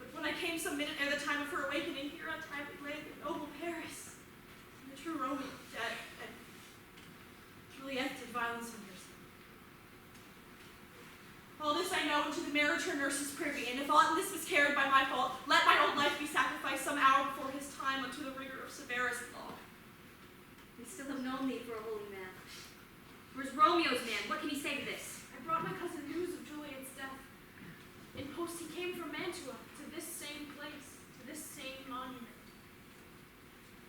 But when I came some minute ere the time of her awakening, here untimely lay the noble Paris, and the true Romeo dead, and Juliet did violence on herself. All this I know, and to the marriage her nurse is privy, and if aught in this miscarried by my fault, let my old life be sacrificed some hour before his time unto the rigor of severest law. We still have known thee for a holy man. Where's Romeo's man? What can he say to this? I brought my cousin news of Juliet's death. In post he came from Mantua to this same place, to this same monument.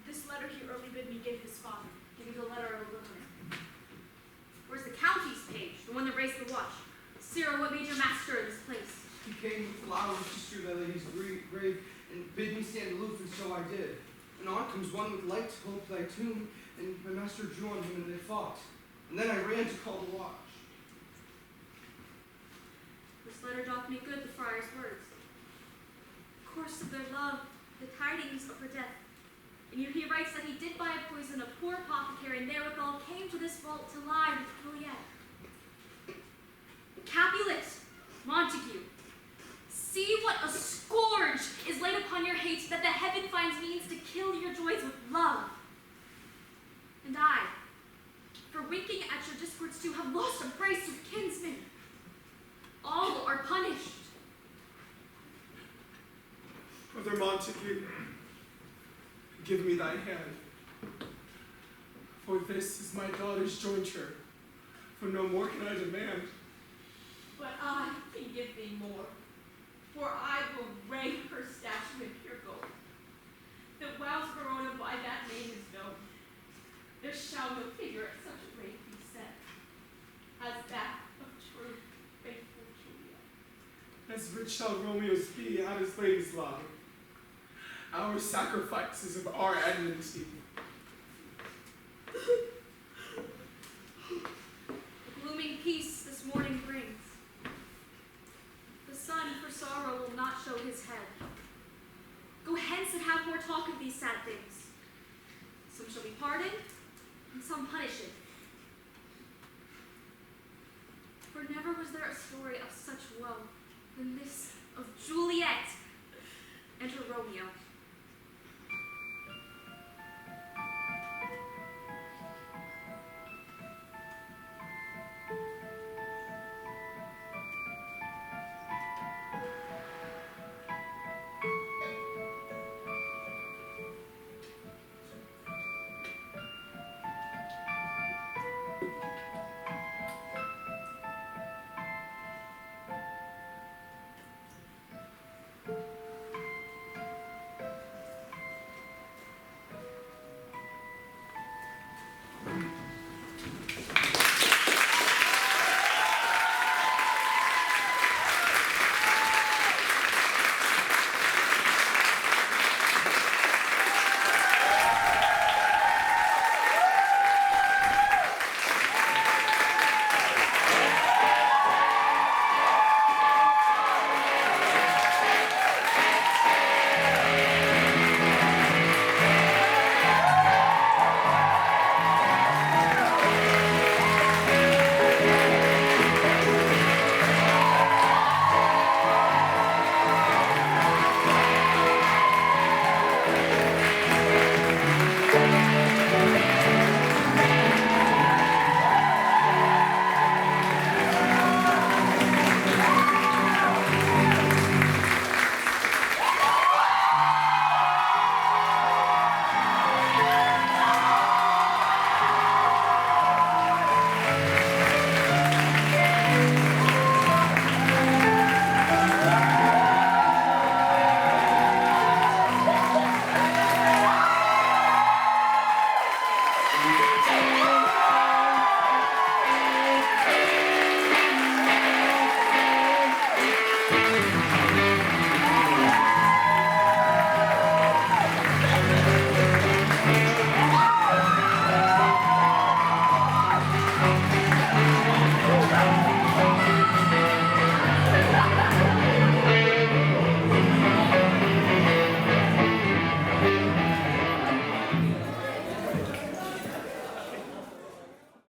This letter he early bid me give his father. Give you the letter of William. Where's the county's page, the one that raised the watch? Cyril, what made your master in this place? He came with flowers to strew that lady's grave and bid me stand aloof, and so I did. And on comes one with light to hope thy tomb, and my master drew on him, and they fought. And then I ran to call the watch. This letter doth make good the friar's words. The course of their love, the tidings of her death. And here he writes that he did buy a poison, a poor apothecary, and therewithal came to this vault to lie with Juliet. Capulet, Montague, see what a scourge is laid upon your hate, that the heaven finds means to kill your joys with love. And I, for winking at your discords too, have lost a brace of kinsmen. All are punished. Brother Montague, give me thy hand. For this is my daughter's jointure, for no more can I demand. But I can give thee more, for I will rank her statue in pure gold, that whilst Verona by that name is known, there shall no figure at such a rate be set, as that of true, faithful Juliet. As rich shall Romeo's be at his lady's lie, our sacrifices of our enmity. Glooming peace this morning brings. The sun for sorrow will not show his head. Go hence and have more talk of these sad things. Some shall be pardoned, and some punished. For never was there a story of such woe than this of Juliet and her Romeo.